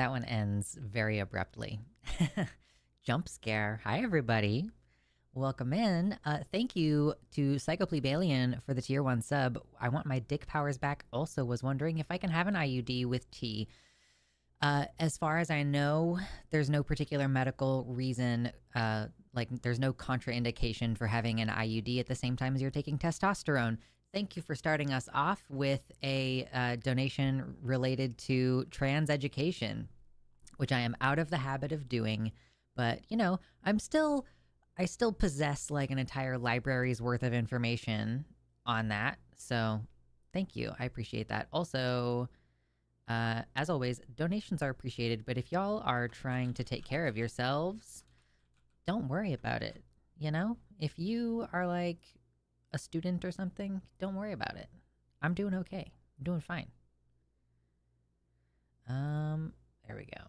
That one ends very abruptly. Jump scare. Hi, everybody. Welcome in. Thank you to Psychoplebalian for the tier 1 sub. I want my dick powers back. Also was wondering if I can have an IUD with tea. As far as I know, there's no particular medical reason, like there's no contraindication for having an IUD at the same time as you're taking testosterone. Thank you for starting us off with a donation related to trans education, which I am out of the habit of doing. But, you know, I still possess like an entire library's worth of information on that. So thank you. I appreciate that. Also, as always, donations are appreciated, but if y'all are trying to take care of yourselves, don't worry about it. You know, if you are like a student or something, don't worry about it. I'm doing okay. I'm doing fine. There we go.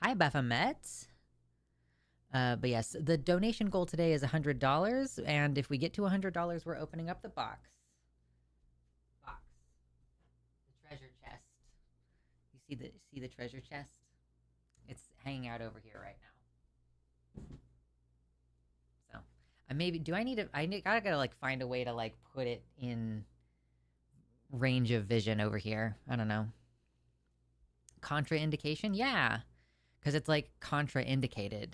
Hi, Baphomet. But yes, the donation goal today is $100, and if we get to $100, we're opening up the box. The treasure chest. You see the treasure chest? It's hanging out over here right now. So, gotta like find a way to like put it in range of vision over here. I don't know. Contraindication? Yeah. Because it's like contraindicated.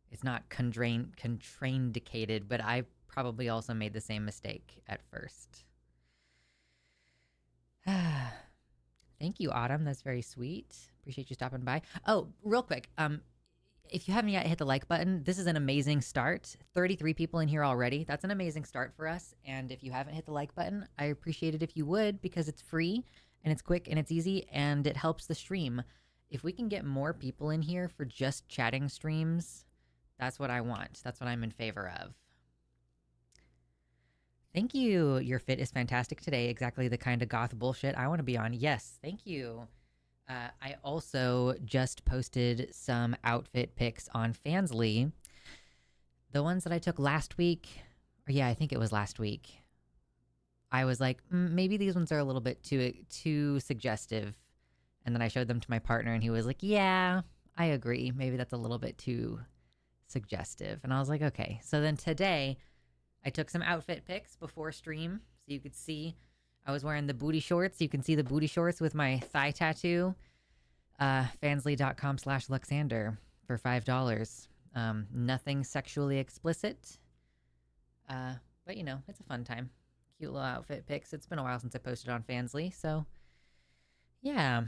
It's not contraindicated, but I probably also made the same mistake at first. Thank you, Autumn. That's very sweet. Appreciate you stopping by. Oh, real quick. If you haven't yet hit the like button, this is an amazing start. 33 people in here already. That's an amazing start for us. And if you haven't hit the like button, I appreciate it if you would, because it's free and it's quick and it's easy and it helps the stream. If we can get more people in here for just chatting streams, that's what I want. That's what I'm in favor of. Thank you. Your fit is fantastic today. Exactly the kind of goth bullshit I want to be on. Yes, thank you. I also just posted some outfit pics on Fansly. The ones that I took last week, or yeah, I think it was last week. I was like, maybe these ones are a little bit too suggestive. And then I showed them to my partner and he was like, yeah, I agree. Maybe that's a little bit too suggestive. And I was like, okay. So then today I took some outfit pics before stream so you could see. I was wearing the booty shorts. You can see the booty shorts with my thigh tattoo. Fansly.com/Luxander for $5. Nothing sexually explicit. But you know, it's a fun time. Cute little outfit pics. It's been a while since I posted on Fansly, so yeah.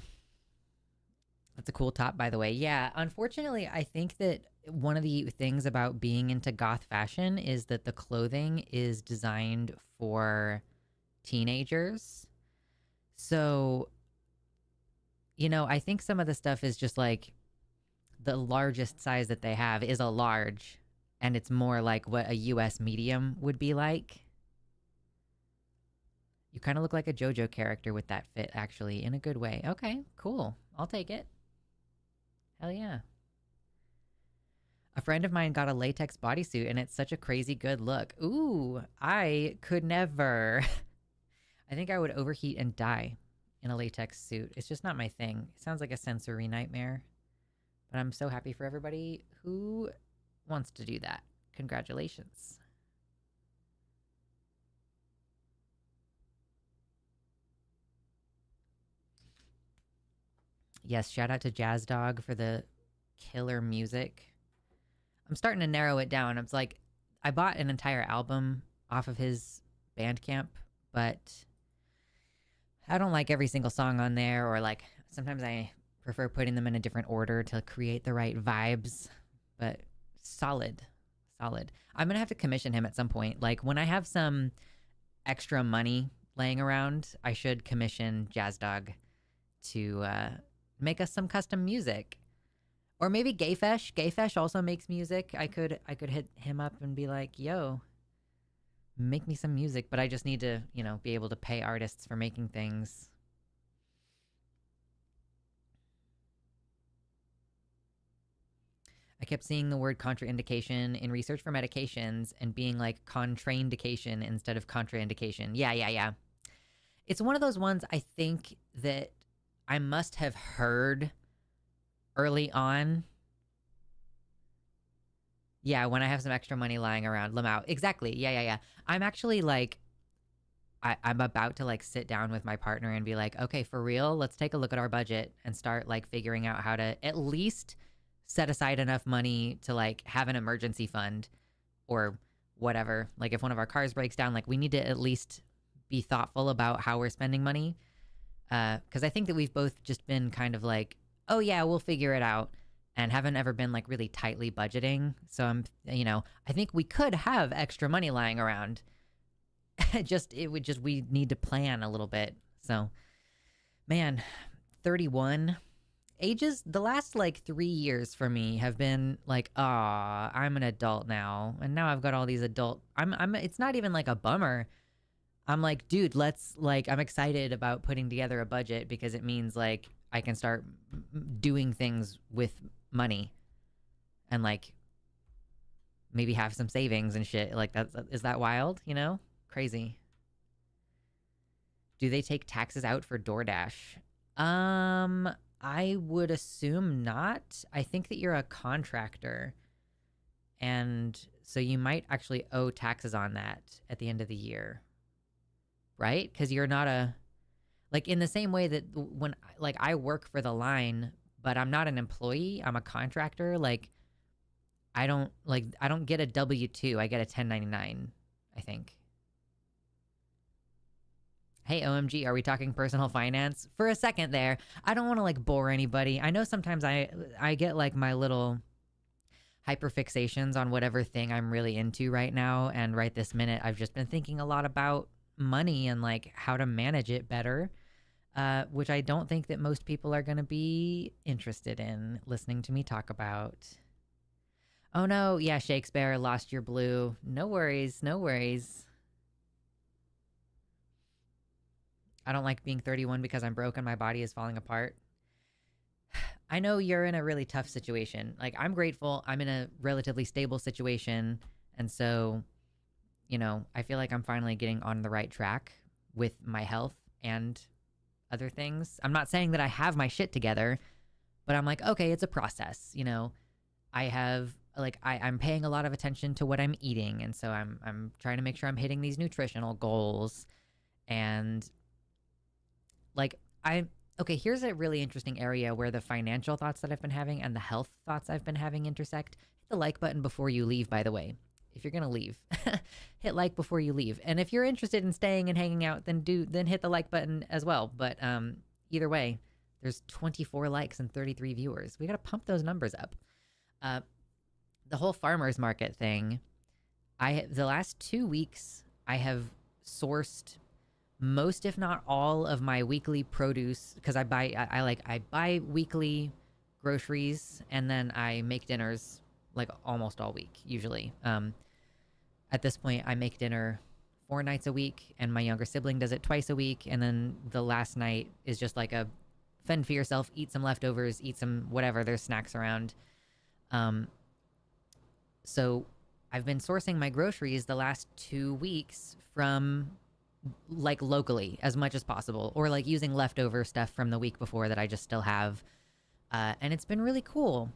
That's a cool top, by the way. Yeah, unfortunately, I think that one of the things about being into goth fashion is that the clothing is designed for teenagers. So, you know, I think some of the stuff is just like the largest size that they have is a large, and it's more like what a US medium would be like. You kind of look like a JoJo character with that fit, actually, in a good way. Okay, cool. I'll take it. Hell yeah. A friend of mine got a latex bodysuit and it's such a crazy good look. Ooh, I could never. I think I would overheat and die in a latex suit. It's just not my thing. It sounds like a sensory nightmare. But I'm so happy for everybody who wants to do that. Congratulations. Yes, shout out to Jazz Dog for the killer music. I'm starting to narrow it down. It's like I bought an entire album off of his Bandcamp, but I don't like every single song on there, or like sometimes I prefer putting them in a different order to create the right vibes. But solid. I'm gonna have to commission him at some point. Like when I have some extra money laying around, I should commission Jazz Dog to make us some custom music. Or maybe Gayfesh. Gayfesh also makes music. I could hit him up and be like, yo, make me some music. But I just need to, you know, be able to pay artists for making things. I kept seeing the word contraindication in research for medications and being like contraindication instead of contraindication. Yeah. It's one of those ones I think that I must have heard early on. Yeah, when I have some extra money lying around, Lamau. Exactly. Yeah. I'm actually like, I'm about to like sit down with my partner and be like, okay, for real, let's take a look at our budget and start like figuring out how to at least set aside enough money to like have an emergency fund or whatever. Like if one of our cars breaks down, like we need to at least be thoughtful about how we're spending money. Because I think that we've both just been kind of like, oh yeah, we'll figure it out, and haven't ever been like really tightly budgeting. So I think we could have extra money lying around. We need to plan a little bit. So, man, 31 ages, the last like 3 years for me have been like, ah, I'm an adult now, and now I've got all these adult. It's not even like a bummer. I'm like, dude, I'm excited about putting together a budget because it means like I can start doing things with money and like maybe have some savings and shit. Like is that wild, Crazy. Do they take taxes out for DoorDash? I would assume not. I think that you're a contractor, and so you might actually owe taxes on that at the end of the year. Right? Because you're not like in the same way that when like I work for the line, but I'm not an employee, I'm a contractor. Like I don't get a W-2. I get a 1099, I think. Hey, OMG, are we talking personal finance? For a second there, I don't want to like bore anybody. I know sometimes I get like my little hyperfixations on whatever thing I'm really into right now, and right this minute I've just been thinking a lot about money and like how to manage it better, which I don't think that most people are going to be interested in listening to me talk about. Oh no, yeah, Shakespeare, lost your blue. No worries. I don't like being 31 because I'm broke and my body is falling apart. I know you're in a really tough situation. Like, I'm grateful I'm in a relatively stable situation, and so I feel like I'm finally getting on the right track with my health and other things. I'm not saying that I have my shit together, but I'm like, okay, it's a process. I have like I'm paying a lot of attention to what I'm eating, and so I'm trying to make sure I'm hitting these nutritional goals. And like okay, here's a really interesting area where the financial thoughts that I've been having and the health thoughts I've been having intersect. Hit the like button before you leave, by the way. If you're gonna leave, hit like before you leave. And if you're interested in staying and hanging out, then hit the like button as well. But either way, there's 24 likes and 33 viewers. We gotta pump those numbers up. The whole farmers market thing. The last 2 weeks I have sourced most, if not all, of my weekly produce, because I buy weekly groceries, and then I make dinners like almost all week usually. At this point, I make dinner 4 nights a week, and my younger sibling does it twice a week, and then the last night is just like a fend for yourself, eat some leftovers, eat some whatever, there's snacks around. So I've been sourcing my groceries the last 2 weeks from like locally as much as possible, or like using leftover stuff from the week before that I just still have. And it's been really cool.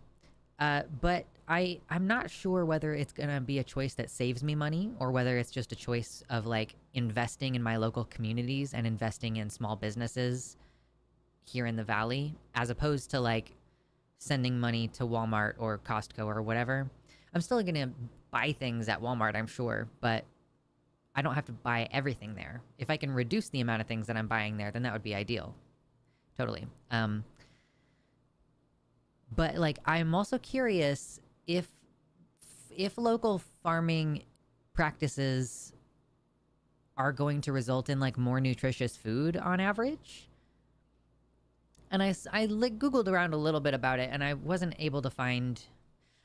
But I'm not sure whether it's going to be a choice that saves me money, or whether it's just a choice of like investing in my local communities and investing in small businesses here in the Valley, as opposed to like sending money to Walmart or Costco or whatever. I'm still going to buy things at Walmart, I'm sure, but I don't have to buy everything there. If I can reduce the amount of things that I'm buying there, then that would be ideal. Totally. But like, I'm also curious if local farming practices are going to result in like more nutritious food on average. And I like Googled around a little bit about it, and I wasn't able to find.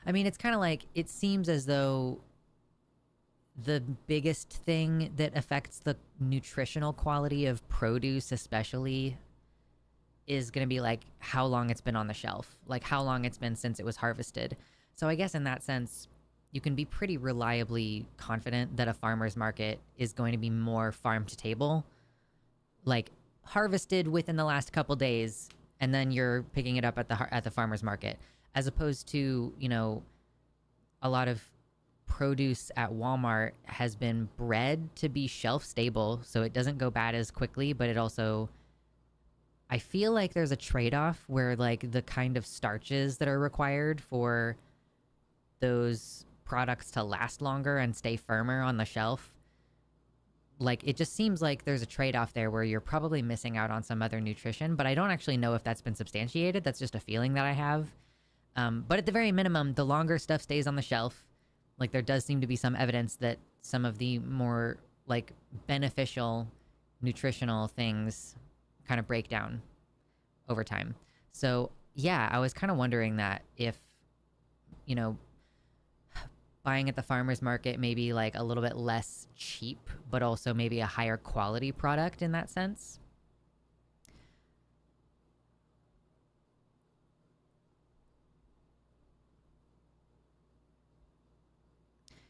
I mean, it's kind of like, it seems as though the biggest thing that affects the nutritional quality of produce especially is going to be like how long it's been on the shelf, like how long it's been since it was harvested. So I guess in that sense, you can be pretty reliably confident that a farmer's market is going to be more farm to table, like harvested within the last couple days and then you're picking it up at the farmer's market, as opposed to, a lot of produce at Walmart has been bred to be shelf stable, so it doesn't go bad as quickly, but it also, I feel like there's a trade-off where like the kind of starches that are required for those products to last longer and stay firmer on the shelf, like it just seems like there's a trade-off there where you're probably missing out on some other nutrition, but I don't actually know if that's been substantiated. That's just a feeling that I have. But at the very minimum, the longer stuff stays on the shelf, like there does seem to be some evidence that some of the more like beneficial nutritional things kind of break down over time. So yeah, I was kind of wondering that if, you know, buying at the farmer's market maybe like a little bit less cheap, but also maybe a higher quality product in that sense.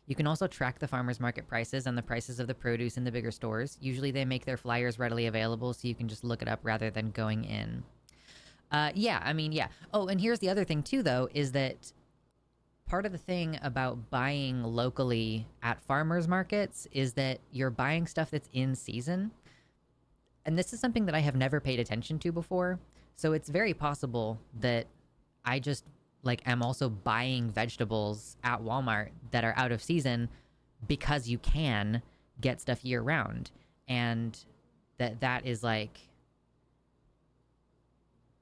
You can also track the farmer's market prices and the prices of the produce in the bigger stores. Usually they make their flyers readily available, so you can just look it up rather than going in. Yeah, I mean, yeah. Oh, and here's the other thing too, though, is that part of the thing about buying locally at farmers markets is that you're buying stuff that's in season. And this is something that I have never paid attention to before. So it's very possible that I just like am also buying vegetables at Walmart that are out of season because you can get stuff year round. And that is like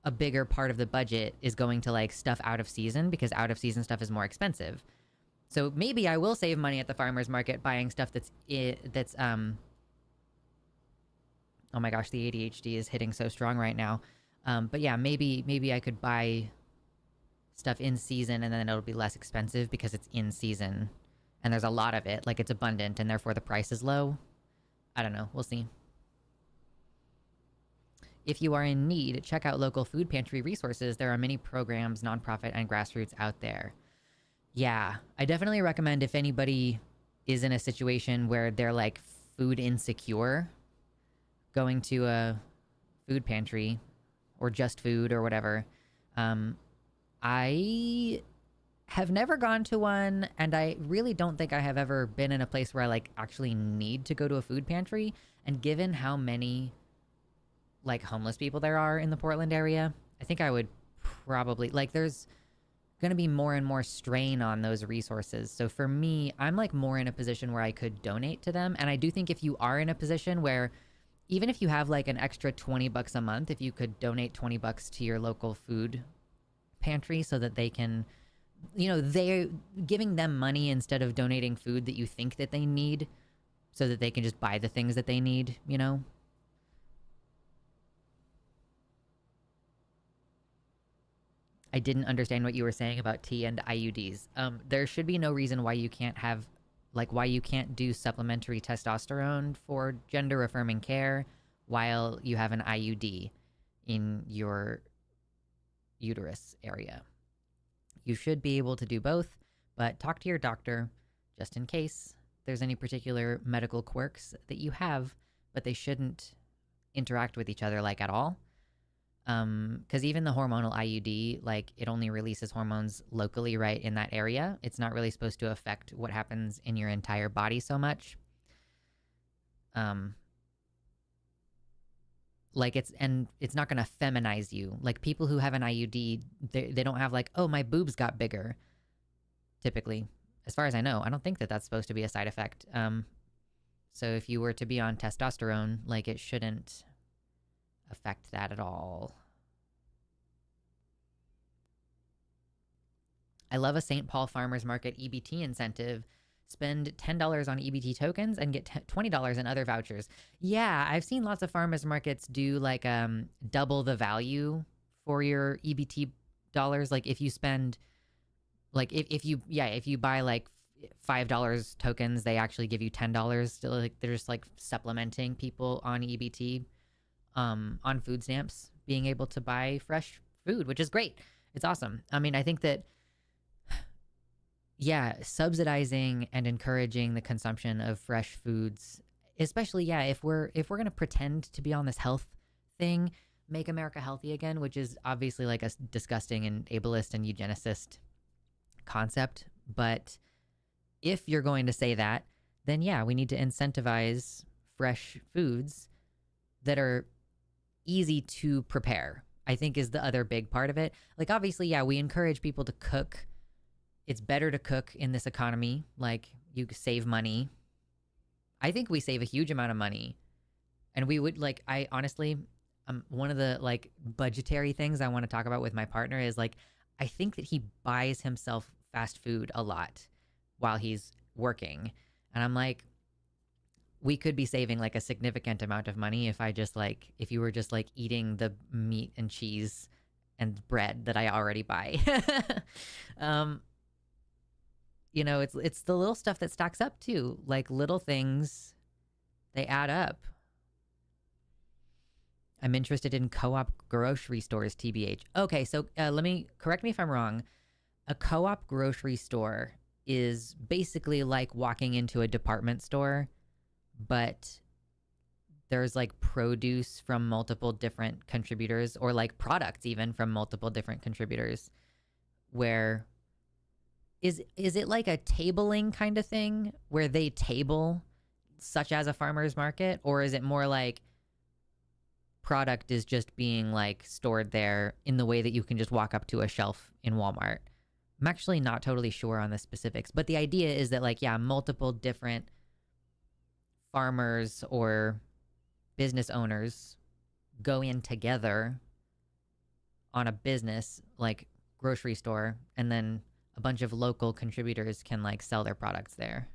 a bigger part of the budget is going to like stuff out of season, because out of season stuff is more expensive. So maybe I will save money at the farmer's market buying stuff that's oh my gosh, the ADHD is hitting so strong right now. But yeah, maybe I could buy stuff in season and then it'll be less expensive because it's in season and there's a lot of it, like it's abundant and therefore the price is low. I don't know, we'll see. If you are in need, check out local food pantry resources. There are many programs, nonprofit, and grassroots out there. Yeah, I definitely recommend, if anybody is in a situation where they're like food insecure, going to a food pantry or just food or whatever. I have never gone to one, and I really don't think I have ever been in a place where I like actually need to go to a food pantry. And given how many like homeless people there are in the Portland area, I think I would probably like, there's going to be more and more strain on those resources. So for me, I'm like more in a position where I could donate to them. And I do think if you are in a position where even if you have like an extra $20 a month, if you could donate $20 to your local food pantry so that they can, you know, they're giving them money instead of donating food that you think that they need, so that they can just buy the things that they need, you know? I didn't understand what you were saying about tea and IUDs. There should be no reason why you can't have, like, why you can't do supplementary testosterone for gender affirming care while you have an IUD in your uterus area. You should be able to do both, but talk to your doctor just in case there's any particular medical quirks that you have, but they shouldn't interact with each other like at all. Because even the hormonal IUD, like it only releases hormones locally right in that area. It's not really supposed to affect what happens in your entire body so much. Like it's not going to feminize you. Like people who have an IUD, they don't have like, oh, my boobs got bigger. Typically, as far as I know, I don't think that that's supposed to be a side effect. So if you were to be on testosterone, like it shouldn't affect that at all. I love a St. Paul Farmers Market EBT incentive. Spend $10 on EBT tokens and get $20 in other vouchers. Yeah, I've seen lots of farmers markets do like double the value for your EBT dollars. Like if you spend, like if you buy like $5 tokens, they actually give you $10. Like they're just like supplementing people on EBT. On food stamps, being able to buy fresh food, which is great. It's awesome. I mean, I think that, yeah, subsidizing and encouraging the consumption of fresh foods, especially, yeah, if we're going to pretend to be on this health thing, make America healthy again, which is obviously like a disgusting and ableist and eugenicist concept. But if you're going to say that, then yeah, we need to incentivize fresh foods that are easy to prepare, I think is the other big part of it. Like, obviously, yeah, we encourage people to cook. It's better to cook in this economy. Like, you save money. I think we save a huge amount of money. And we would, like, I honestly, one of the, like, budgetary things I want to talk about with my partner is, like, I think that he buys himself fast food a lot while he's working. And I'm like, we could be saving like a significant amount of money if you were just like eating the meat and cheese and bread that I already buy. It's the little stuff that stacks up too. Like little things, they add up. I'm interested in co-op grocery stores, TBH. Okay, so correct me if I'm wrong. A co-op grocery store is basically like walking into a department store, but there's like produce from multiple different contributors, or like products even from multiple different contributors. Where is it like a tabling kind of thing where they table such as a farmer's market, or is it more like product is just being like stored there in the way that you can just walk up to a shelf in Walmart? I'm actually not totally sure on the specifics, but the idea is that like, yeah, multiple different farmers or business owners go in together on a business like grocery store, and then a bunch of local contributors can like sell their products there.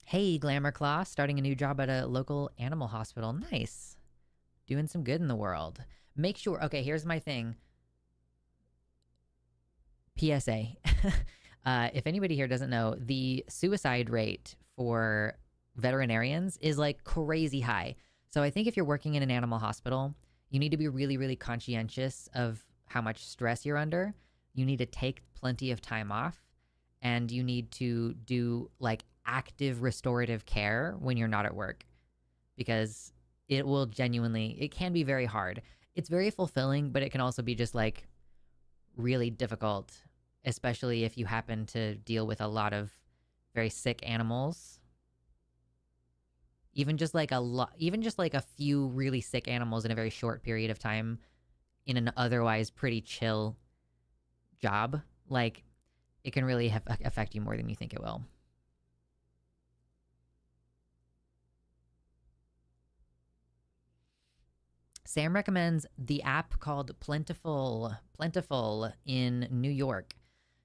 Hey, Glamour Claw, starting a new job at a local animal hospital. Nice. Doing some good in the world. Make sure, okay, here's my thing. PSA. If anybody here doesn't know, the suicide rate for veterinarians is like crazy high. So I think if you're working in an animal hospital, you need to be really, really conscientious of how much stress you're under. You need to take plenty of time off, and you need to do like active restorative care when you're not at work, because it can be very hard. It's very fulfilling, but it can also be just like really difficult, especially if you happen to deal with a lot of very sick animals. Even just like a few really sick animals in a very short period of time in an otherwise pretty chill job, like it can really affect you more than you think it will. Sam recommends the app called Plentiful in New York.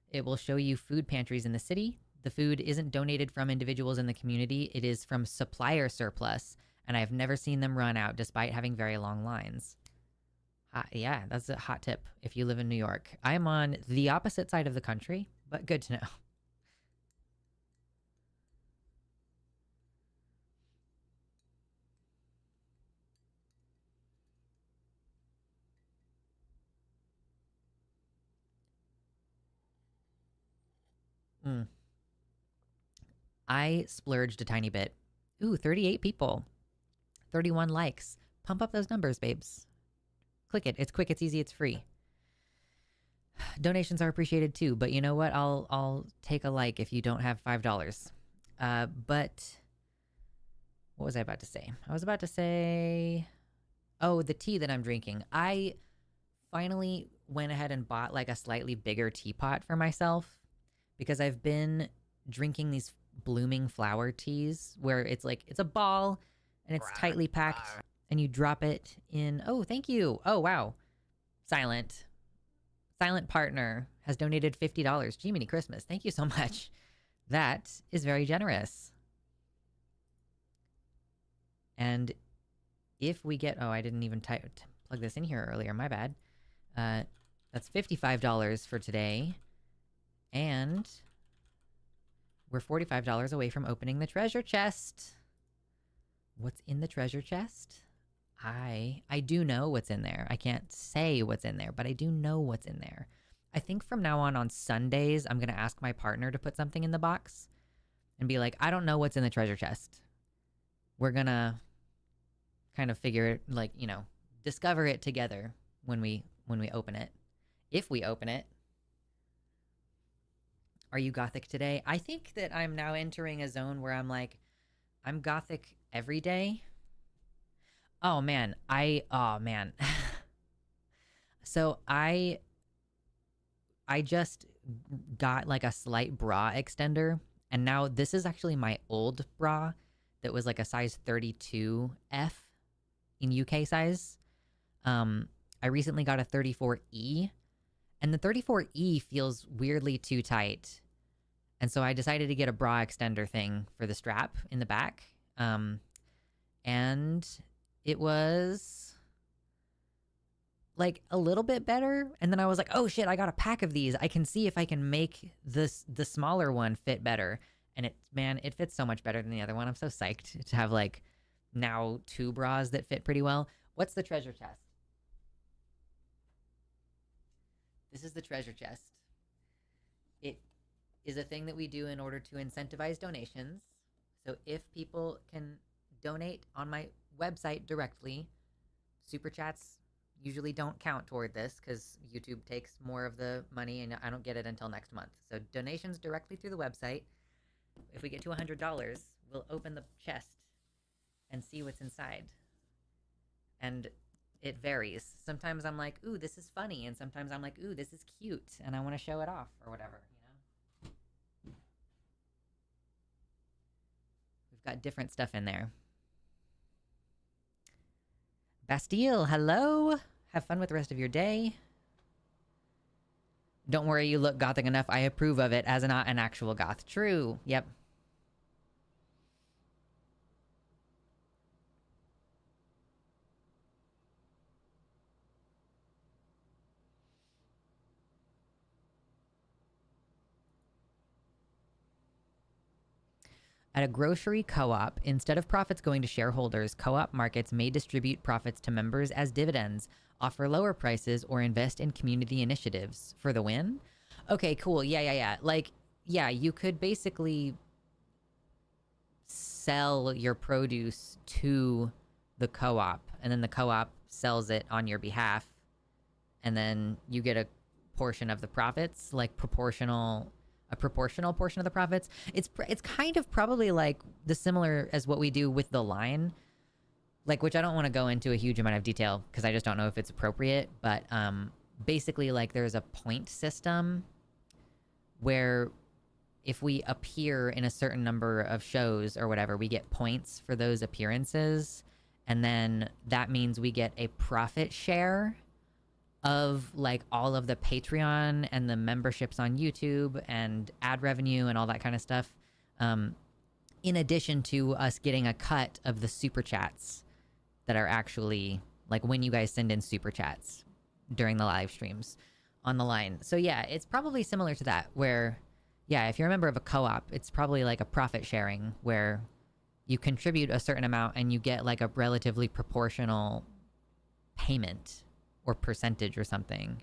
It will show you food pantries in the city. The food isn't donated from individuals in the community. It is from supplier surplus, and I've never seen them run out despite having very long lines. Yeah, that's a hot tip if you live in New York. I'm on the opposite side of the country, but good to know. I splurged a tiny bit. Ooh, 38 people. 31 likes. Pump up those numbers, babes. Click it. It's quick, it's easy, it's free. Donations are appreciated too, but you know what? I'll take a like if you don't have $5. But what was I about to say? I was about to say, oh, the tea that I'm drinking. I finally went ahead and bought like a slightly bigger teapot for myself, because I've been drinking these blooming flower teas where it's like, it's a ball and it's tightly packed and you drop it in. Oh, thank you. Oh, wow. Silent Partner has donated $50. Jiminy Christmas. Thank you so much. That is very generous. And if we get, oh, I didn't even plug this in here earlier. My bad. That's $55 for today. And we're $45 away from opening the treasure chest. What's in the treasure chest? I do know what's in there. I can't say what's in there, but I do know what's in there. I think from now on Sundays, I'm going to ask my partner to put something in the box and be like, I don't know what's in the treasure chest. We're going to kind of figure it, like, discover it together when we open it. If we open it. Are you gothic today? I think that I'm now entering a zone where I'm like, I'm gothic every day. Oh man, oh man. So I just got like a slight bra extender, and now this is actually my old bra that was like a size 32F in UK size. I recently got a 34E, and the 34E feels weirdly too tight. And so I decided to get a bra extender thing for the strap in the back. And it was like a little bit better. And then I was like, oh shit, I got a pack of these. I can see if I can make the smaller one fit better. And it fits so much better than the other one. I'm so psyched to have like now 2 bras that fit pretty well. What's the treasure chest? This is the treasure chest. It is a thing that we do in order to incentivize donations. So if people can donate on my website directly, super chats usually don't count toward this because YouTube takes more of the money and I don't get it until next month. So donations directly through the website. If we get to $100, we'll open the chest and see what's inside. And it varies. Sometimes I'm like, ooh, this is funny. And sometimes I'm like, ooh, this is cute. And I want to show it off or whatever, We've got different stuff in there. Bastille, hello. Have fun with the rest of your day. Don't worry, you look gothic enough. I approve of it as an actual goth. True. Yep. At a grocery co-op, instead of profits going to shareholders, co-op markets may distribute profits to members as dividends, offer lower prices, or invest in community initiatives. For the win? Okay, cool. Yeah. Like, yeah, you could basically sell your produce to the co-op, and then the co-op sells it on your behalf, and then you get a portion of the profits, like a proportional portion of the profits. It's kind of probably like the similar as what we do with the line, like, which I don't want to go into a huge amount of detail because I just don't know if it's appropriate, but basically like there's a point system where if we appear in a certain number of shows or whatever, we get points for those appearances, and then that means we get a profit share of like all of the Patreon and the memberships on YouTube and ad revenue and all that kind of stuff, in addition to us getting a cut of the super chats that are actually like when you guys send in super chats during the live streams on the line. So yeah, it's probably similar to that, where yeah, if you're a member of a co-op, it's probably like a profit sharing where you contribute a certain amount and you get like a relatively proportional payment or percentage or something.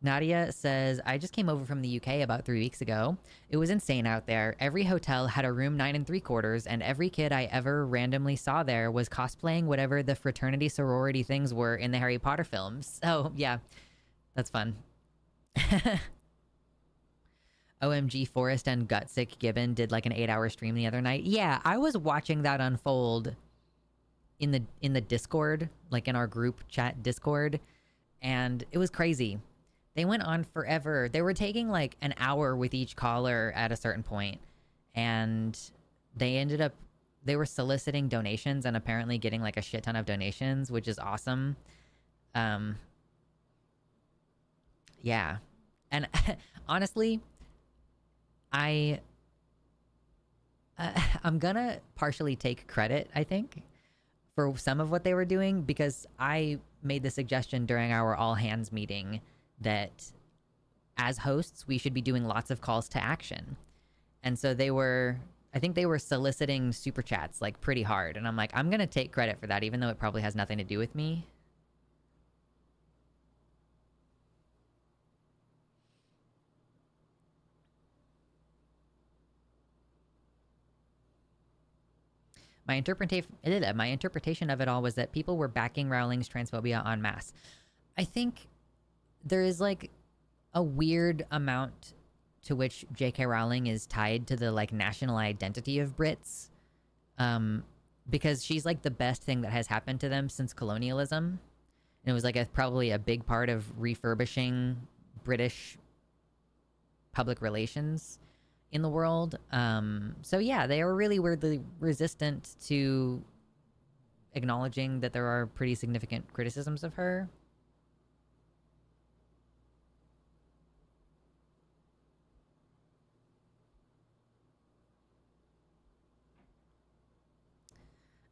Nadia says, I just came over from the UK about 3 weeks ago. It was insane out there. Every hotel had a room 9 3/4, and every kid I ever randomly saw there was cosplaying whatever the fraternity sorority things were in the Harry Potter films. Oh, yeah. That's fun. OMG, Forrest and Gutsick Gibbon did like an 8-hour stream the other night. Yeah, I was watching that unfold in the Discord, like in our group chat Discord, and it was crazy. They went on forever. They were taking like an hour with each caller at a certain point, and they were soliciting donations and apparently getting like a shit ton of donations, which is awesome. Yeah. And honestly, I'm gonna partially take credit, I think, for some of what they were doing, because I made the suggestion during our all hands meeting that as hosts, we should be doing lots of calls to action. And so I think they were soliciting super chats like pretty hard. And I'm like, I'm gonna take credit for that, even though it probably has nothing to do with me. my interpretation of it all was that people were backing Rowling's transphobia en masse. I think there is like a weird amount to which J.K. Rowling is tied to the like national identity of Brits, because she's like the best thing that has happened to them since colonialism. And it was like probably a big part of refurbishing British public relations in the world. So yeah, they are really weirdly resistant to acknowledging that there are pretty significant criticisms of her.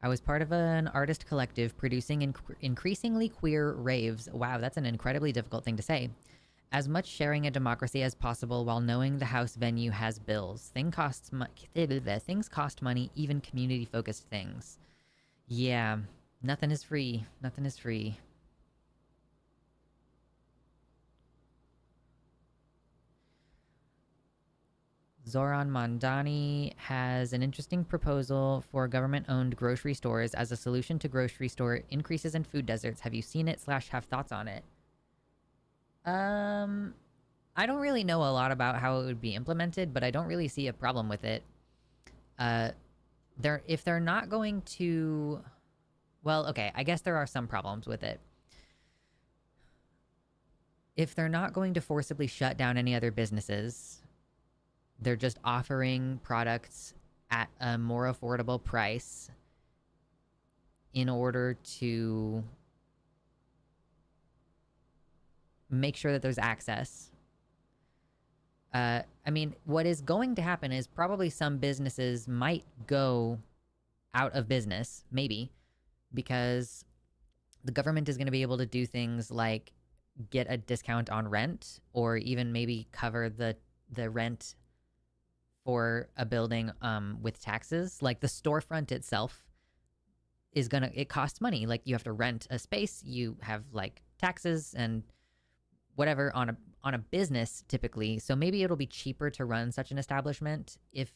I was part of an artist collective producing increasingly queer raves. Wow, that's an incredibly difficult thing to say. As much sharing a democracy as possible while knowing the house venue has bills. Things cost money, even community-focused things. Yeah, nothing is free. Nothing is free. Zoran Mondani has an interesting proposal for government-owned grocery stores as a solution to grocery store increases in food deserts. Have you seen it / have thoughts on it? I don't really know a lot about how it would be implemented, but I don't really see a problem with it. If they're not going to... Well, okay, I guess there are some problems with it. If they're not going to forcibly shut down any other businesses, they're just offering products at a more affordable price in order to make sure that there's access. I mean, what is going to happen is probably some businesses might go out of business, maybe, because the government is going to be able to do things like get a discount on rent, or even maybe cover the rent for a building with taxes. Like the storefront itself it costs money. Like you have to rent a space, you have like taxes and whatever on a business typically. So maybe it'll be cheaper to run such an establishment if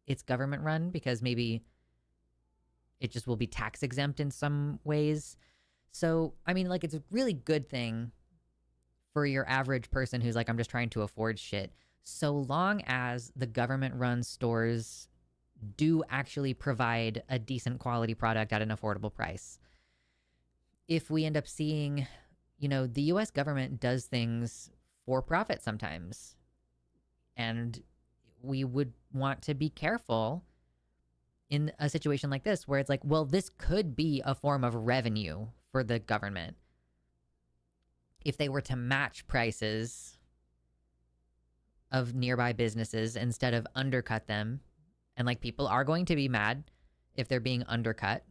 it's government run, because maybe it just will be tax exempt in some ways. So, I mean, like, it's a really good thing for your average person who's like, I'm just trying to afford shit, so long as the government-run stores do actually provide a decent quality product at an affordable price. If we end up seeing, the US government does things for profit sometimes, and we would want to be careful in a situation like this where it's like, well, this could be a form of revenue for the government if they were to match prices of nearby businesses instead of undercut them. And like, people are going to be mad if they're being undercut.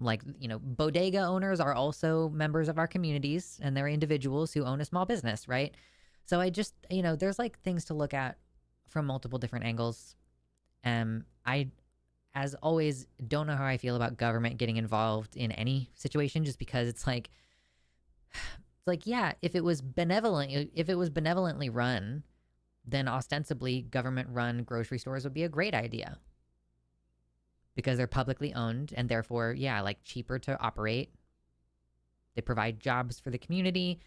Like, bodega owners are also members of our communities, and they're individuals who own a small business, right? So I just, there's like things to look at from multiple different angles. I, as always, don't know how I feel about government getting involved in any situation, just because it's like, yeah, if it was benevolently run, then ostensibly government-run grocery stores would be a great idea, because they're publicly owned and therefore, yeah, like cheaper to operate. They provide jobs for the community.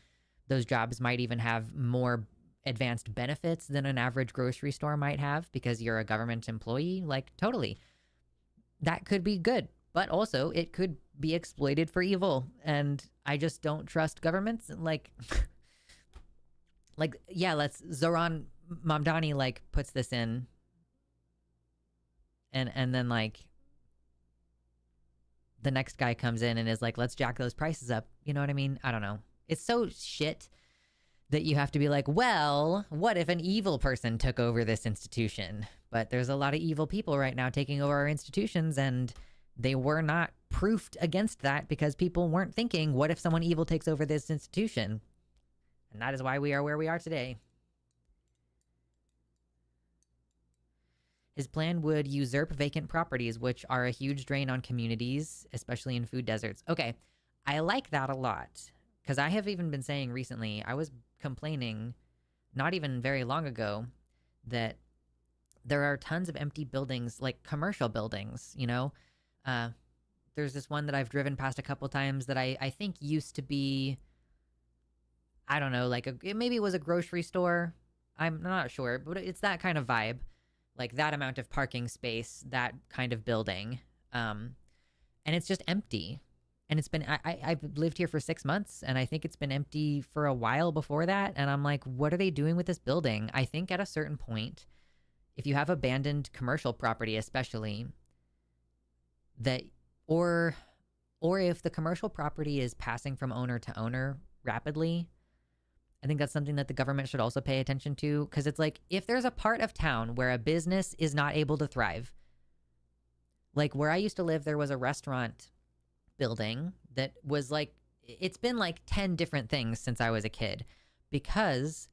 Those jobs might even have more advanced benefits than an average grocery store might have because you're a government employee. Like, totally. That could be good, but also it could be exploited for evil. And I just don't trust governments. Like, Zoran Mamdani like puts this in, and then like the next guy comes in and is like, let's jack those prices up. You know what I mean? I don't know. It's so shit that you have to be like, well, what if an evil person took over this institution? But there's a lot of evil people right now taking over our institutions, and they were not proofed against that because people weren't thinking, what if someone evil takes over this institution? And that is why we are where we are today. His plan would usurp vacant properties, which are a huge drain on communities, especially in food deserts. Okay, I like that a lot, because I have even been saying recently, I was complaining not even very long ago that there are tons of empty buildings, like commercial buildings, you know? Uh, there's this one that I've driven past a couple times that I think used to be, I don't know, like maybe it was a grocery store. I'm not sure, but it's that kind of vibe, like that amount of parking space, that kind of building. And it's just empty. And it's been, I've lived here for 6 months, and I think it's been empty for a while before that. And I'm like, what are they doing with this building? I think at a certain point, if you have abandoned commercial property, especially, that, or if the commercial property is passing from owner to owner rapidly, I think that's something that the government should also pay attention to. Because it's like, if there's a part of town where a business is not able to thrive, like where I used to live, there was a restaurant building that was like, it's been like 10 different things since I was a kid, because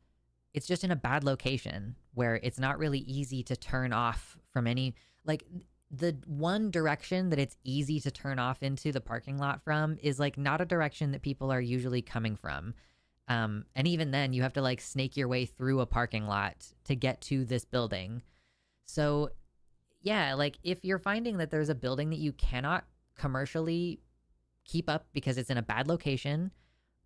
it's just in a bad location where it's not really easy to turn off from any, like, the one direction that it's easy to turn off into the parking lot from is like not a direction that people are usually coming from. And even then you have to like snake your way through a parking lot to get to this building. So yeah, like if you're finding that there's a building that you cannot commercially keep up because it's in a bad location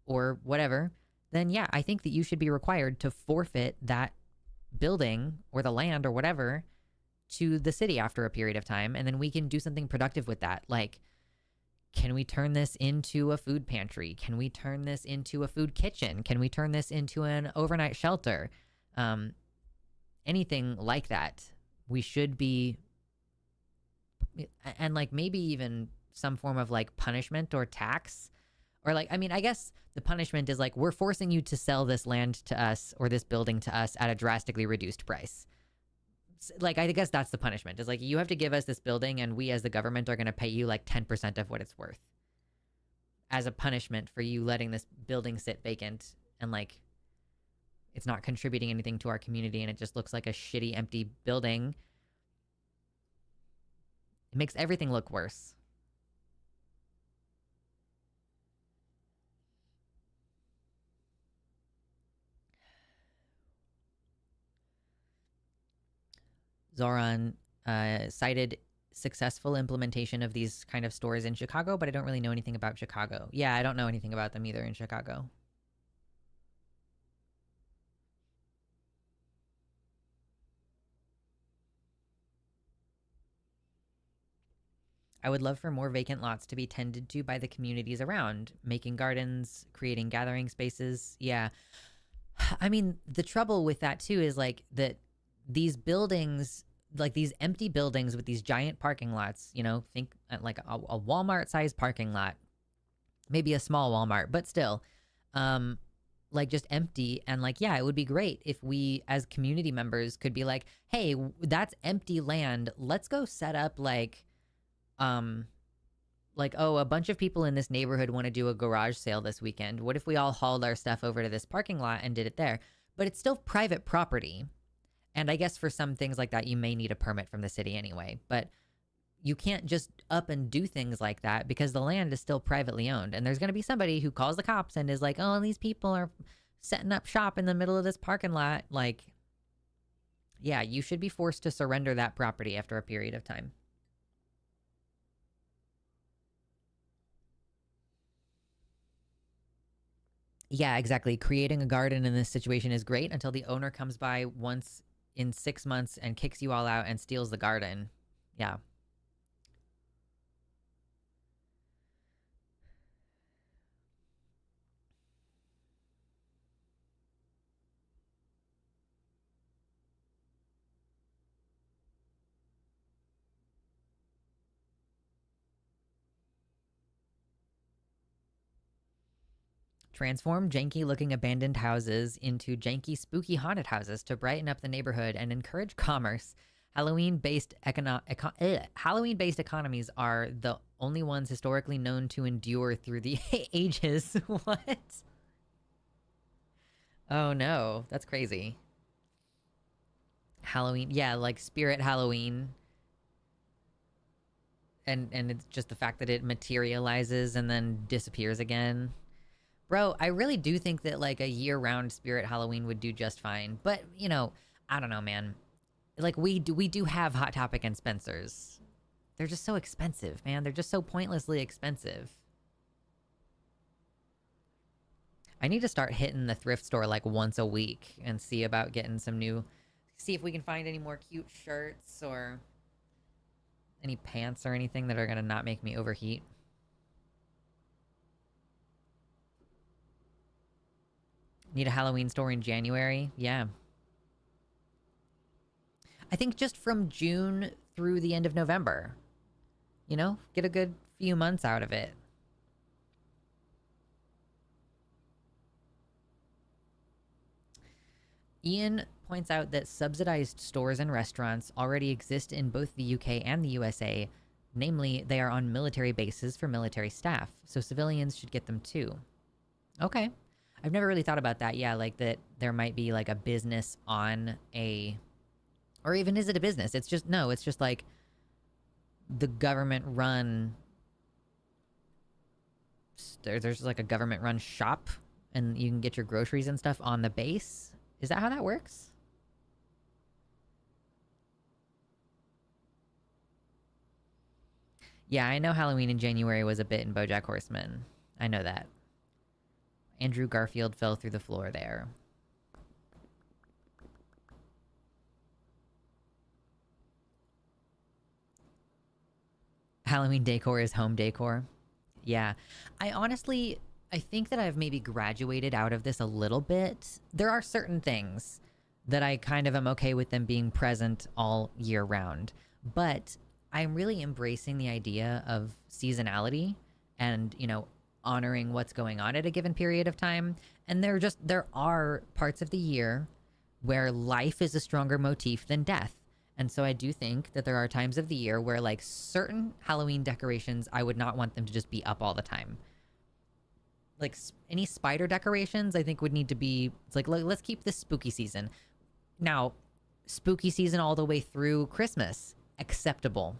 or whatever, then yeah, I think that you should be required to forfeit that building or the land or whatever to the city after a period of time. And then we can do something productive with that. Like, can we turn this into a food pantry? Can we turn this into a food kitchen? Can we turn this into an overnight shelter? Anything like that. We should be, and like maybe even some form of like punishment or tax, or like, I mean, I guess the punishment is like, we're forcing you to sell this land to us or this building to us at a drastically reduced price. Like, I guess that's the punishment, is like, you have to give us this building and we as the government are going to pay you like 10% of what it's worth as a punishment for you letting this building sit vacant, and like it's not contributing anything to our community and it just looks like a shitty empty building. It makes everything look worse. Zoran cited successful implementation of these kind of stores in Chicago, but I don't really know anything about Chicago. Yeah, I don't know anything about them either in Chicago. I would love for more vacant lots to be tended to by the communities around, making gardens, creating gathering spaces. Yeah. I mean, the trouble with that too is like that these buildings, like these empty buildings with these giant parking lots, you know, think like a Walmart sized parking lot, maybe a small Walmart, but still, like just empty. And like, yeah, it would be great if we as community members could be like, hey, that's empty land. Let's go set up like, oh, a bunch of people in this neighborhood want to do a garage sale this weekend. What if we all hauled our stuff over to this parking lot and did it there? But it's still private property. And I guess for some things like that, you may need a permit from the city anyway. But you can't just up and do things like that because the land is still privately owned. And there's going to be somebody who calls the cops and is like, oh, these people are setting up shop in the middle of this parking lot. Like, yeah, you should be forced to surrender that property after a period of time. Yeah, exactly. Creating a garden in this situation is great until the owner comes by once in 6 months and kicks you all out and steals the garden. Yeah. Transform janky looking abandoned houses into janky spooky haunted houses to brighten up the neighborhood and encourage commerce. Halloween-based Halloween-based economies are the only ones historically known to endure through the ages. What? Oh no, that's crazy. Halloween, yeah, like Spirit Halloween, and it's just the fact that it materializes and then disappears again. Bro, I really do think that like a year-round Spirit Halloween would do just fine. But, you know, I don't know, man. Like we do have Hot Topic and Spencer's. They're just so expensive, man. They're just so pointlessly expensive. I need to start hitting the thrift store like once a week and see about getting some new, see if we can find any more cute shirts or any pants or anything that are gonna not make me overheat. Need a Halloween store in January? Yeah. I think just from June through the end of November. You know, get a good few months out of it. Ian points out that subsidized stores and restaurants already exist in both the UK and the USA. Namely, they are on military bases for military staff, so civilians should get them too. Okay. I've never really thought about that. Yeah, like that there might be like a business on a... Or even is it a business? It's just... No, it's just like the government run... There's like a government run shop and you can get your groceries and stuff on the base. Is that how that works? Yeah, I know Halloween in January was a bit in BoJack Horseman. I know that. Andrew Garfield fell through the floor there. Halloween decor is home decor. Yeah. I think that I've maybe graduated out of this a little bit. There are certain things that I kind of am okay with them being present all year round. But I'm really embracing the idea of seasonality and, you know, honoring what's going on at a given period of time. And there are parts of the year where life is a stronger motif than death. And so I do think that there are times of the year where like certain Halloween decorations, I would not want them to just be up all the time. Like any spider decorations, I think would need to be, it's like, let's keep this spooky season. Now, spooky season all the way through Christmas, acceptable.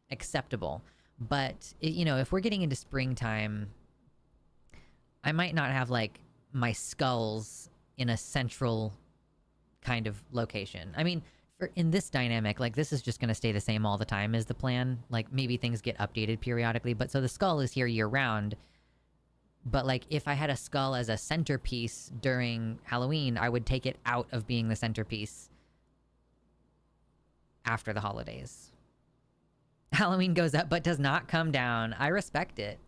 But, you know, if we're getting into springtime, I might not have like my skulls in a central kind of location. I mean, in this dynamic, like this is just going to stay the same all the time is the plan. Like maybe things get updated periodically, but so the skull is here year round. But like if I had a skull as a centerpiece during Halloween, I would take it out of being the centerpiece after the holidays. Halloween goes up but does not come down. I respect it.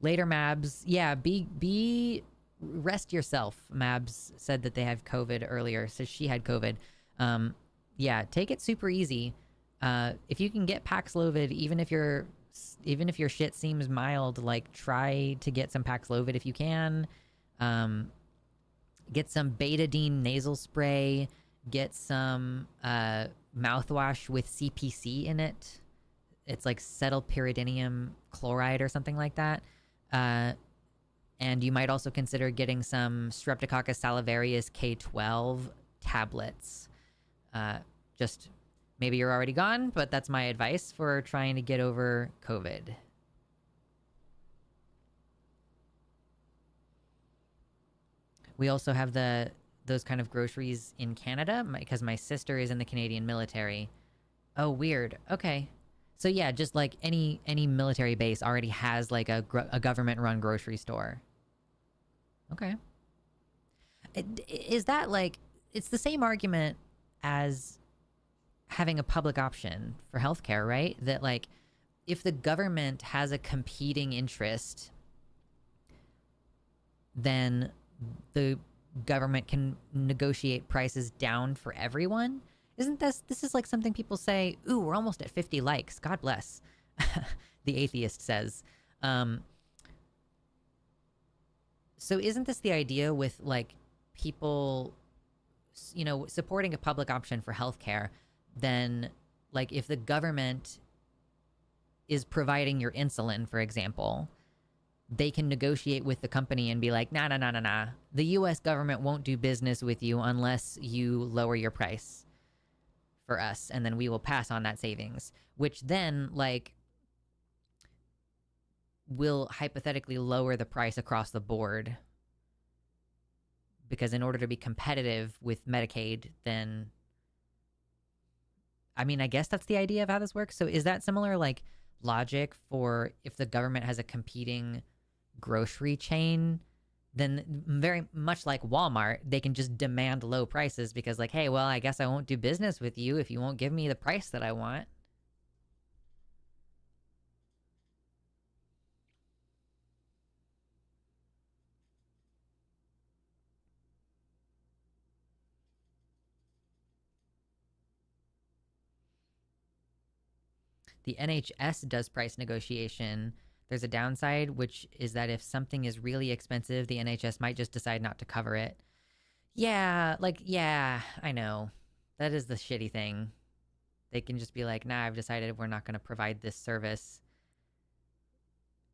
Later, Mabs. Yeah, rest yourself. Mabs said that they have COVID earlier, so she had COVID. Yeah, take it super easy. If you can get Paxlovid, even if your shit seems mild, like try to get some Paxlovid if you can. Get some betadine nasal spray. Get some mouthwash with CPC in it. It's like cetylpyridinium chloride or something like that. And you might also consider getting some Streptococcus salivarius K12 tablets. Just maybe you're already gone, but that's my advice for trying to get over COVID. We also have those kind of groceries in Canada because my sister is in the Canadian military. Oh, weird. Okay. So yeah, just like any military base already has like a government-run grocery store. Okay. Is that like... It's the same argument as having a public option for healthcare, right? That like if the government has a competing interest, then the government can negotiate prices down for everyone. Isn't this is like something people say, ooh, we're almost at 50 likes. God bless. The atheist says. So isn't this the idea with like people, you know, supporting a public option for healthcare? Then like if the government is providing your insulin, for example, they can negotiate with the company and be like, nah. The US government won't do business with you unless you lower your price for us, and then we will pass on that savings, which then like will hypothetically lower the price across the board, because in order to be competitive with Medicaid, then I mean, I guess that's the idea of how this works. So is that similar like logic for if the government has a competing grocery chain, then very much like Walmart, they can just demand low prices because like, hey, well, I guess I won't do business with you if you won't give me the price that I want. The NHS does price negotiation. There's a downside, which is that if something is really expensive, the NHS might just decide not to cover it. Yeah, like, yeah, I know. That is the shitty thing. They can just be like, nah, I've decided we're not going to provide this service.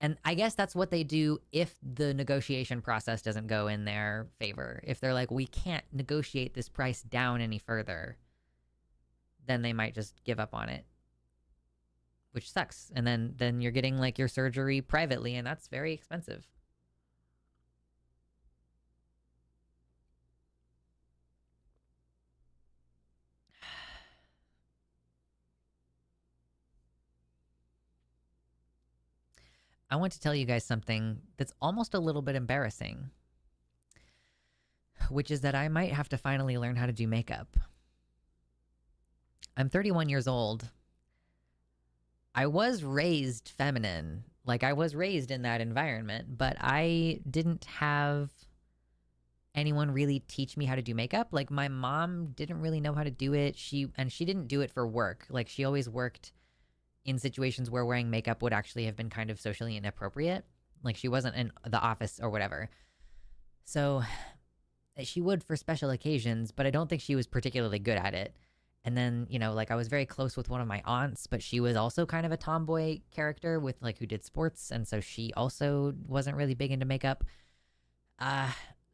And I guess that's what they do if the negotiation process doesn't go in their favor. If they're like, we can't negotiate this price down any further, then they might just give up on it, which sucks. And then you're getting like your surgery privately, and that's very expensive. I want to tell you guys something that's almost a little bit embarrassing, which is that I might have to finally learn how to do makeup. I'm 31 years old. I was raised feminine. Like, I was raised in that environment, but I didn't have anyone really teach me how to do makeup. Like, my mom didn't really know how to do it. She didn't do it for work. Like, she always worked in situations where wearing makeup would actually have been kind of socially inappropriate. Like, she wasn't in the office or whatever. So she would for special occasions, but I don't think she was particularly good at it. And then, you know, like I was very close with one of my aunts, but she was also kind of a tomboy character with like who did sports. And so she also wasn't really big into makeup.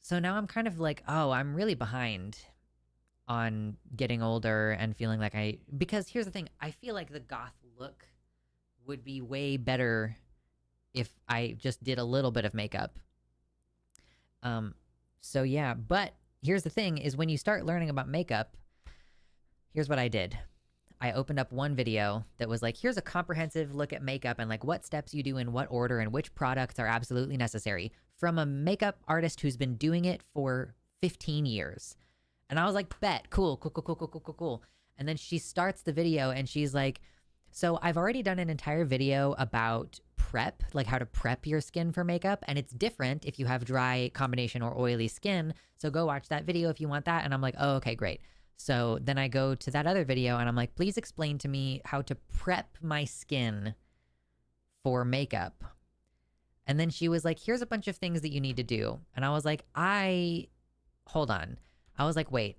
So now I'm kind of like, oh, I'm really behind on getting older and feeling like because here's the thing, I feel like the goth look would be way better if I just did a little bit of makeup. So yeah, but here's the thing is when you start learning about makeup, here's what I did. I opened up one video that was like, here's a comprehensive look at makeup and like what steps you do in what order and which products are absolutely necessary from a makeup artist who's been doing it for 15 years. And I was like, bet, cool. And then she starts the video and she's like, so I've already done an entire video about prep, like how to prep your skin for makeup. And it's different if you have dry, combination, or oily skin. So go watch that video if you want that. And I'm like, oh, okay, great. So then I go to that other video and I'm like, please explain to me how to prep my skin for makeup. And then she was like, here's a bunch of things that you need to do. And I was like, hold on. I was like, wait.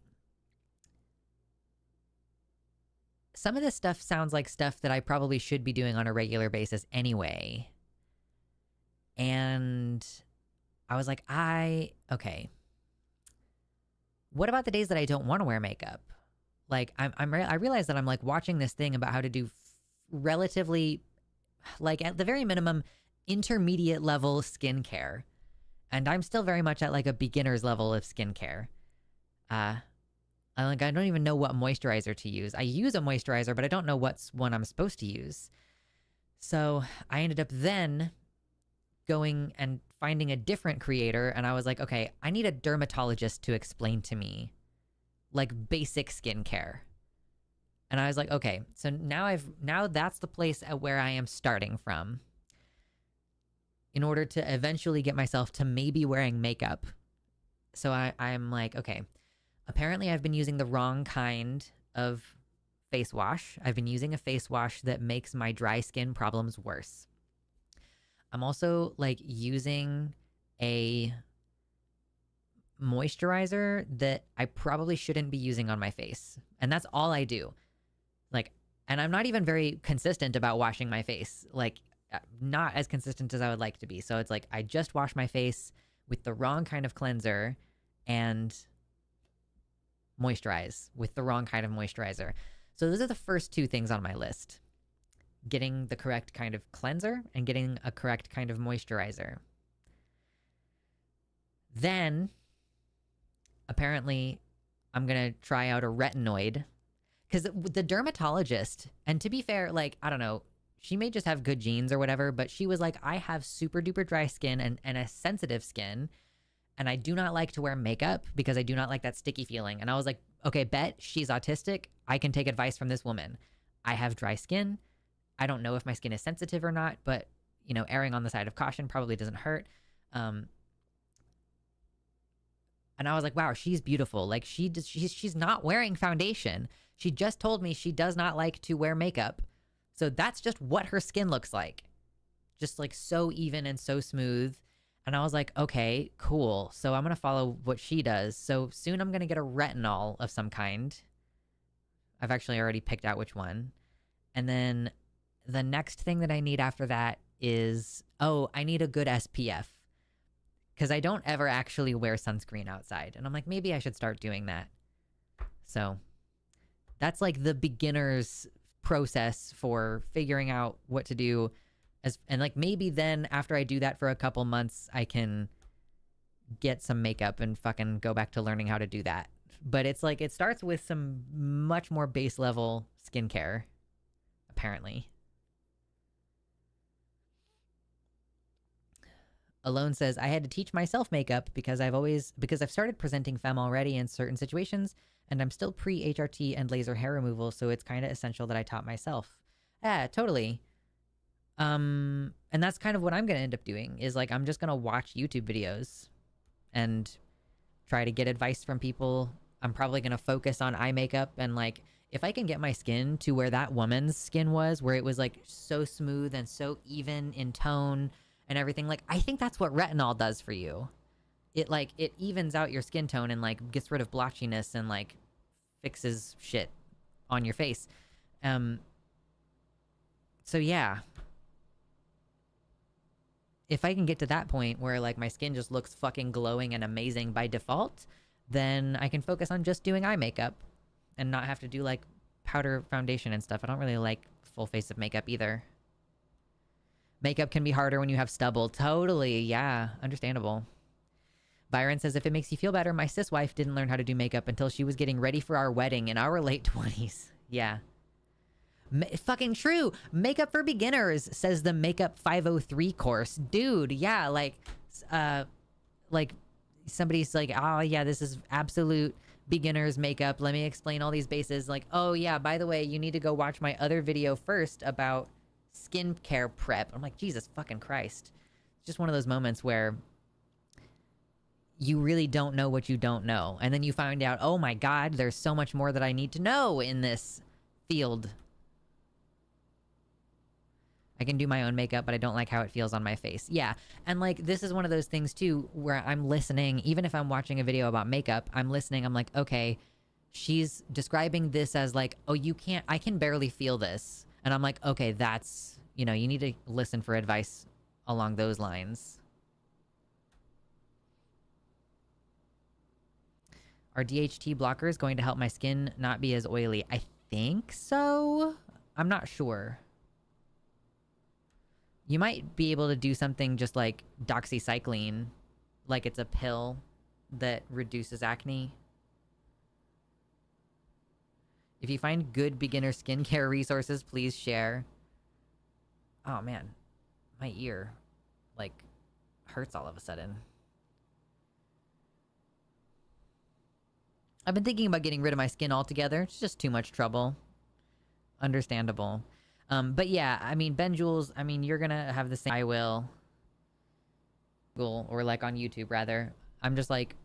Some of this stuff sounds like stuff that I probably should be doing on a regular basis anyway. And I was like, okay. What about the days that I don't want to wear makeup? Like, I realize that I'm like watching this thing about how to do relatively, like at the very minimum, intermediate level skincare. And I'm still very much at like a beginner's level of skincare. I don't even know what moisturizer to use. I use a moisturizer, but I don't know what's one I'm supposed to use. So I ended up then going and finding a different creator, and I was like, okay, I need a dermatologist to explain to me like basic skincare. And I was like, okay, so now that's the place at where I am starting from in order to eventually get myself to maybe wearing makeup. So I'm like, okay, apparently I've been using the wrong kind of face wash. I've been using a face wash that makes my dry skin problems worse. I'm also like using a moisturizer that I probably shouldn't be using on my face. And that's all I do. Like, and I'm not even very consistent about washing my face. Like, not as consistent as I would like to be. So it's like, I just wash my face with the wrong kind of cleanser and moisturize with the wrong kind of moisturizer. So those are the first two things on my list. getting the correct kind of cleanser and getting a correct kind of moisturizer. Then, apparently, I'm going to try out a retinoid. Because the dermatologist, and to be fair, like, I don't know, she may just have good genes or whatever, but she was like, I have super duper dry skin and a sensitive skin, and I do not like to wear makeup because I do not like that sticky feeling. And I was like, okay, bet she's autistic. I can take advice from this woman. I have dry skin. I don't know if my skin is sensitive or not, but, you know, erring on the side of caution probably doesn't hurt. And I was like, wow, she's beautiful. Like, she's not wearing foundation. She just told me she does not like to wear makeup. So that's just what her skin looks like. Just like so even and so smooth. And I was like, okay, cool. So I'm going to follow what she does. So soon I'm going to get a retinol of some kind. I've actually already picked out which one. And then the next thing that I need after that is, I need a good SPF. Because I don't ever actually wear sunscreen outside. And I'm like, maybe I should start doing that. So that's like the beginner's process for figuring out what to do. And like maybe then after I do that for a couple months, I can get some makeup and fucking go back to learning how to do that. But it's like, it starts with some much more base level skincare, apparently. Alone says, I had to teach myself makeup because I've started presenting femme already in certain situations, and I'm still pre-HRT and laser hair removal, so it's kind of essential that I taught myself. Yeah, totally. And that's kind of what I'm going to end up doing, is like, I'm just going to watch YouTube videos and try to get advice from people. I'm probably going to focus on eye makeup, and like, if I can get my skin to where that woman's skin was, where it was like so smooth and so even in tone and everything, like, I think that's what retinol does for you. It evens out your skin tone and like gets rid of blotchiness and like fixes shit on your face. So yeah, if I can get to that point where like my skin just looks fucking glowing and amazing by default, then I can focus on just doing eye makeup and not have to do like powder foundation and stuff. I don't really like full face of makeup either. Makeup can be harder when you have stubble. Totally, yeah, understandable. Byron says, if it makes you feel better, my cis wife didn't learn how to do makeup until she was getting ready for our wedding in our late 20s. Yeah. Fucking true. Makeup for beginners, says the Makeup 503 course. Dude, yeah, like somebody's like, oh yeah, this is absolute beginner's makeup. Let me explain all these bases. Like, oh yeah, by the way, you need to go watch my other video first about skincare prep. I'm like, Jesus fucking Christ. It's just one of those moments where you really don't know what you don't know. And then you find out, oh my God, there's so much more that I need to know in this field. I can do my own makeup, but I don't like how it feels on my face. Yeah. And like, this is one of those things too, where I'm listening, even if I'm watching a video about makeup, I'm listening. I'm like, okay, she's describing this as like, oh, I can barely feel this. And I'm like, okay, that's, you need to listen for advice along those lines. Are DHT blockers going to help my skin not be as oily? I think so. I'm not sure. You might be able to do something just like doxycycline, like it's a pill that reduces acne. If you find good beginner skincare resources, please share. Oh man, my ear like hurts all of a sudden. I've been thinking about getting rid of my skin altogether. It's just too much trouble. Understandable. But yeah, I mean, Ben Jules, I mean, you're gonna have the same. I will. Or like on YouTube, rather. I'm just like,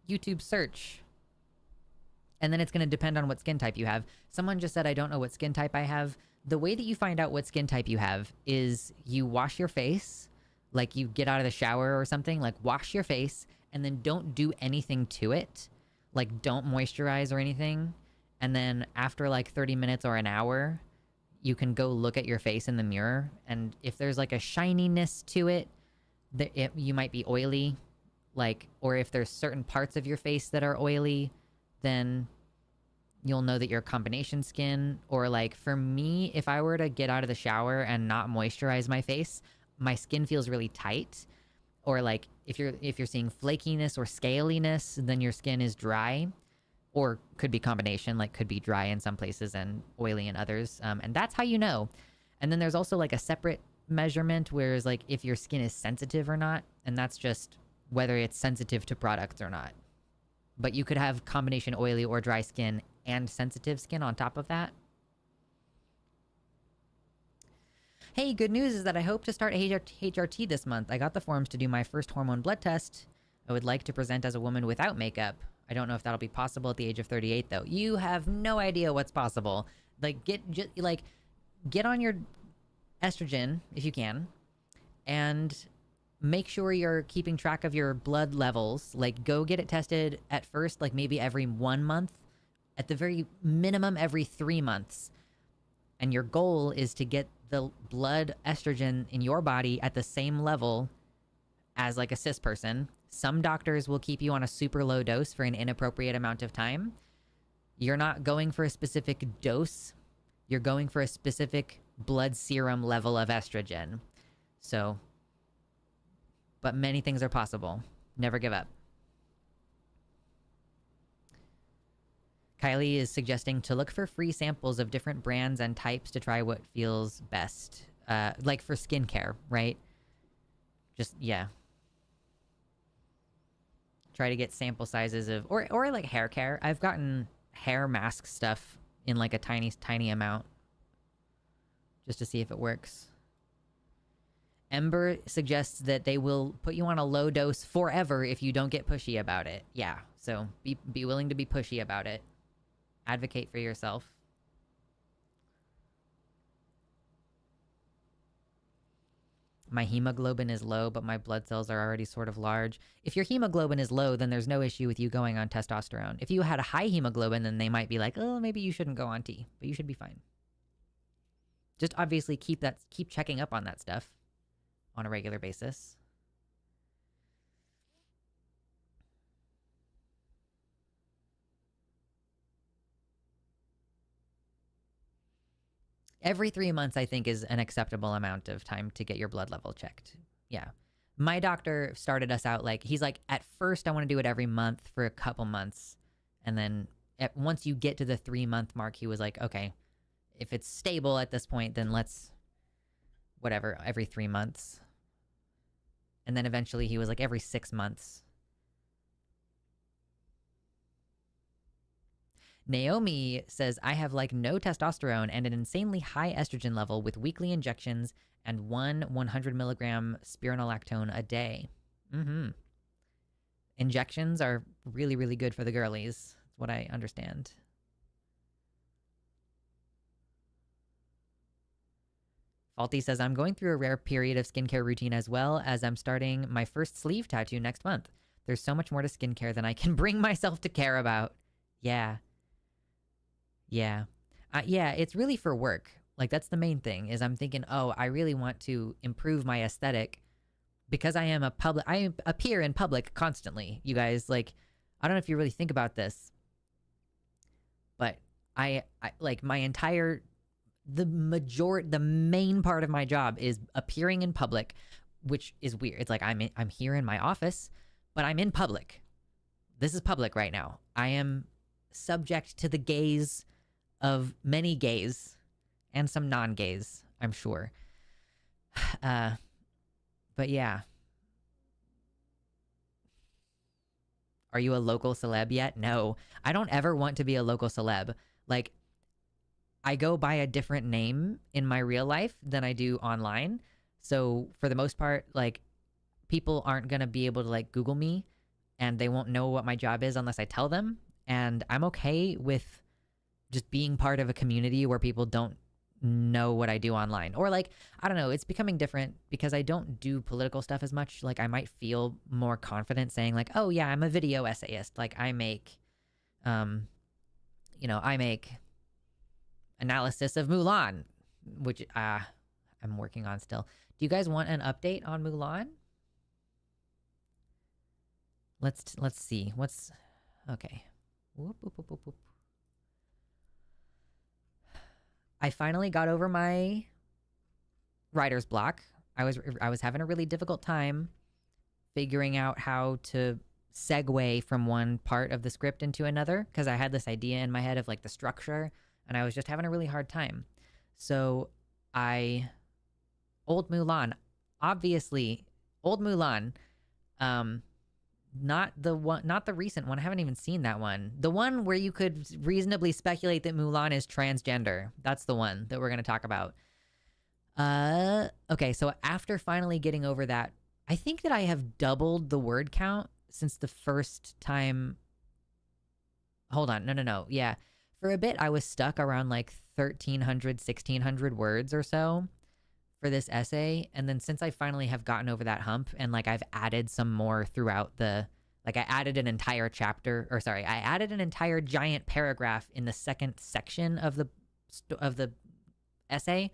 YouTube search. And then it's gonna depend on what skin type you have. Someone just said, I don't know what skin type I have. The way that you find out what skin type you have is you wash your face, like you get out of the shower or something, like wash your face, and then don't do anything to it. Like, don't moisturize or anything. And then after like 30 minutes or an hour, you can go look at your face in the mirror. And if there's like a shininess to it, you might be oily. Like, or if there's certain parts of your face that are oily, then you'll know that you're combination skin. Or like for me, if I were to get out of the shower and not moisturize my face, my skin feels really tight. Or like if you're seeing flakiness or scaliness, then your skin is dry. Or could be combination, like could be dry in some places and oily in others. And that's how you know. And then there's also like a separate measurement, whereas like if your skin is sensitive or not, and that's just whether it's sensitive to products or not. But you could have combination oily or dry skin and sensitive skin on top of that. Hey, good news is that I hope to start HRT this month. I got the forms to do my first hormone blood test. I would like to present as a woman without makeup. I don't know if that'll be possible at the age of 38, though. You have no idea what's possible. Like, get on your estrogen, if you can, and make sure you're keeping track of your blood levels. Like, go get it tested at first, like maybe every 1 month. At the very minimum, every 3 months. And your goal is to get the blood estrogen in your body at the same level as like a cis person. Some doctors will keep you on a super low dose for an inappropriate amount of time. You're not going for a specific dose. You're going for a specific blood serum level of estrogen. So, but many things are possible. Never give up. Kylie is suggesting to look for free samples of different brands and types to try what feels best. Like for skincare, right? Just, yeah. Try to get sample sizes of, or like hair care. I've gotten hair mask stuff in like a tiny amount. Just to see if it works. Ember suggests that they will put you on a low dose forever if you don't get pushy about it. Yeah, so be willing to be pushy about it. Advocate for yourself. My hemoglobin is low, but my blood cells are already sort of large. If your hemoglobin is low, then there's no issue with you going on testosterone. If you had a high hemoglobin, then they might be like, oh, maybe you shouldn't go on T, but you should be fine. Just obviously keep checking up on that stuff on a regular basis. Every 3 months, I think, is an acceptable amount of time to get your blood level checked. Yeah. My doctor started us out like, he's like, at first I want to do it every month for a couple months. And then once you get to the 3-month mark, he was like, okay, if it's stable at this point, then let's, whatever, every 3 months. And then eventually he was like, every 6 months. Naomi says, I have like no testosterone and an insanely high estrogen level with weekly injections and 100 milligram spironolactone a day. Injections are really, really good for the girlies. That's what I understand. Faulty says, I'm going through a rare period of skincare routine as well as I'm starting my first sleeve tattoo next month. There's so much more to skincare than I can bring myself to care about. Yeah. Yeah. Yeah, it's really for work. Like, that's the main thing, is I'm thinking, oh, I really want to improve my aesthetic because I appear in public constantly. You guys, like, I don't know if you really think about this, but I like my entire, the main part of my job is appearing in public, which is weird. It's like I'm here in my office, but I'm in public. This is public right now. I am subject to the gaze of many gays and some non-gays, I'm sure. But yeah. Are you a local celeb yet? No. I don't ever want to be a local celeb. Like, I go by a different name in my real life than I do online. So for the most part, like, people aren't going to be able to like Google me and they won't know what my job is unless I tell them. And I'm okay with just being part of a community where people don't know what I do online. Or like, I don't know, it's becoming different because I don't do political stuff as much. Like, I might feel more confident saying like, oh yeah, I'm a video essayist. Like, I make, I make analysis of Mulan, which I'm working on still. Do you guys want an update on Mulan? Let's see. Okay. Whoop, whoop, whoop, whoop, whoop. I finally got over my writer's block. I was having a really difficult time figuring out how to segue from one part of the script into another because I had this idea in my head of like the structure, and I was just having a really hard time. So I Old Mulan, obviously Old Mulan, not the recent one. I haven't even seen that one. The one where you could reasonably speculate that Mulan is transgender. That's the one that we're going to talk about. Okay, so after finally getting over that, I think that I have doubled the word count since the first time. Hold on. No. Yeah. For a bit, I was stuck around like 1,300, 1,600 words or so for this essay. And then since I finally have gotten over that hump and like I've added some more throughout like I added an entire chapter, or sorry, I added an entire giant paragraph in the second section of the essay.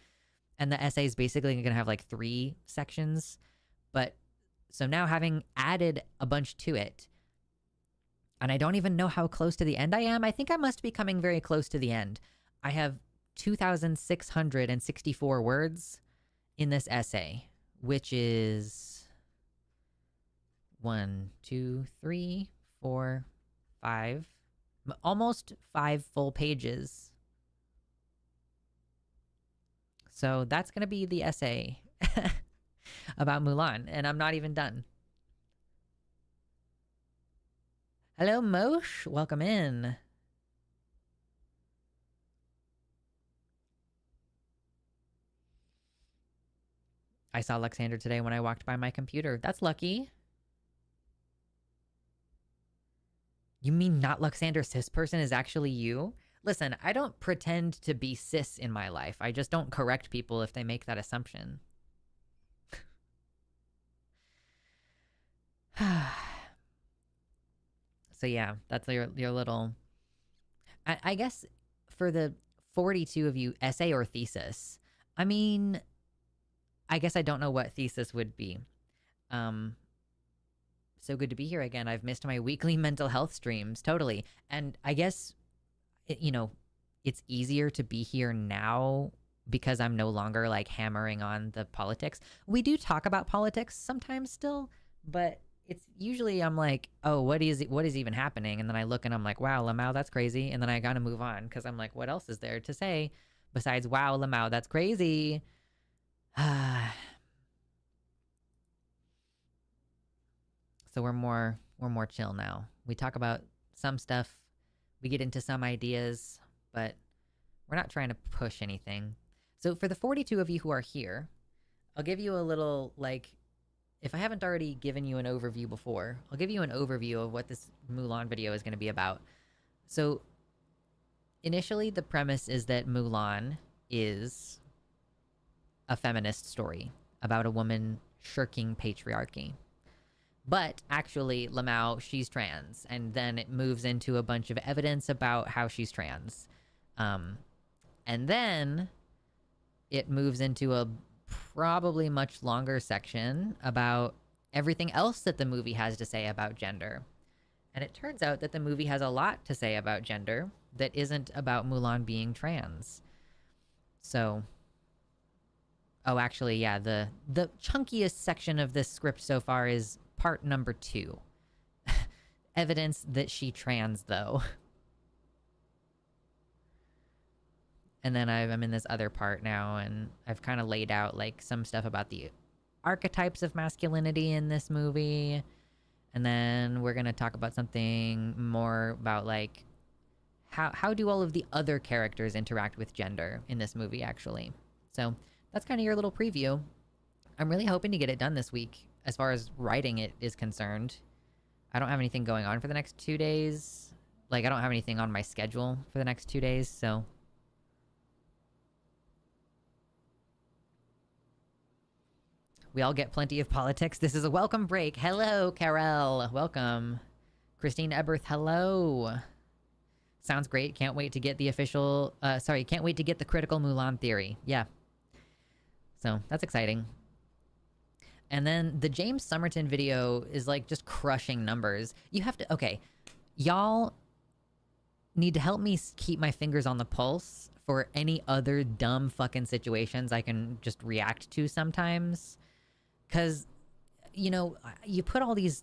And the essay is basically going to have like 3 sections. But so now having added a bunch to it, and I don't even know how close to the end I am. I think I must be coming very close to the end. I have 2,664 words in this essay, which is 1, 2, 3, 4, 5, almost 5 full pages. So that's going to be the essay about Mulan, and I'm not even done. Hello, Mosh. Welcome in. I saw Luxander today when I walked by my computer. That's lucky. You mean not Luxander cis person is actually you? Listen, I don't pretend to be cis in my life. I just don't correct people if they make that assumption. So yeah, that's your little... I guess for the 42 of you, essay or thesis? I mean, I guess I don't know what thesis would be. So good to be here again. I've missed my weekly mental health streams, totally. And I guess, it's easier to be here now because I'm no longer like hammering on the politics. We do talk about politics sometimes still, but it's usually I'm like, oh, what is even happening? And then I look and I'm like, wow, Lamau, that's crazy. And then I gotta move on because I'm like, what else is there to say besides, wow, Lamau, that's crazy? So we're more chill now. We talk about some stuff, we get into some ideas, but we're not trying to push anything. So for the 42 of you who are here, I'll give you a little, like, if I haven't already given you an overview before, I'll give you an overview of what this Mulan video is going to be about. So initially, the premise is that Mulan is a feminist story about a woman shirking patriarchy. But actually, Lamau, she's trans, and then it moves into a bunch of evidence about how she's trans. And then it moves into a probably much longer section about everything else that the movie has to say about gender. And it turns out that the movie has a lot to say about gender that isn't about Mulan being trans. So, oh, actually, yeah, the chunkiest section of this script so far is part number 2. Evidence that she trans, though. And then I'm in this other part now, and I've kind of laid out, like, some stuff about the archetypes of masculinity in this movie. And then we're going to talk about something more about, like, how do all of the other characters interact with gender in this movie, actually. So that's kind of your little preview. I'm really hoping to get it done this week, as far as writing it is concerned. I don't have anything going on for the next 2 days. Like, I don't have anything on my schedule for the next 2 days, so... We all get plenty of politics. This is a welcome break. Hello, Carol. Welcome. Christine Eberth, hello. Sounds great. Can't wait to get the official... can't wait to get the critical Mulan theory. Yeah. So, that's exciting. And then the James Somerton video is, like, just crushing numbers. You have to... Okay. Y'all... need to help me keep my fingers on the pulse for any other dumb fucking situations I can just react to sometimes. Because, you know, you put all these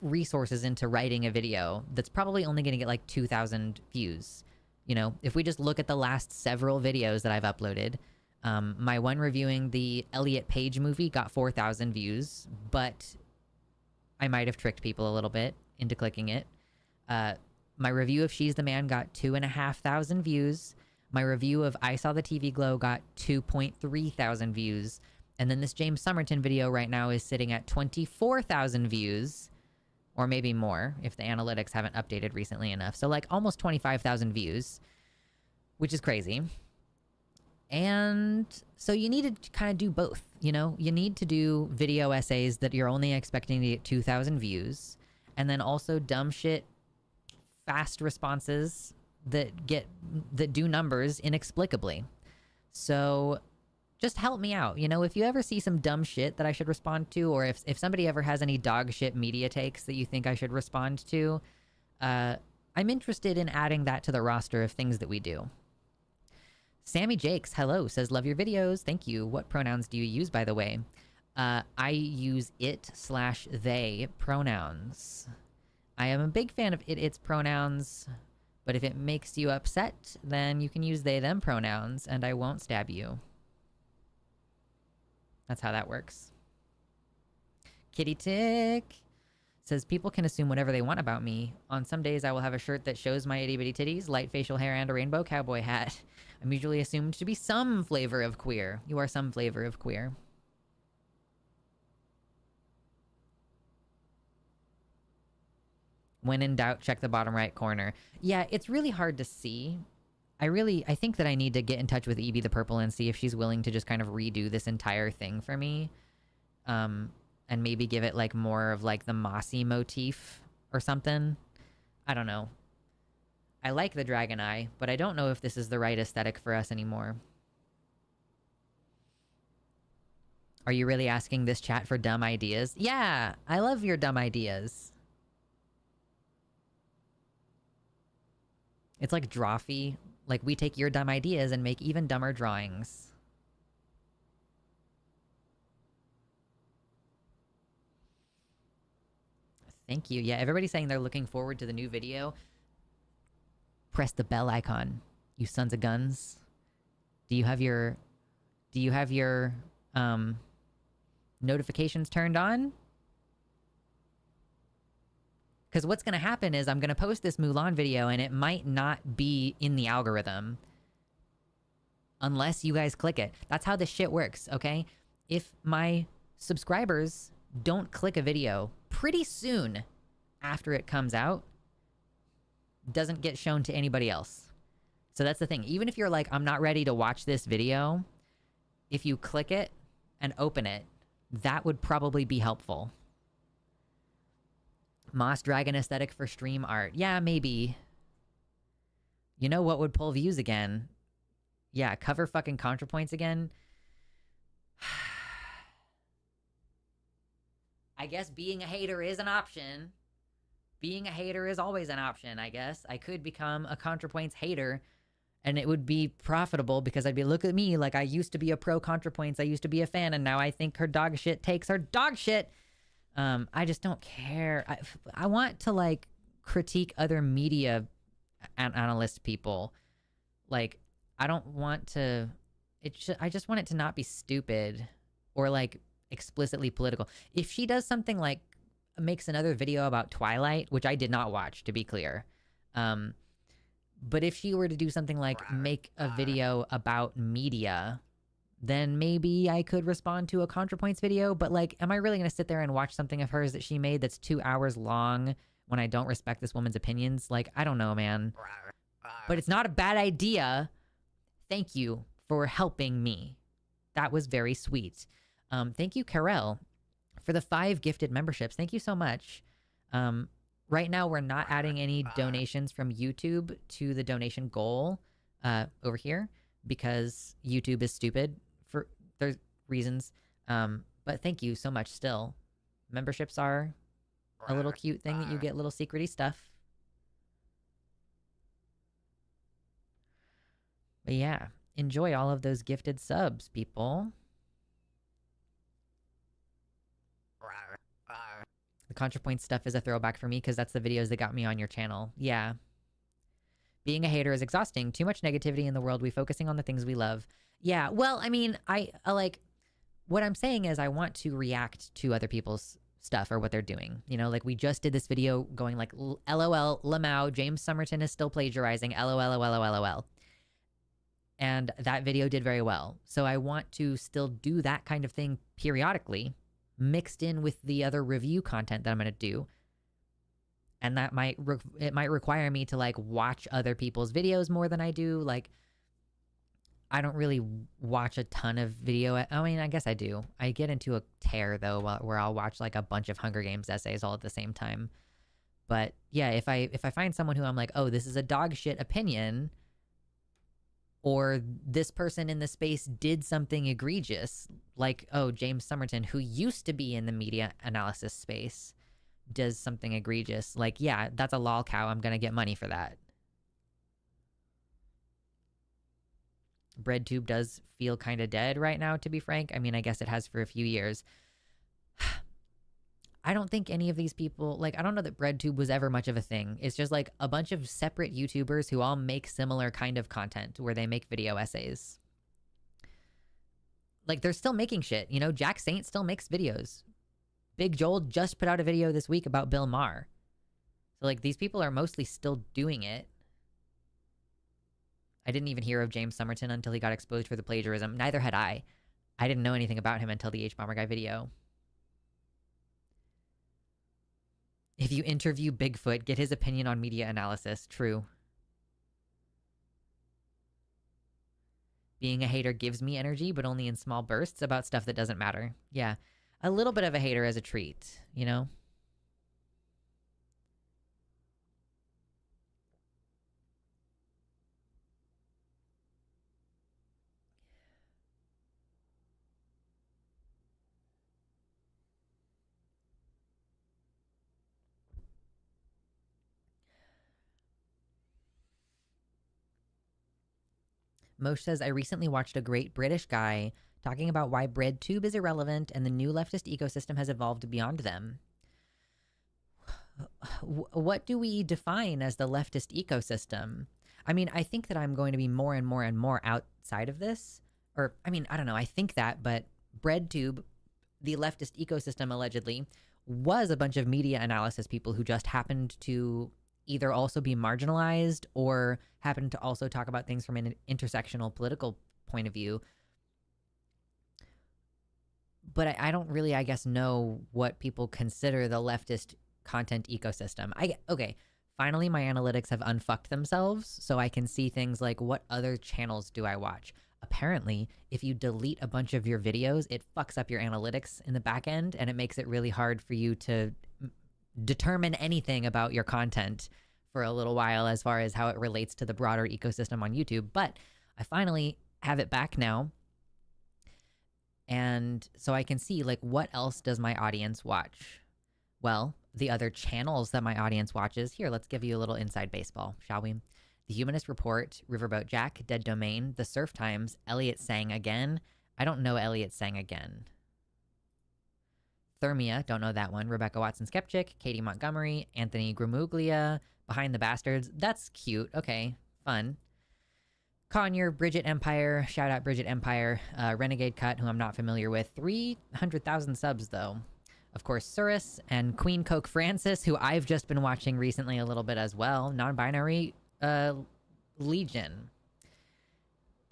resources into writing a video that's probably only going to get like 2,000 views. You know, if we just look at the last several videos that I've uploaded, my one reviewing the Elliot Page movie got 4,000 views, but I might have tricked people a little bit into clicking it. My review of She's the Man got 2,500 views. My review of I Saw the TV Glow got 2.3 thousand views. And then this James Somerton video right now is sitting at 24,000 views, or maybe more if the analytics haven't updated recently enough. So like almost 25,000 views, which is crazy. And so you need to kind of do both, you know? You need to do video essays that you're only expecting to get 2,000 views, and then also dumb shit, fast responses that do numbers inexplicably. So just help me out. You know, if you ever see some dumb shit that I should respond to, or if somebody ever has any dog shit media takes that you think I should respond to, I'm interested in adding that to the roster of things that we do. Sammy Jakes, hello, says, love your videos. Thank you. What pronouns do you use, by the way? I use it/they pronouns. I am a big fan of its pronouns, but if it makes you upset, then you can use they, them pronouns, and I won't stab you. That's how that works. Kitty Tick says, people can assume whatever they want about me. On some days, I will have a shirt that shows my itty-bitty titties, light facial hair, and a rainbow cowboy hat. I'm usually assumed to be some flavor of queer. You are some flavor of queer. When in doubt, check the bottom right corner. Yeah, it's really hard to see. I think that I need to get in touch with Evie the Purple and see if she's willing to just kind of redo this entire thing for me. And maybe give it like more of like the mossy motif or something. I don't know. I like the dragon eye, but I don't know if this is the right aesthetic for us anymore. Are you really asking this chat for dumb ideas? Yeah, I love your dumb ideas. It's like Drawfee. Like, we take your dumb ideas and make even dumber drawings. Thank you. Yeah, everybody's saying they're looking forward to the new video. Press the bell icon, you sons of guns. Do you have your notifications turned on? Because what's going to happen is I'm going to post this Mulan video and it might not be in the algorithm unless you guys click it. That's how this shit works, okay? If my subscribers don't click a video pretty soon after it comes out, doesn't get shown to anybody else. So that's the thing. Even if you're like, I'm not ready to watch this video, if you click it and open it, that would probably be helpful. Moss Dragon aesthetic for stream art. Yeah, maybe. You know what would pull views again? Yeah, cover fucking ContraPoints again. I guess being a hater is an option. Being a hater is always an option, I guess. I could become a ContraPoints hater, and it would be profitable because I'd be, look at me, like I used to be a pro ContraPoints, I used to be a fan, and now I think her dog shit takes her dog shit. I just don't care. I want to, like, critique other media analyst people. Like, I don't want to... I just want it to not be stupid or, like, explicitly political. If she does something like makes another video about Twilight, which I did not watch, to be clear. But if she were to do something like make a video about media, then maybe I could respond to a ContraPoints video. But, like, am I really going to sit there and watch something of hers that she made that's 2 hours long when I don't respect this woman's opinions? Like, I don't know, man. But it's not a bad idea. Thank you for helping me. That was very sweet. Thank you, Karel, for the 5 gifted memberships. Thank you so much. Right now, we're not adding any donations from YouTube to the donation goal over here because YouTube is stupid for their reasons. But thank you so much still. Memberships are a little cute thing that you get little secrety stuff. But yeah, enjoy all of those gifted subs, people. The ContraPoint stuff is a throwback for me because that's the videos that got me on your channel. Yeah. Being a hater is exhausting. Too much negativity in the world. We focusing on the things we love. Yeah. Well, I mean, I like what I'm saying is I want to react to other people's stuff or what they're doing. You know, like we just did this video going like LOL, Lamau, James Somerton is still plagiarizing. LOL. And that video did very well. So I want to still do that kind of thing periodically, mixed in with the other review content that I'm going to do. And that might require me to like watch other people's videos more than I do. Like, I don't really watch a ton of video. I mean, I guess I do. I get into a tear though, where I'll watch like a bunch of Hunger Games essays all at the same time. But yeah, if I find someone who I'm like, oh, this is a dog shit opinion, or this person in the space did something egregious, like, oh, James Somerton, who used to be in the media analysis space, does something egregious, like, yeah, that's a lol cow. I'm going to get money for that. BreadTube does feel kind of dead right now, to be frank. I mean, I guess it has for a few years. I don't think any of these people, like, I don't know that BreadTube was ever much of a thing. It's just like a bunch of separate YouTubers who all make similar kind of content where they make video essays. Like, they're still making shit. You know, Jack Saint still makes videos. Big Joel just put out a video this week about Bill Maher. So, like, these people are mostly still doing it. I didn't even hear of James Somerton until he got exposed for the plagiarism. Neither had I. I didn't know anything about him until the H-Bomber Guy video. If you interview Bigfoot, get his opinion on media analysis. True. Being a hater gives me energy, but only in small bursts about stuff that doesn't matter. Yeah. A little bit of a hater as a treat, you know? Mosh says, I recently watched a great British guy talking about why BreadTube is irrelevant and the new leftist ecosystem has evolved beyond them. What do we define as the leftist ecosystem? I mean, I think that I'm going to be more and more and more outside of this. Or, I mean, I don't know. I think that, but BreadTube, the leftist ecosystem allegedly, was a bunch of media analysis people who just happened to either also be marginalized or happen to also talk about things from an intersectional political point of view. But I don't really, I guess, know what people consider the leftist content ecosystem. Okay, finally my analytics have unfucked themselves, so I can see things like what other channels do I watch. Apparently, if you delete a bunch of your videos, it fucks up your analytics in the back end, and it makes it really hard for you to determine anything about your content for a little while as far as how it relates to the broader ecosystem on YouTube. But I finally have it back now. And so I can see, like, what else does my audience watch? Well, the other channels that my audience watches. Here, let's give you a little inside baseball, shall we? The Humanist Report, Riverboat Jack, Dead Domain, The Surf Times, Elliot Sang Again. I don't know Elliot Sang Again. Thermia, don't know that one. Rebecca Watson Skeptic, Katie Montgomery, Anthony Gramuglia, Behind the Bastards. That's cute. Okay, fun. Conyer, Bridget Empire, shout out Bridget Empire, Renegade Cut, who I'm not familiar with. 300,000 subs, though. Of course, Surus and Queen Coke Francis, who I've just been watching recently a little bit as well. Non-binary Legion.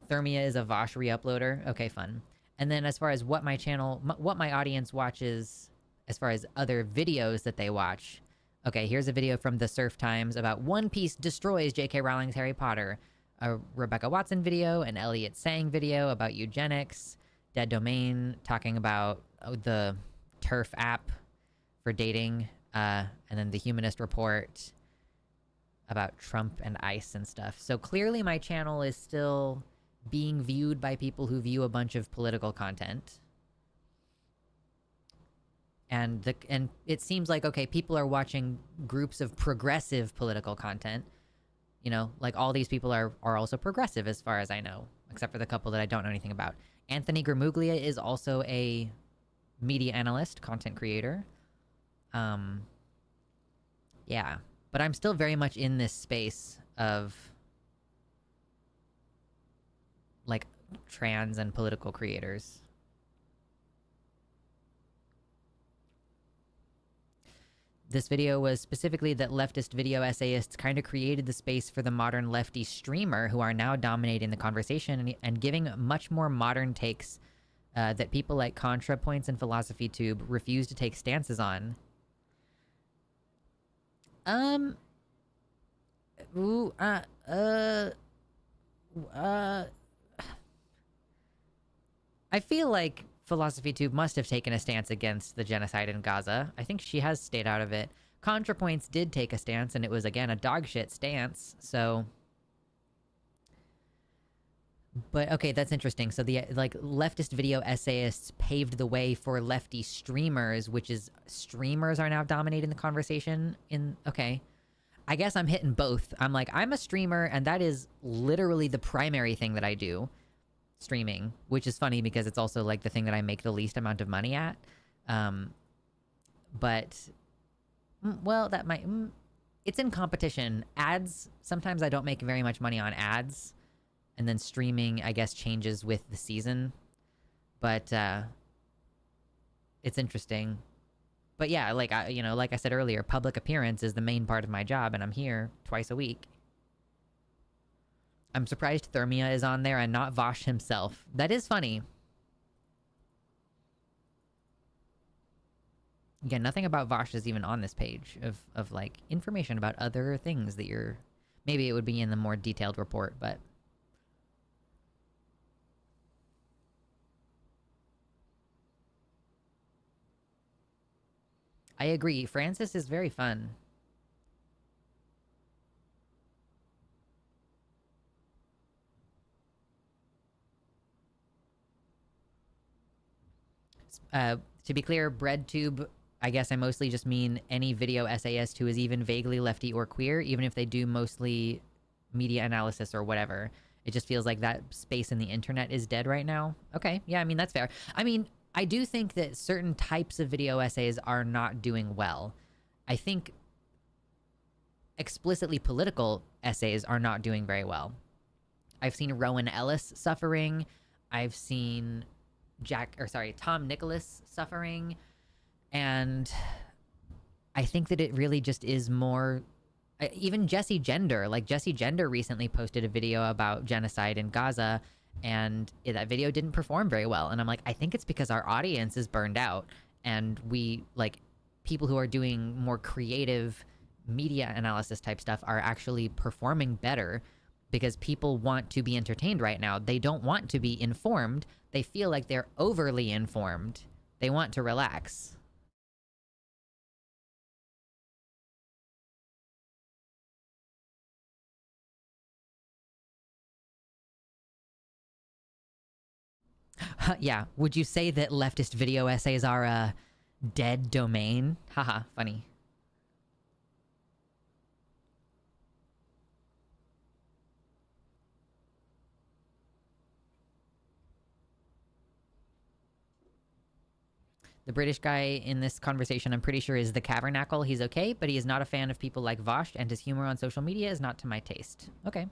Thermia is a Vosh re-uploader. Okay, fun. And then as far as what my channel, what my audience watches, as far as other videos that they watch. Okay, here's a video from The Surf Times about One Piece destroys J.K. Rowling's Harry Potter. A Rebecca Watson video, an Elliot Sang video about eugenics, Dead Domain talking about the TERF app for dating, and then the Humanist Report about Trump and ICE and stuff. So clearly my channel is still being viewed by people who view a bunch of political content. And it seems like, okay, people are watching groups of progressive political content. You know, like all these people are also progressive as far as I know, except for the couple that I don't know anything about. Anthony Gramuglia is also a media analyst, content creator. Yeah, but I'm still very much in this space of like trans and political creators. This video was specifically that leftist video essayists kind of created the space for the modern lefty streamer who are now dominating the conversation and giving much more modern takes that people like ContraPoints and PhilosophyTube refuse to take stances on. Ooh, I feel like PhilosophyTube must have taken a stance against the genocide in Gaza. I think she has stayed out of it. ContraPoints did take a stance, and it was, again, a dogshit stance, so... But, okay, that's interesting. So the, like, leftist video essayists paved the way for lefty streamers, which is... Streamers are now dominating the conversation in... Okay. I guess I'm hitting both. I'm like, I'm a streamer, and that is literally the primary thing that I do. Streaming, which is funny because it's also like the thing that I make the least amount of money at. But well, that might it's in competition. Ads, sometimes I don't make very much money on ads, and then streaming I guess changes with the season, but it's interesting. But yeah, like like I said earlier, public appearance is the main part of my job, and I'm here twice a week. I'm surprised Thermia is on there and not Vosh himself. That is funny. Again, nothing about Vosh is even on this page of like information about other things that you're... Maybe it would be in the more detailed report, but... I agree. Francis is very fun. To be clear, BreadTube, I guess I mostly just mean any video essayist who is even vaguely lefty or queer, even if they do mostly media analysis or whatever. It just feels like that space in the internet is dead right now. Okay, yeah, I mean, that's fair. I mean, I do think that certain types of video essays are not doing well. I think explicitly political essays are not doing very well. I've seen Rowan Ellis suffering. I've seen Tom Nicholas suffering. And I think that it really just is more... Even Jesse Gender. Like, Jesse Gender recently posted a video about genocide in Gaza, and that video didn't perform very well. And I'm like, I think it's because our audience is burned out, and we, like, people who are doing more creative media analysis type stuff are actually performing better because people want to be entertained right now. They don't want to be informed. They feel like they're overly informed. They want to relax. Yeah, would you say that leftist video essays are a dead domain? Haha, funny. The British guy in this conversation, I'm pretty sure, is the Cavernacle. He's okay, but he is not a fan of people like Vosh, and his humor on social media is not to my taste. Okay.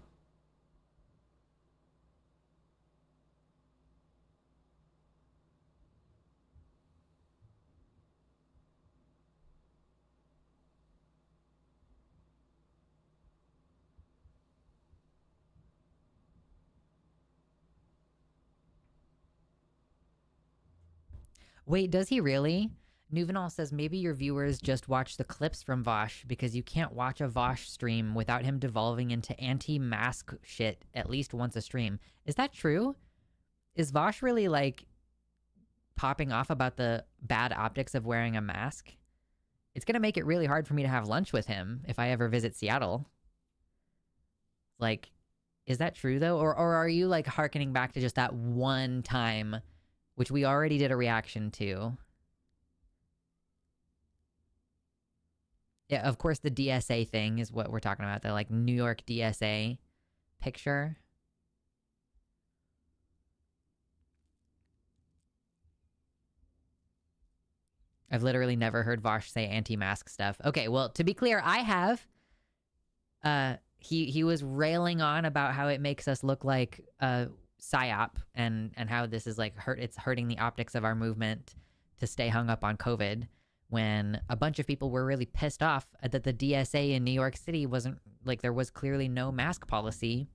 Wait, does he really? Nuvenal says maybe your viewers just watch the clips from Vosh because you can't watch a Vosh stream without him devolving into anti-mask shit at least once a stream. Is that true? Is Vosh really, like, popping off about the bad optics of wearing a mask? It's gonna make it really hard for me to have lunch with him if I ever visit Seattle. Like, is that true, though? Or are you, like, hearkening back to just that one time, which we already did a reaction to? Yeah, of course, the DSA thing is what we're talking about. The like New York DSA picture. I've literally never heard Vosh say anti-mask stuff. Okay, well, to be clear, I have. He was railing on about how it makes us look like a psyop and how this is like it's hurting the optics of our movement to stay hung up on COVID, when a bunch of people were really pissed off that the DSA in New York City wasn't like, there was clearly no mask policy.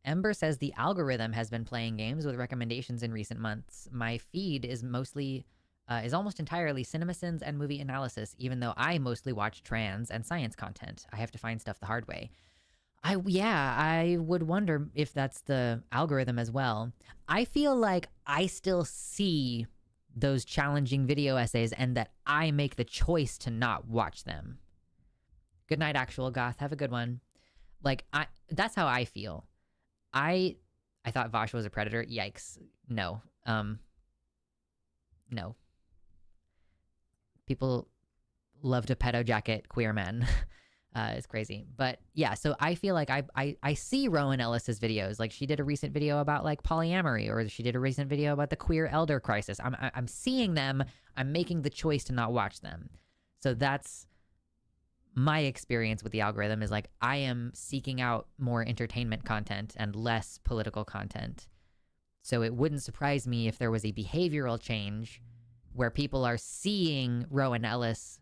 Ember says the algorithm has been playing games with recommendations in recent months. My feed is almost entirely CinemaSins and movie analysis, even though I mostly watch trans and science content. I have to find stuff the hard way. I would wonder if that's the algorithm as well. I feel like I still see those challenging video essays and that I make the choice to not watch them. Good night, actual goth. Have a good one. Like, that's how I feel. I thought Vosh was a predator. Yikes. No. No. People love to pedo jacket queer men. It's crazy. But yeah, so I feel like I see Rowan Ellis's videos. Like, she did a recent video about like polyamory, or she did a recent video about the queer elder crisis. I'm seeing them. I'm making the choice to not watch them. So that's my experience with the algorithm, is like, I am seeking out more entertainment content and less political content. So it wouldn't surprise me if there was a behavioral change where people are seeing Rowan Ellis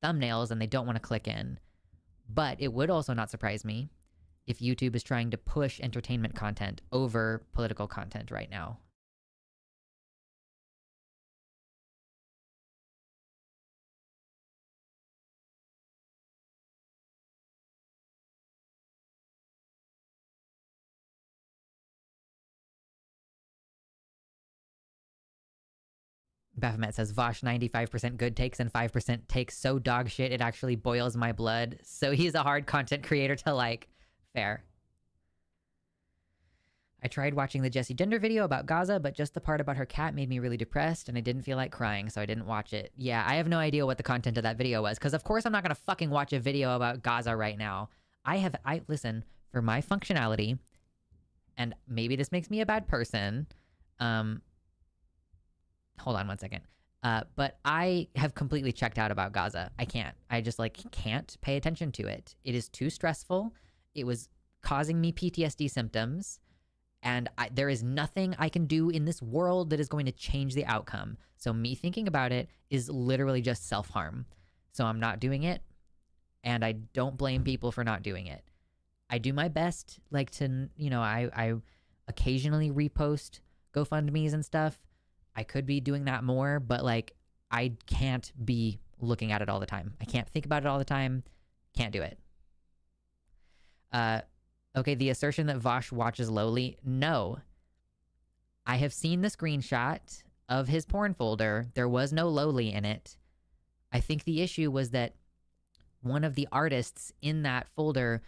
thumbnails and they don't want to click in. But it would also not surprise me if YouTube is trying to push entertainment content over political content right now. Baphomet says, Vosh 95% good takes and 5% takes so dog shit it actually boils my blood. So he's a hard content creator to like. Fair. I tried watching the Jessie Gender video about Gaza, but just the part about her cat made me really depressed and I didn't feel like crying, so I didn't watch it. Yeah, I have no idea what the content of that video was, because of course I'm not going to fucking watch a video about Gaza right now. Listen, for my functionality, and maybe this makes me a bad person, hold on one second. But I have completely checked out about Gaza. I just like can't pay attention to it. It is too stressful. It was causing me PTSD symptoms. And there is nothing I can do in this world that is going to change the outcome. So me thinking about it is literally just self-harm. So I'm not doing it. And I don't blame people for not doing it. I do my best, like, to, I occasionally repost GoFundMes and stuff. I could be doing that more, but like, I can't be looking at it all the time. I can't think about it all the time. Can't do it. Okay, the assertion that Vosh watches Lowly. No. I have seen the screenshot of his porn folder. There was no Lowly in it. I think the issue was that one of the artists in that folder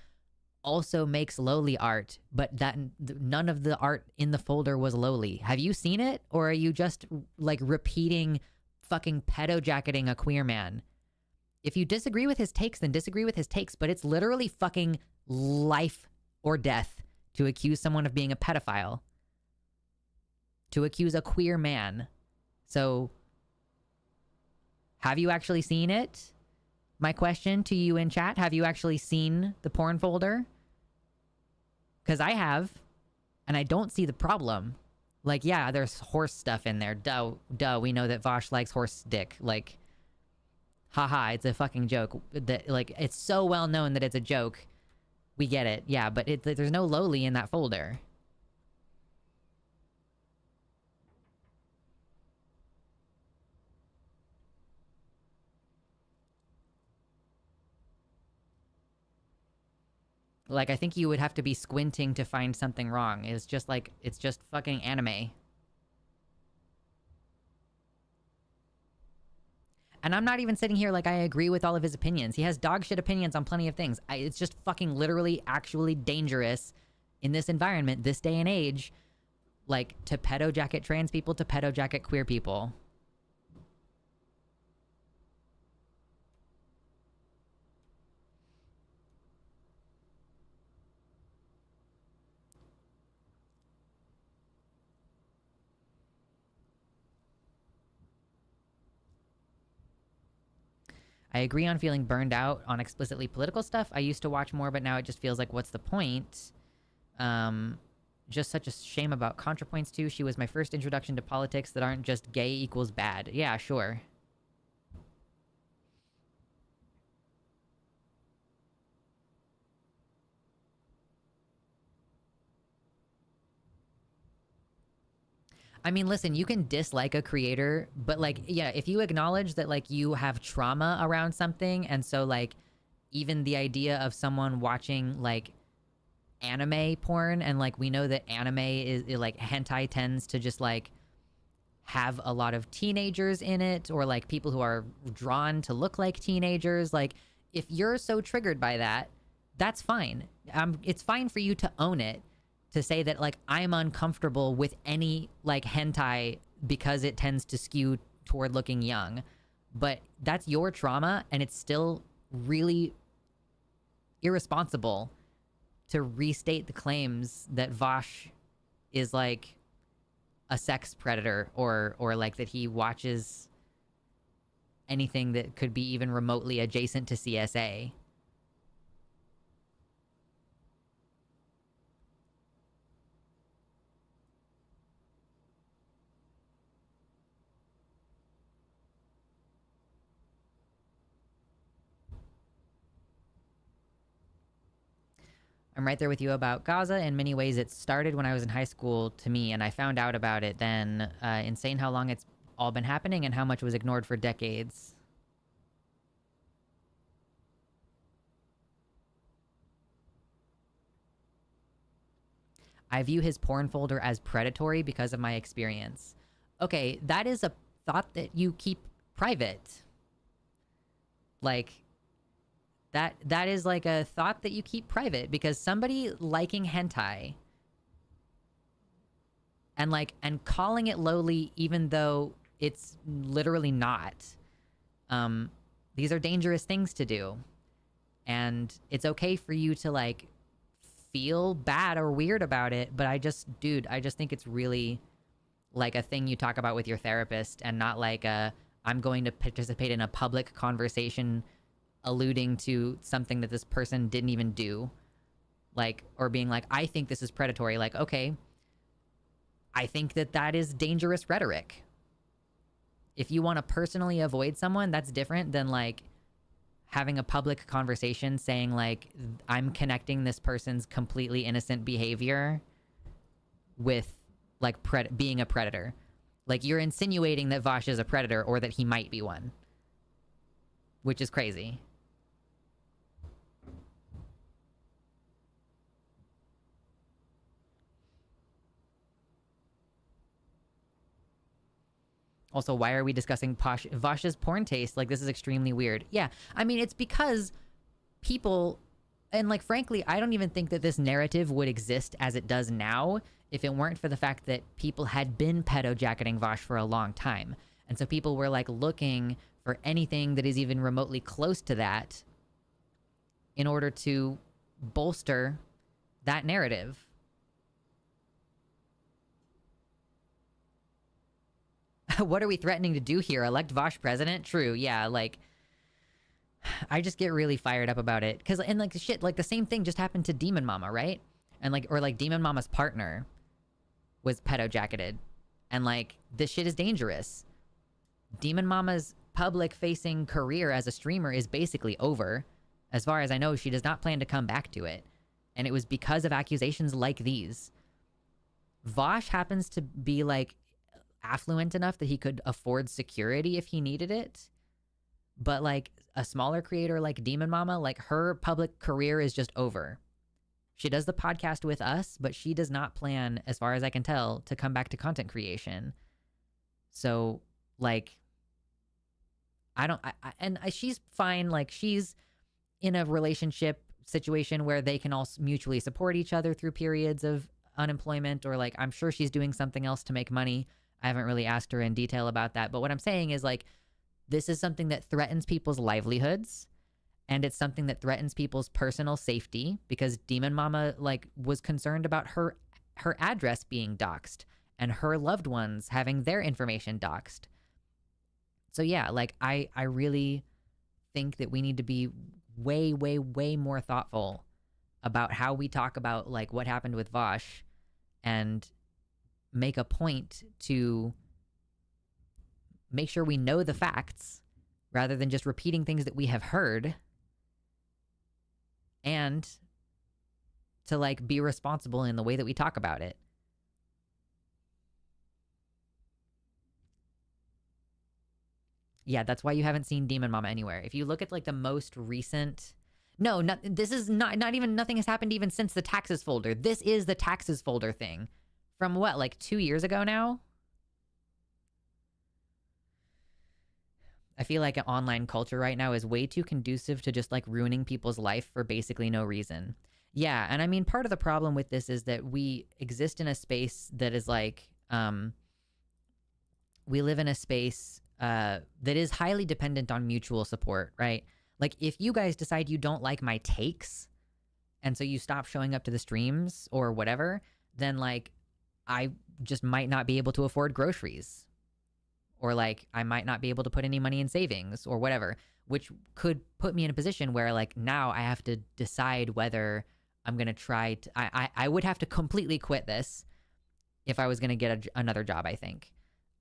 also makes Lowly art, but that none of the art in the folder was Lowly. Have you seen it? Or are you just like repeating fucking pedo jacketing a queer man? If you disagree with his takes, then disagree with his takes, but it's literally fucking life or death to accuse someone of being a pedophile, to accuse a queer man. So, have you actually seen it? My question to you in chat, have you actually seen the porn folder? Because I have, and I don't see the problem. Like, yeah, there's horse stuff in there. Duh, we know that Vosh likes horse dick. Like, haha, it's a fucking joke. That, like, it's so well known that it's a joke. We get it. Yeah, but there's no Lowly in that folder. Like, I think you would have to be squinting to find something wrong. It's just like, it's just fucking anime. And I'm not even sitting here like I agree with all of his opinions. He has dog shit opinions on plenty of things. It's just fucking literally actually dangerous in this environment, this day and age, like to pedo jacket trans people, to pedo jacket queer people. I agree on feeling burned out on explicitly political stuff. I used to watch more, but now it just feels like, what's the point? Just such a shame about ContraPoints too. She was my first introduction to politics that aren't just gay equals bad. Yeah, sure. I mean, listen, you can dislike a creator, but like, yeah, if you acknowledge that like you have trauma around something, and so like even the idea of someone watching like anime porn, and like we know that anime is like hentai tends to just like have a lot of teenagers in it, or like people who are drawn to look like teenagers. Like if you're so triggered by that, that's fine. It's fine for you to own it, to say that like I'm uncomfortable with any like hentai because it tends to skew toward looking young. But that's your trauma, and it's still really irresponsible to restate the claims that Vosh is like a sex predator, or like that he watches anything that could be even remotely adjacent to CSA. I'm right there with you about Gaza. In many ways, it started when I was in high school to me, and I found out about it then. Insane how long it's all been happening and how much was ignored for decades. I view his porn folder as predatory because of my experience. Okay, that is a thought that you keep private. Like, that is like a thought that you keep private, because somebody liking hentai and calling it lowly even though it's literally not, these are dangerous things to do. And it's okay for you to like feel bad or weird about it, but I just think it's really like a thing you talk about with your therapist, and not like I'm going to participate in a public conversation alluding to something that this person didn't even do. Like, or being like, I think this is predatory. Like, okay, I think that is dangerous rhetoric. If you want to personally avoid someone, that's different than like having a public conversation saying like, I'm connecting this person's completely innocent behavior with like being a predator. Like, you're insinuating that Vosh is a predator, or that he might be one, which is crazy. Also, why are we discussing Vosh's porn taste? Like, this is extremely weird. Yeah, I mean, it's because people, and like, frankly, I don't even think that this narrative would exist as it does now if it weren't for the fact that people had been pedo jacketing Vosh for a long time. And so people were like looking for anything that is even remotely close to that in order to bolster that narrative. What are we threatening to do here? Elect Vosh president? True. Yeah, like, I just get really fired up about it. Cause, and like, shit, like the same thing just happened to Demon Mama, right? And like, or like Demon Mama's partner was pedo jacketed. And like, this shit is dangerous. Demon Mama's public facing career as a streamer is basically over. As far as I know, she does not plan to come back to it. And it was because of accusations like these. Vosh happens to be like affluent enough that he could afford security if he needed it. But like a smaller creator like Demon Mama, like, her public career is just over. She does the podcast with us, but she does not plan, as far as I can tell, to come back to content creation. So like, I don't, she's fine. Like, she's in a relationship situation where they can all mutually support each other through periods of unemployment, or like I'm sure she's doing something else to make money. I haven't really asked her in detail about that, but what I'm saying is like this is something that threatens people's livelihoods, and it's something that threatens people's personal safety, because Demon Mama like was concerned about her address being doxxed and her loved ones having their information doxxed. So yeah, like I really think that we need to be way, way, way more thoughtful about how we talk about like what happened with Vosh, and make a point to make sure we know the facts rather than just repeating things that we have heard, and to like be responsible in the way that we talk about it. Yeah, that's why you haven't seen Demon Mama anywhere. If you look at like the most recent, no, this is not even, nothing has happened even since the taxes folder. This is the taxes folder thing from what, like 2 years ago now? I feel like an online culture right now is way too conducive to just like ruining people's life for basically no reason. Yeah, and I mean, part of the problem with this is that we exist in a space that is like, we live in a space that is highly dependent on mutual support, right? Like if you guys decide you don't like my takes, and so you stop showing up to the streams or whatever, then like I just might not be able to afford groceries, or like I might not be able to put any money in savings or whatever, which could put me in a position where like now I have to decide whether I'm going to try to, I would have to completely quit this if I was going to get another job, I think.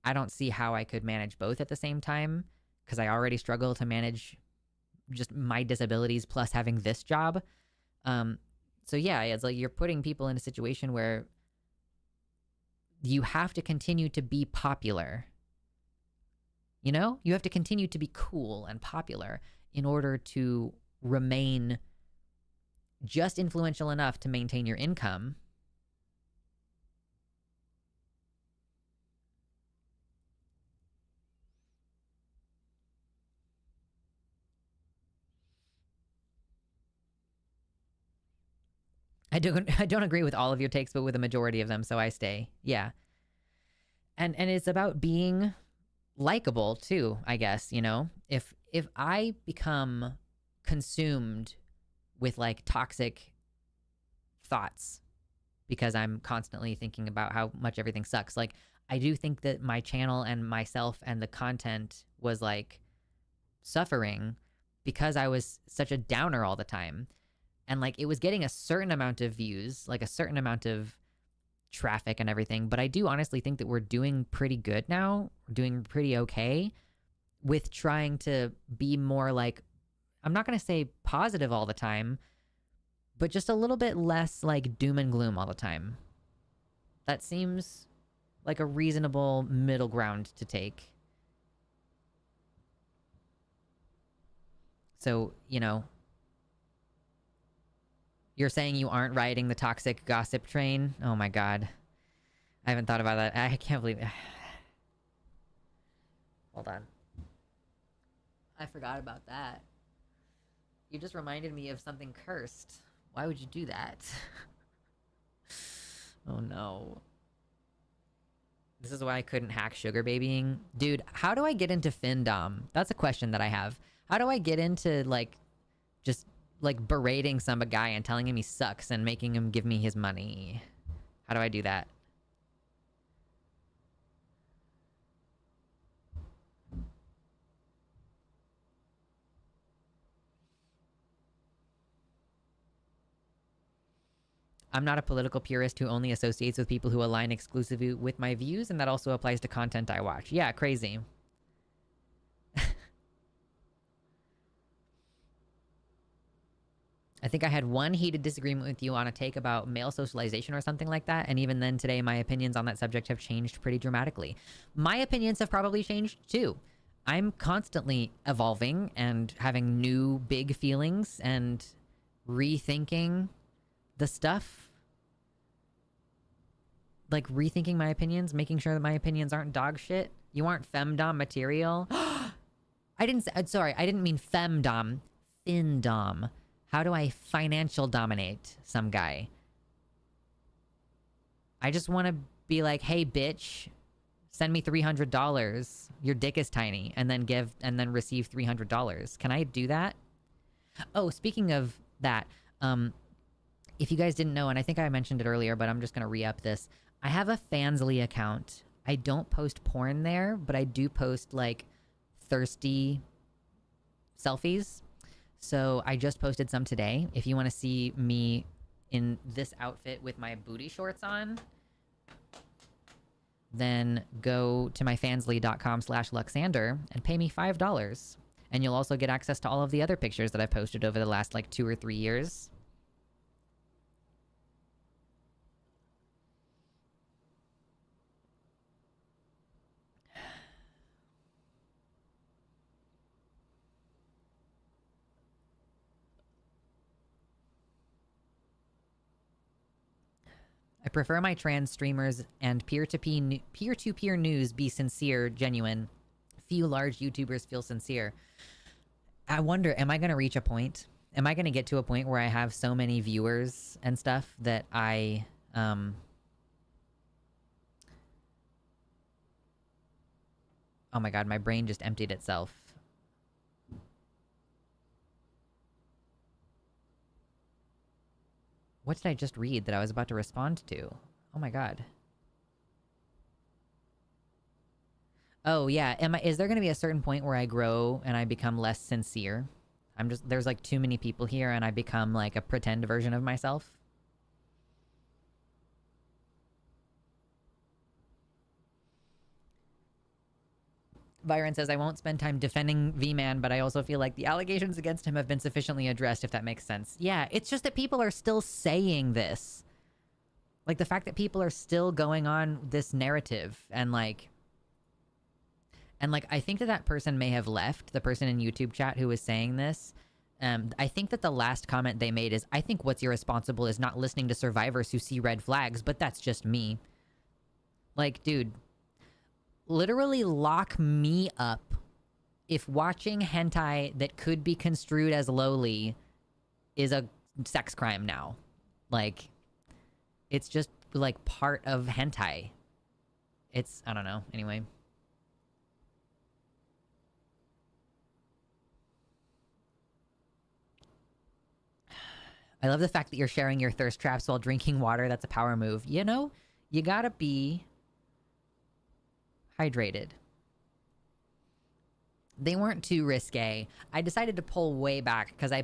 I don't see how I could manage both at the same time, because I already struggle to manage just my disabilities plus having this job. So yeah, it's like you're putting people in a situation where you have to continue to be popular. You know, you have to continue to be cool and popular in order to remain just influential enough to maintain your income. I don't agree with all of your takes, but with a majority of them, so I stay. Yeah. And it's about being likable too, I guess, you know? If I become consumed with like toxic thoughts because I'm constantly thinking about how much everything sucks, like I do think that my channel and myself and the content was like suffering because I was such a downer all the time. And like it was getting a certain amount of views, like a certain amount of traffic and everything, but I do honestly think that we're doing pretty good now. We're doing pretty okay with trying to be more like, I'm not going to say positive all the time, but just a little bit less like doom and gloom all the time. That seems like a reasonable middle ground to take. So, you know, you're saying you aren't riding the toxic gossip train? Oh my god. I haven't thought about that. I can't believe it. Hold on. I forgot about that. You just reminded me of something cursed. Why would you do that? Oh no. This is why I couldn't hack sugar babying. Dude, how do I get into Findom? That's a question that I have. How do I get into, like, just like berating some guy and telling him he sucks and making him give me his money? How do I do that? I'm not a political purist who only associates with people who align exclusively with my views, and that also applies to content I watch. Yeah, crazy. I think I had one heated disagreement with you on a take about male socialization or something like that, and even then today my opinions on that subject have changed pretty dramatically. My opinions have probably changed too. I'm constantly evolving and having new big feelings and rethinking the stuff. Like rethinking my opinions, making sure that my opinions aren't dog shit. You aren't femdom material. I didn't mean femdom. Findom. How do I financial dominate some guy? I just want to be like, hey, bitch, send me $300. Your dick is tiny, and then receive $300. Can I do that? Oh, speaking of that, if you guys didn't know, and I think I mentioned it earlier, but I'm just gonna re-up this. I have a Fansly account. I don't post porn there, but I do post like thirsty selfies. So I just posted some today. If you want to see me in this outfit with my booty shorts on, then go to my fansly.com/Luxander and pay me $5. And you'll also get access to all of the other pictures that I've posted over the last like 2 or 3 years. I prefer my trans streamers and peer-to-peer news be sincere, genuine. Few large YouTubers feel sincere. I wonder, am I going to reach a point? Am I going to get to a point where I have so many viewers and stuff that I, oh my god, my brain just emptied itself. What did I just read that I was about to respond to? Oh my god. Oh yeah, is there going to be a certain point where I grow and I become less sincere? There's like too many people here and I become like a pretend version of myself? Byron says, I won't spend time defending V-Man, but I also feel like the allegations against him have been sufficiently addressed, if that makes sense. Yeah, it's just that people are still saying this. Like, the fact that people are still going on this narrative, and like, I think that person may have left, the person in YouTube chat who was saying this. I think that the last comment they made is, I think what's irresponsible is not listening to survivors who see red flags, but that's just me. Like, dude, literally lock me up if watching hentai that could be construed as lowly is a sex crime now. Like, it's just like part of hentai. It's, I don't know, anyway. I love the fact that you're sharing your thirst traps while drinking water. That's a power move. You know, you gotta be hydrated. They weren't too risque. I decided to pull way back because I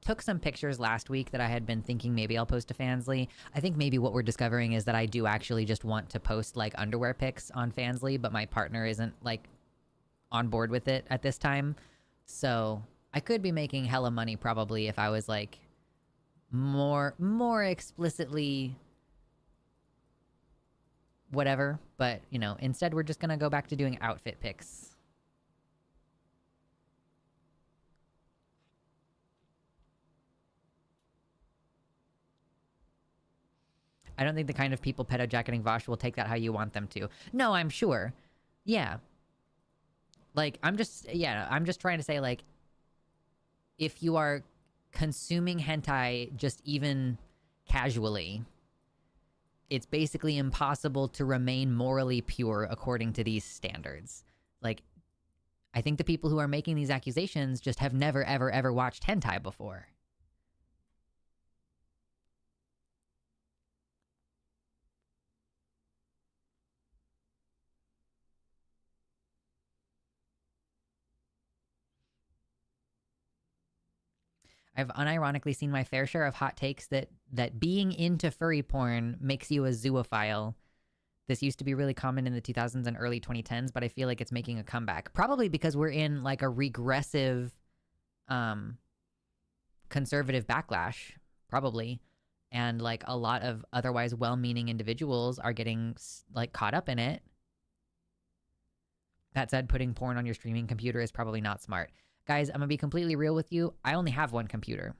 took some pictures last week that I had been thinking maybe I'll post to Fansly. I think maybe what we're discovering is that I do actually just want to post like underwear pics on Fansly, but my partner isn't like on board with it at this time. So I could be making hella money probably if I was like more explicitly whatever, but you know, instead we're just gonna go back to doing outfit pics. I don't think the kind of people pedo jacketing Vosh will take that how you want them to. No, I'm sure. Yeah. Like, I'm just trying to say, like, if you are consuming hentai just even casually, it's basically impossible to remain morally pure according to these standards. Like, I think the people who are making these accusations just have never, ever, ever watched hentai before. I've unironically seen my fair share of hot takes that being into furry porn makes you a zoophile. This used to be really common in the 2000s and early 2010s, but I feel like it's making a comeback. Probably because we're in like a regressive conservative backlash, probably. And like a lot of otherwise well-meaning individuals are getting like caught up in it. That said, putting porn on your streaming computer is probably not smart. Guys, I'm gonna be completely real with you. I only have one computer.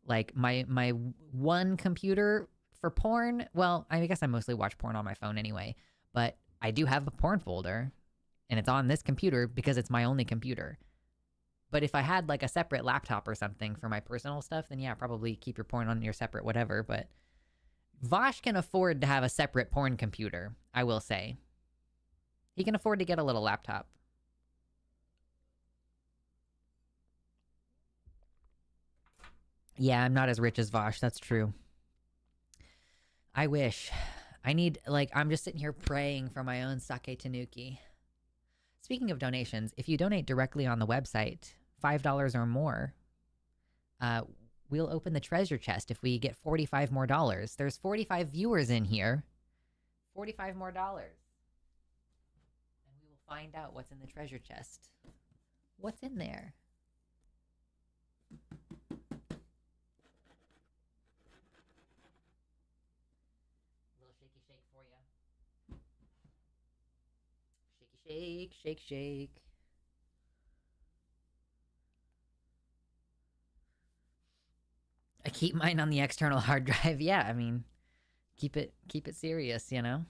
Like, my one computer for porn, well, I guess I mostly watch porn on my phone anyway, but I do have a porn folder, and it's on this computer because it's my only computer. But if I had like a separate laptop or something for my personal stuff, then yeah, probably keep your porn on your separate whatever. But Vosh can afford to have a separate porn computer, I will say. He can afford to get a little laptop. Yeah, I'm not as rich as Vosh. That's true. I wish. I need, like, I'm just sitting here praying for my own sake tanuki. Speaking of donations, if you donate directly on the website, $5 or more, we'll open the treasure chest if we get 45 more dollars. There's 45 viewers in here. 45 more dollars. And we will find out what's in the treasure chest. What's in there? Little shaky shake for you. Shaky shake, shake, shake. I keep mine on the external hard drive. Yeah, I mean, keep it serious, you know?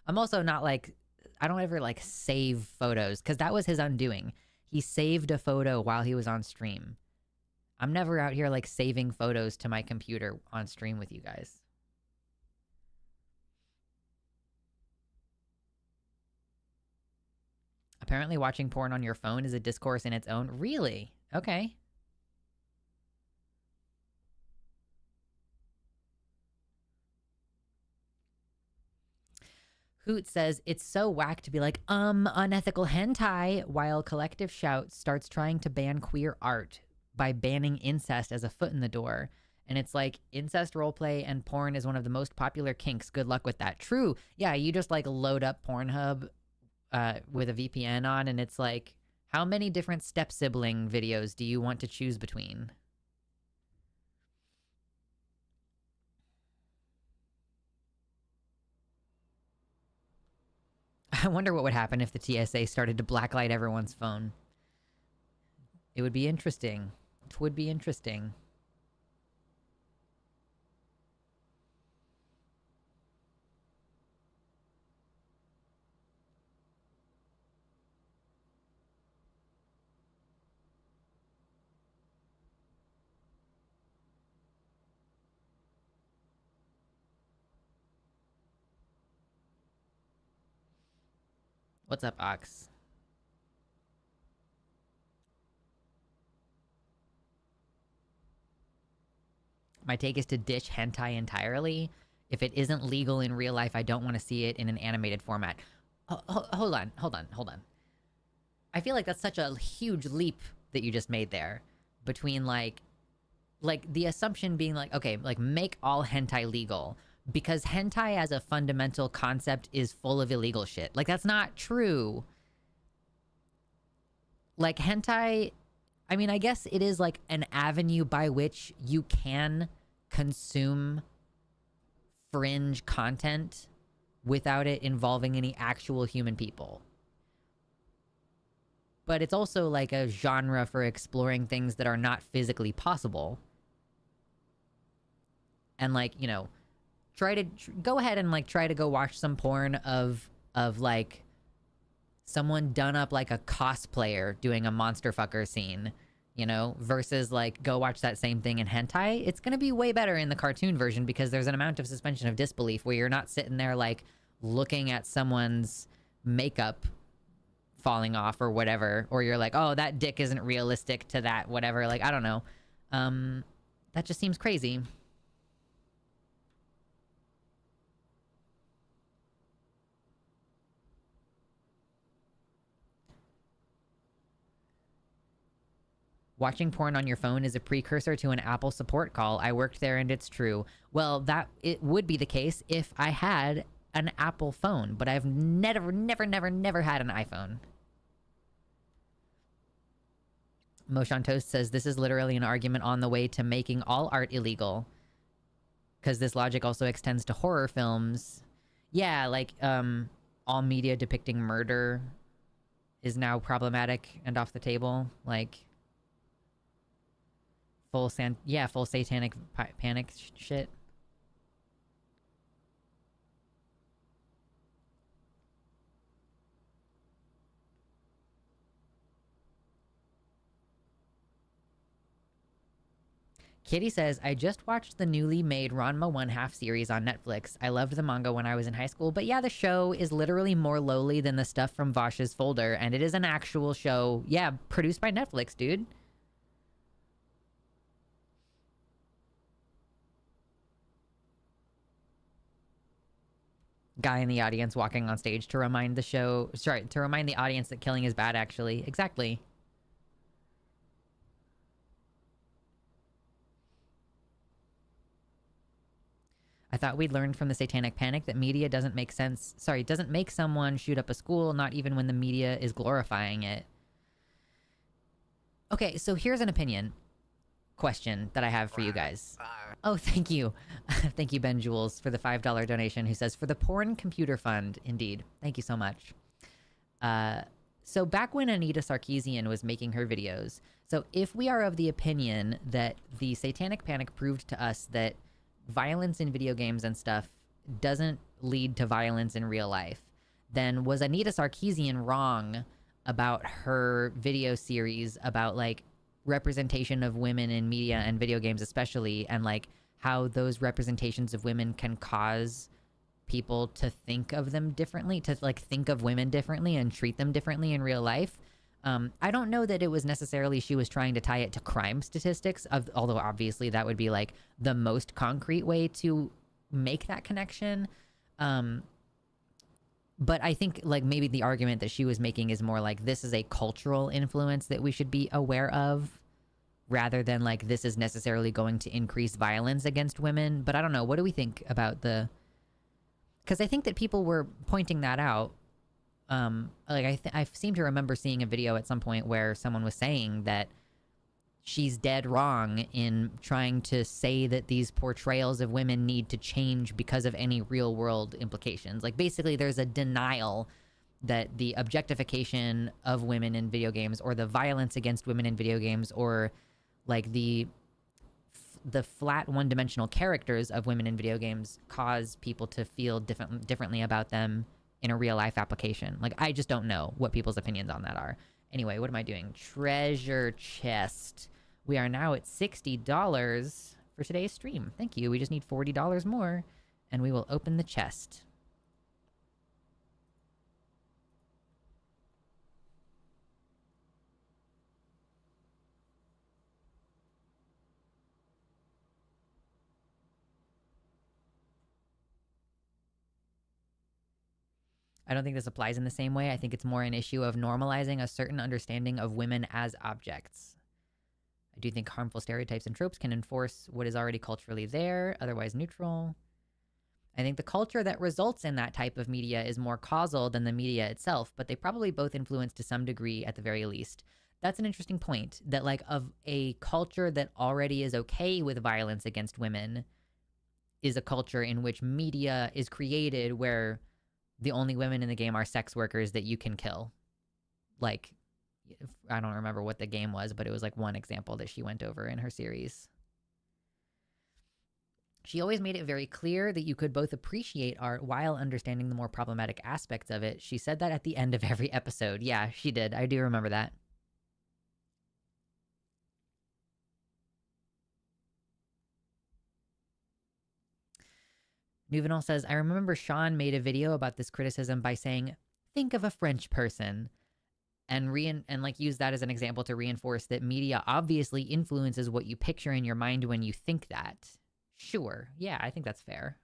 I'm also not like, I don't ever like save photos because that was his undoing. He saved a photo while he was on stream. I'm never out here like saving photos to my computer on stream with you guys. Apparently watching porn on your phone is a discourse in its own. Really? Okay. Hoot says, it's so whack to be like, unethical hentai, while Collective Shout starts trying to ban queer art by banning incest as a foot in the door. And it's like, incest roleplay and porn is one of the most popular kinks. Good luck with that. True. Yeah, you just like load up Pornhub with a VPN on, and it's like, how many different step-sibling videos do you want to choose between? I wonder what would happen if the TSA started to blacklight everyone's phone. It would be interesting. It would be interesting. What's up, Ox? My take is to ditch hentai entirely. If it isn't legal in real life, I don't want to see it in an animated format. Hold on. I feel like that's such a huge leap that you just made there between like the assumption being like, okay, like make all hentai legal because hentai as a fundamental concept is full of illegal shit. Like that's not true. Like hentai, I mean, I guess it is like an avenue by which you can consume fringe content without it involving any actual human people. But it's also like a genre for exploring things that are not physically possible. And like, you know, try to go ahead and like try to go watch some porn of like someone done up like a cosplayer doing a monster fucker scene, you know, versus like go watch that same thing in hentai. It's gonna be way better in the cartoon version because there's an amount of suspension of disbelief where you're not sitting there like looking at someone's makeup falling off or whatever, or you're like, oh, that dick isn't realistic to that whatever. Like, I don't know. That just seems crazy. Watching porn on your phone is a precursor to an Apple support call. I worked there and it's true. Well, that it would be the case if I had an Apple phone, but I've never had an iPhone. Moshan Toast says this is literally an argument on the way to making all art illegal. Because this logic also extends to horror films. Yeah, like, all media depicting murder is now problematic and off the table. Like, full satanic panic shit. Katie says, I just watched the newly made Ranma 1 half series on Netflix. I loved the manga when I was in high school, but yeah, the show is literally more lowly than the stuff from Vosh's folder, and it is an actual show. Yeah, produced by Netflix, dude. Guy in the audience walking on stage to remind to remind the audience that killing is bad, actually. Exactly. I thought we'd learned from the Satanic Panic that media doesn't make sense. Sorry, doesn't make someone shoot up a school, not even when the media is glorifying it. Okay, so here's an opinion question that I have for you guys. Oh, thank you. Thank you, Ben Jules, for the $5 donation, who says, for the Porn Computer Fund. Indeed. Thank you so much. So back when Anita Sarkeesian was making her videos, so if we are of the opinion that the Satanic Panic proved to us that violence in video games and stuff doesn't lead to violence in real life, then was Anita Sarkeesian wrong about her video series about like representation of women in media and video games especially, and like how those representations of women can cause people to think of them differently, to like think of women differently and treat them differently in real life? I don't know that it was necessarily she was trying to tie it to crime statistics, although obviously that would be like the most concrete way to make that connection. But I think like maybe the argument that she was making is more like this is a cultural influence that we should be aware of, rather than like this is necessarily going to increase violence against women. But I don't know. What do we think about the... Because I think that people were pointing that out. Like I seem to remember seeing a video at some point where someone was saying that she's dead wrong in trying to say that these portrayals of women need to change because of any real world implications. Like basically there's a denial that the objectification of women in video games, or the violence against women in video games, or like the flat one-dimensional characters of women in video games cause people to feel differently about them in a real life application. Like, I just don't know what people's opinions on that are. Anyway, what am I doing? Treasure chest. We are now at $60 for today's stream. Thank you. We just need $40 more, and we will open the chest. I don't think this applies in the same way. I think it's more an issue of normalizing a certain understanding of women as objects. I do think harmful stereotypes and tropes can enforce what is already culturally there, otherwise neutral. I think the culture that results in that type of media is more causal than the media itself, but they probably both influence to some degree at the very least. That's an interesting point, that like of a culture that already is okay with violence against women is a culture in which media is created where the only women in the game are sex workers that you can kill. Like, I don't remember what the game was, but it was like one example that she went over in her series. She always made it very clear that you could both appreciate art while understanding the more problematic aspects of it. She said that at the end of every episode. Yeah, she did. I do remember that. Nuvenal says, I remember Sean made a video about this criticism by saying, think of a French person, and like use that as an example to reinforce that media obviously influences what you picture in your mind when you think that. Sure. Yeah, I think that's fair.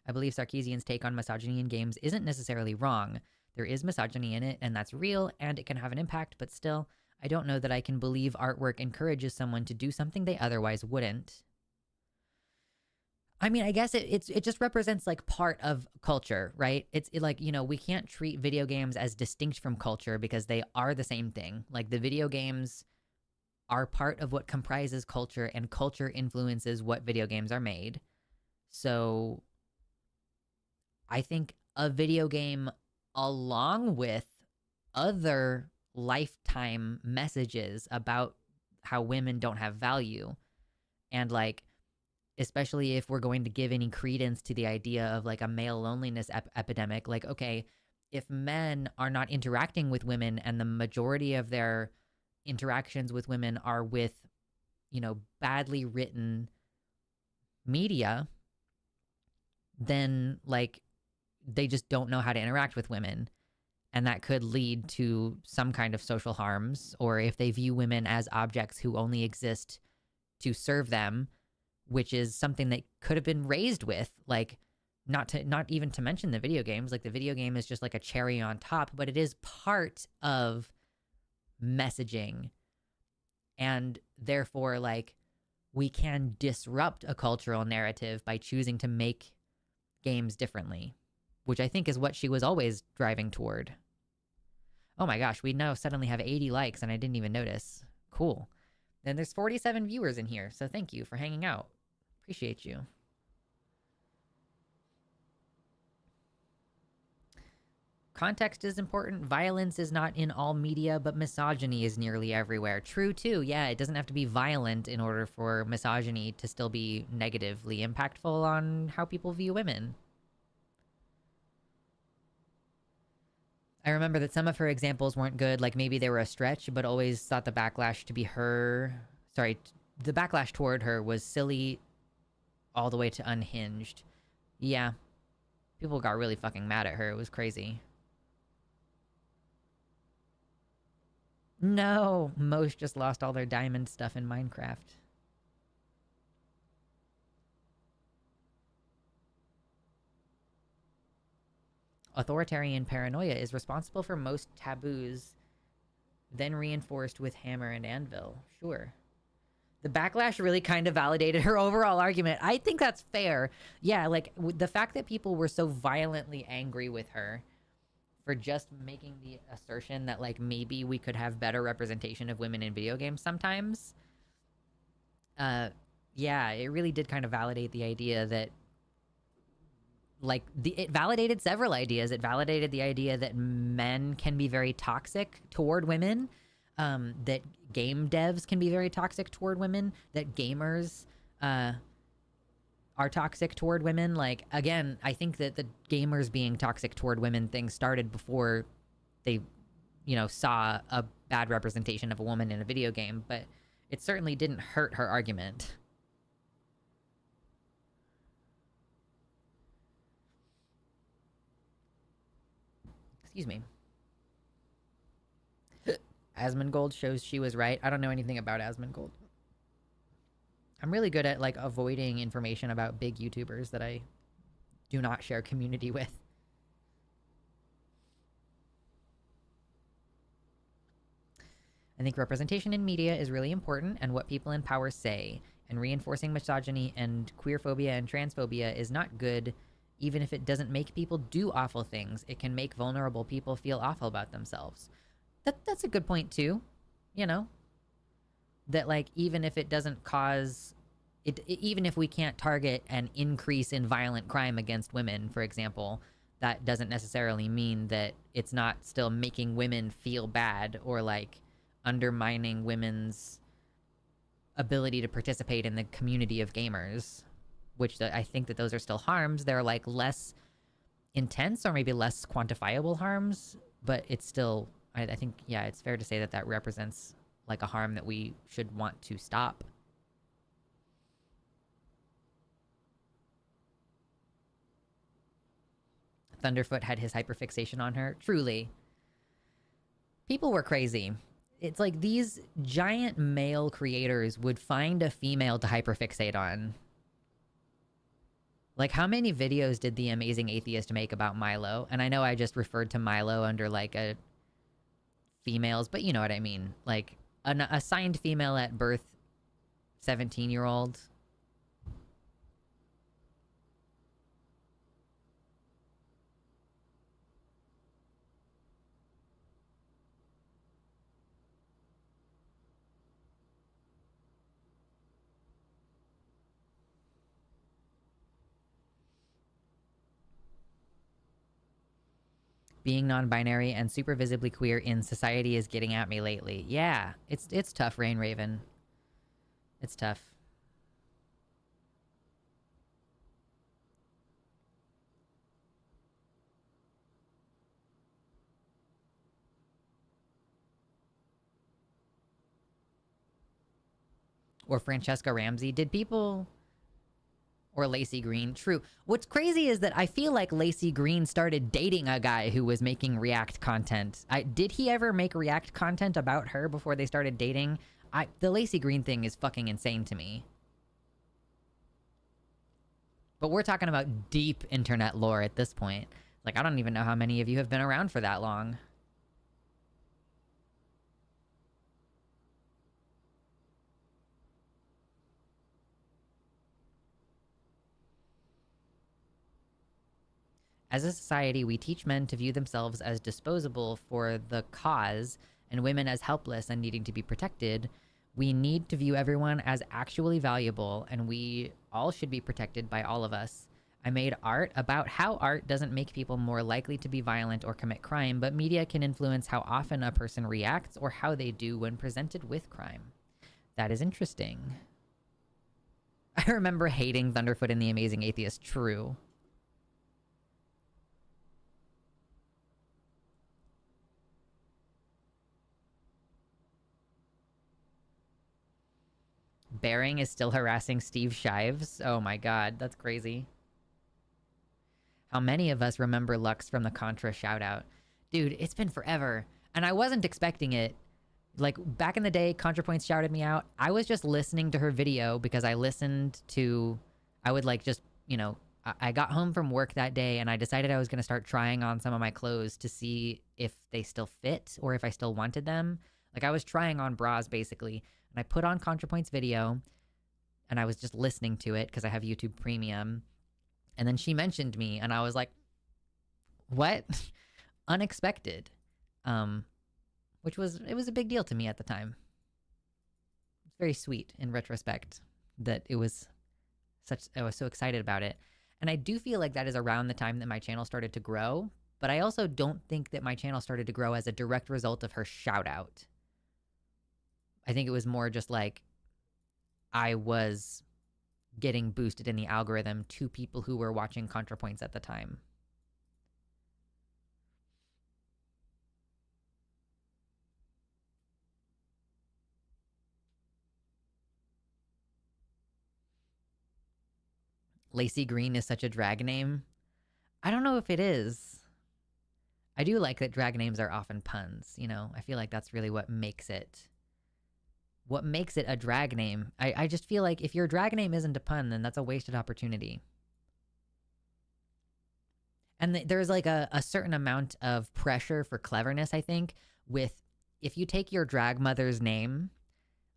I believe Sarkeesian's take on misogyny in games isn't necessarily wrong. There is misogyny in it, and that's real, and it can have an impact, but still, I don't know that I can believe artwork encourages someone to do something they otherwise wouldn't. I mean, I guess it just represents like part of culture, right? It's like, you know, we can't treat video games as distinct from culture because they are the same thing. Like the video games are part of what comprises culture, and culture influences what video games are made. So I think a video game, along with other lifetime messages about how women don't have value, and like especially if we're going to give any credence to the idea of like a male loneliness epidemic. Like, okay, if men are not interacting with women and the majority of their interactions with women are with, badly written media, then like they just don't know how to interact with women. And that could lead to some kind of social harms, or if they view women as objects who only exist to serve them, which is something they could have been raised with, like not even to mention the video games. Like the video game is just like a cherry on top, but it is part of messaging. And therefore, like, we can disrupt a cultural narrative by choosing to make games differently, which I think is what she was always driving toward. Oh my gosh, we now suddenly have 80 likes and I didn't even notice. Cool. Then there's 47 viewers in here, so thank you for hanging out. Appreciate you. Context is important. Violence is not in all media, but misogyny is nearly everywhere. True, too. Yeah, it doesn't have to be violent in order for misogyny to still be negatively impactful on how people view women. I remember that some of her examples weren't good, like maybe they were a stretch, but always thought the backlash to be her... Sorry, the backlash toward her was silly all the way to unhinged. Yeah. People got really fucking mad at her. It was crazy. No! Most just lost all their diamond stuff in Minecraft. Authoritarian paranoia is responsible for most taboos, then reinforced with hammer and anvil. Sure. The backlash really kind of validated her overall argument. I think that's fair. Yeah, like, the fact that people were so violently angry with her for just making the assertion that, like, maybe we could have better representation of women in video games sometimes. Yeah, it really did kind of validate the idea that, like, it validated several ideas. It validated the idea that men can be very toxic toward women, that game devs can be very toxic toward women, that gamers are toxic toward women. Like, again, I think that the gamers being toxic toward women thing started before they, saw a bad representation of a woman in a video game, but it certainly didn't hurt her argument. Excuse me. Asmongold shows she was right. I don't know anything about Asmongold. I'm really good at, like, avoiding information about big YouTubers that I do not share community with. I think representation in media is really important, and what people in power say, and reinforcing misogyny and queerphobia and transphobia is not good. Even if it doesn't make people do awful things, it can make vulnerable people feel awful about themselves. That's a good point too, that, like, even if it doesn't cause it, even if we can't target an increase in violent crime against women, for example, that doesn't necessarily mean that it's not still making women feel bad or, like, undermining women's ability to participate in the community of gamers, which I think that those are still harms. They're, like, less intense or maybe less quantifiable harms, but it's still, I think, yeah, it's fair to say that that represents, like, a harm that we should want to stop. Thunderfoot had his hyperfixation on her. Truly. People were crazy. It's like these giant male creators would find a female to hyperfixate on. Like, how many videos did the Amazing Atheist make about Milo? And I know I just referred to Milo under, like, a females, but you know what I mean. Like, an assigned female at birth 17-year-old. Being non-binary and super visibly queer in society is getting at me lately. Yeah, it's tough, Rain Raven. It's tough. Or Francesca Ramsey. Did people... Or Lacey Green. True. What's crazy is that I feel like Lacey Green started dating a guy who was making React content. Did he ever make React content about her before they started dating? The Lacey Green thing is fucking insane to me. But we're talking about deep internet lore at this point. Like, I don't even know how many of you have been around for that long. As a society, we teach men to view themselves as disposable for the cause and women as helpless and needing to be protected. We need to view everyone as actually valuable, and we all should be protected by all of us. I made art about how art doesn't make people more likely to be violent or commit crime, but media can influence how often a person reacts or how they do when presented with crime. That is interesting. I remember hating Thunderfoot and the Amazing Atheist. True. Bering is still harassing Steve Shives. Oh my god, that's crazy. How many of us remember Lux from the Contra shoutout? Dude, it's been forever. And I wasn't expecting it. Like, back in the day, ContraPoints shouted me out. I was just listening to her video because I listened to... I would, like, just, you know... I got home from work that day and I decided I was going to start trying on some of my clothes to see if they still fit or if I still wanted them. Like, I was trying on bras, basically. And I put on ContraPoint's video, and I was just listening to it because I have YouTube Premium. And then she mentioned me, and I was like, what? Unexpected. It was a big deal to me at the time. It's very sweet in retrospect that I was so excited about it. And I do feel like that is around the time that my channel started to grow, but I also don't think that my channel started to grow as a direct result of her shout out. I think it was more just like I was getting boosted in the algorithm to people who were watching ContraPoints at the time. Lacey Green is such a drag name. I don't know if it is. I do like that drag names are often puns, you know? I feel like that's really what makes it a drag name. I just feel like if your drag name isn't a pun, then that's a wasted opportunity. And there's like a certain amount of pressure for cleverness, I think, with if you take your drag mother's name,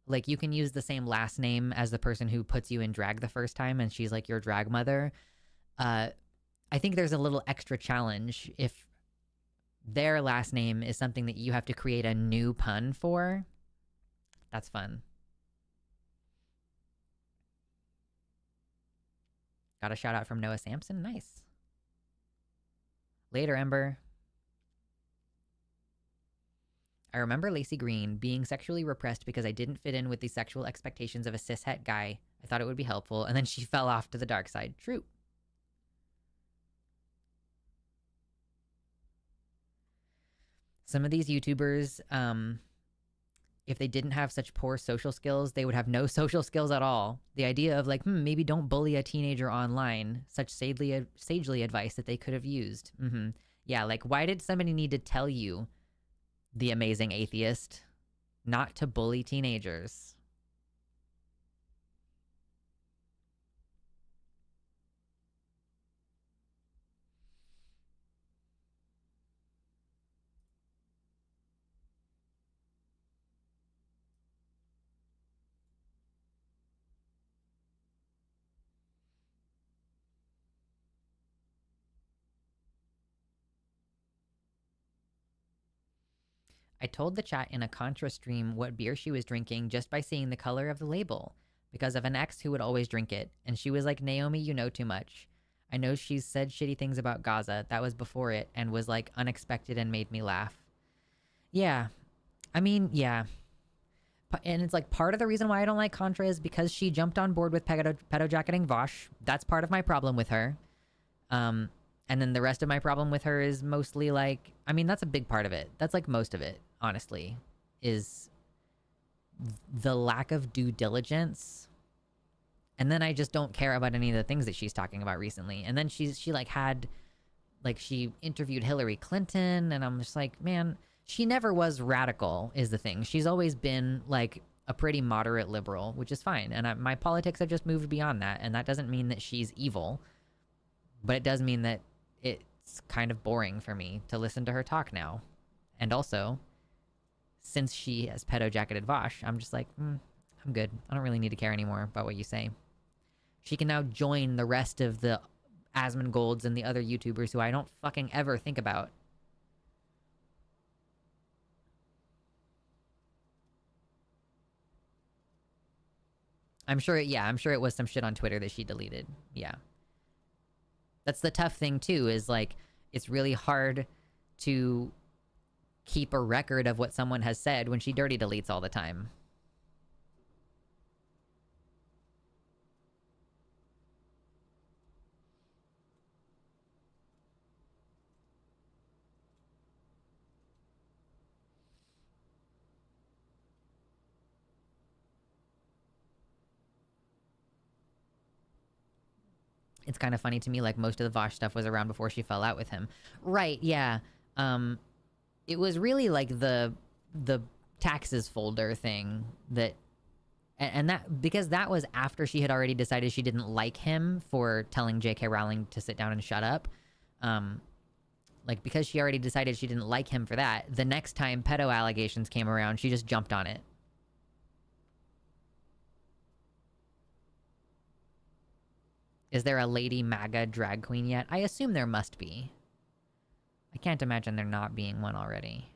like you can use the same last name as the person who puts you in drag the first time and she's like your drag mother. I think there's a little extra challenge if their last name is something that you have to create a new pun for. That's fun. Got a shout out from Noah Sampson. Nice. Later, Ember. I remember Lacey Green being sexually repressed because I didn't fit in with the sexual expectations of a cishet guy. I thought it would be helpful, and then she fell off to the dark side. True. Some of these YouTubers, if they didn't have such poor social skills, they would have no social skills at all. The idea of like, maybe don't bully a teenager online, such sagely advice that they could have used. Yeah, like why did somebody need to tell you, the amazing atheist, not to bully teenagers? I told the chat in a Contra stream what beer she was drinking just by seeing the color of the label, because of an ex who would always drink it, and she was like, Naomi, you know too much. I know she's said shitty things about Gaza, that was before it, and was like unexpected and made me laugh. Yeah. I mean, yeah. And it's like part of the reason why I don't like Contra is because she jumped on board with pedo-jacketing Vosh. That's part of my problem with her. And then the rest of my problem with her is mostly like, I mean, that's a big part of it. That's like most of it, honestly, is the lack of due diligence. And then I just don't care about any of the things that she's talking about recently. And then she like had, like, she interviewed Hillary Clinton, and I'm just like, man, she never was radical is the thing. She's always been like a pretty moderate liberal, which is fine. And my politics have just moved beyond that. And that doesn't mean that she's evil, but it does mean that it's kind of boring for me to listen to her talk now. And also, since she has pedo-jacketed Vosh, I'm just like, I'm good. I don't really need to care anymore about what you say. She can now join the rest of the Asmongold's and the other YouTubers who I don't fucking ever think about. I'm sure it was some shit on Twitter that she deleted. Yeah. That's the tough thing too, is like, it's really hard to keep a record of what someone has said when she dirty deletes all the time. It's kind of funny to me, like, most of the Vosh stuff was around before she fell out with him. Right, yeah. It was really like the taxes folder thing that, and that, because that was after she had already decided she didn't like him for telling J.K. Rowling to sit down and shut up. Like, because she already decided she didn't like him for that, the next time pedo allegations came around, she just jumped on it. Is there a Lady MAGA drag queen yet? I assume there must be. I can't imagine there not being one already.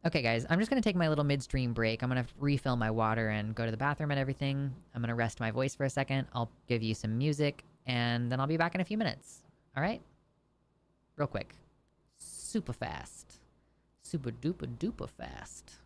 Okay, guys, I'm just going to take my little midstream break. I'm going to refill my water and go to the bathroom and everything. I'm going to rest my voice for a second. I'll give you some music, and then I'll be back in a few minutes. All right? Real quick. Super fast. Super duper duper fast.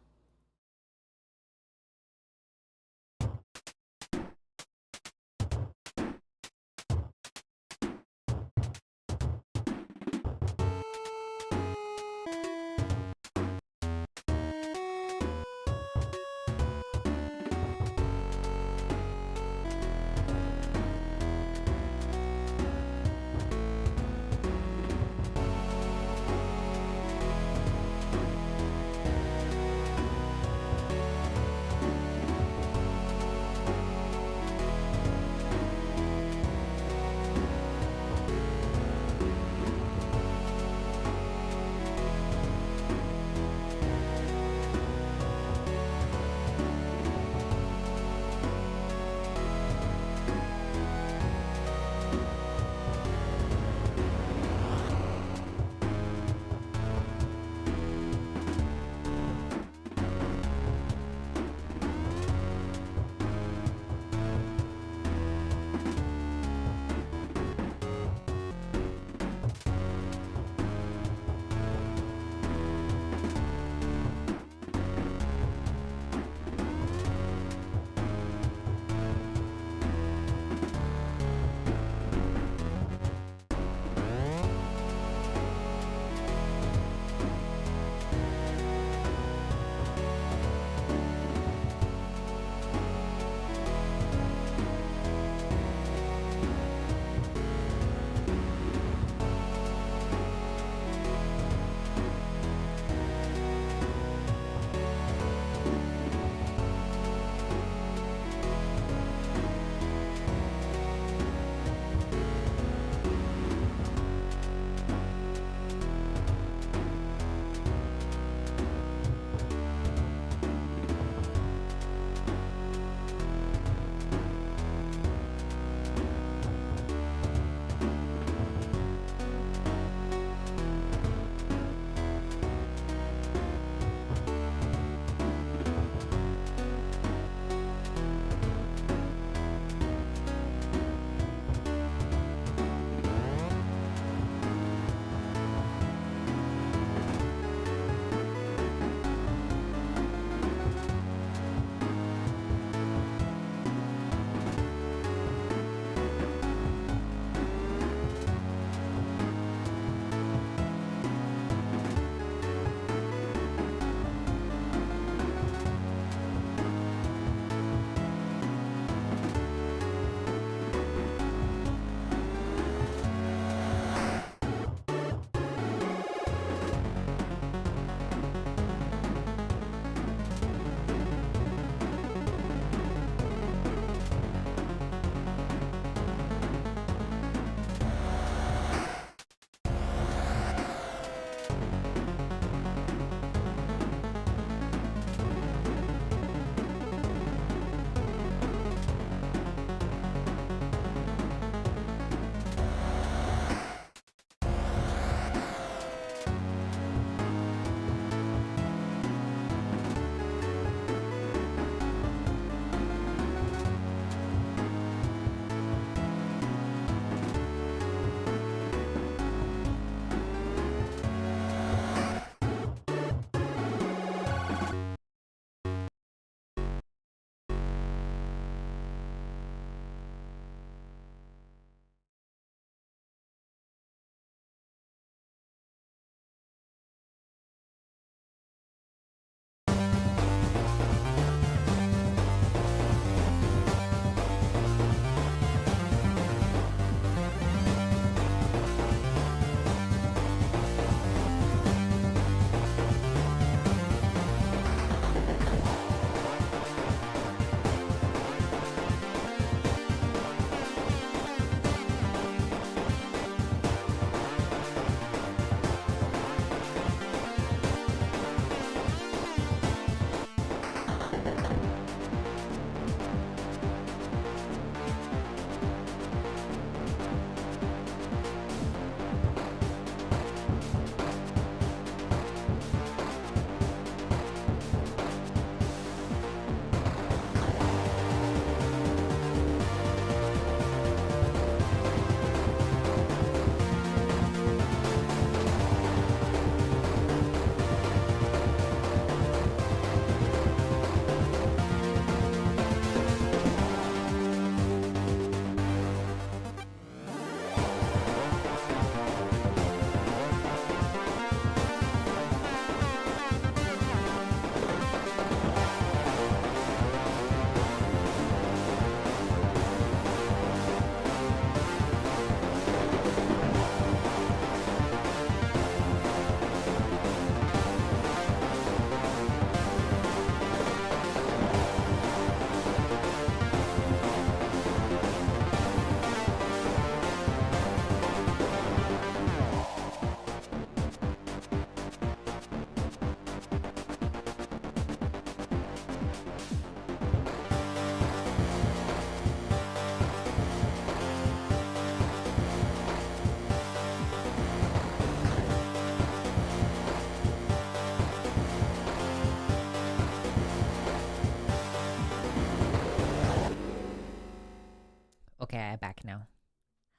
Okay, I'm back now.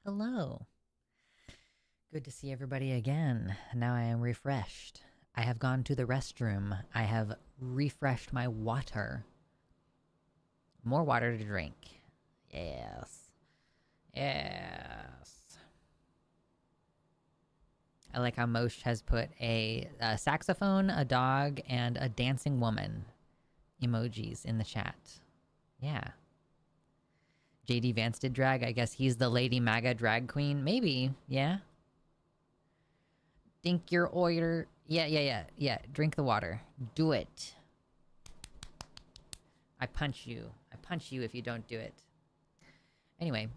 Hello. Good to see everybody again. Now I am refreshed. I have gone to the restroom. I have refreshed my water. More water to drink. Yes. Yes. I like how Mosh has put a saxophone, a dog, and a dancing woman emojis in the chat. Yeah. JD Vance did drag. I guess he's the Lady Maga drag queen. Maybe. Yeah. Drink your order. Yeah. Drink the water. Do it. I punch you. I punch you if you don't do it. Anyway,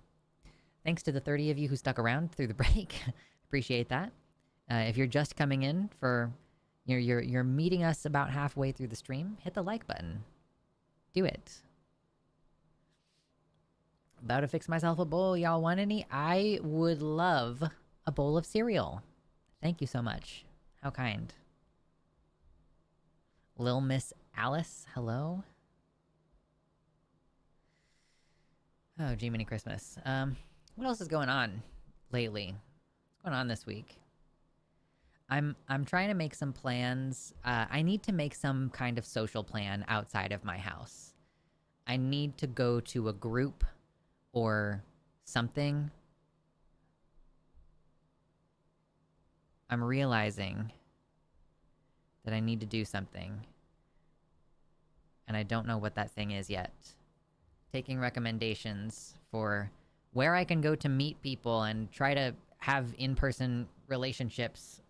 thanks to the 30 of you who stuck around through the break. Appreciate that. If you're just coming in for... You're meeting us about halfway through the stream, hit the like button. Do it. About to fix myself a bowl. Y'all want any? I would love a bowl of cereal. Thank you so much. How kind. Lil Miss Alice, hello? Oh, Jiminy Christmas. What else is going on lately? What's going on this week? I'm trying to make some plans. I need to make some kind of social plan outside of my house. I need to go to a group or something. I'm realizing that I need to do something. And I don't know what that thing is yet. Taking recommendations for where I can go to meet people and try to have in-person relationships.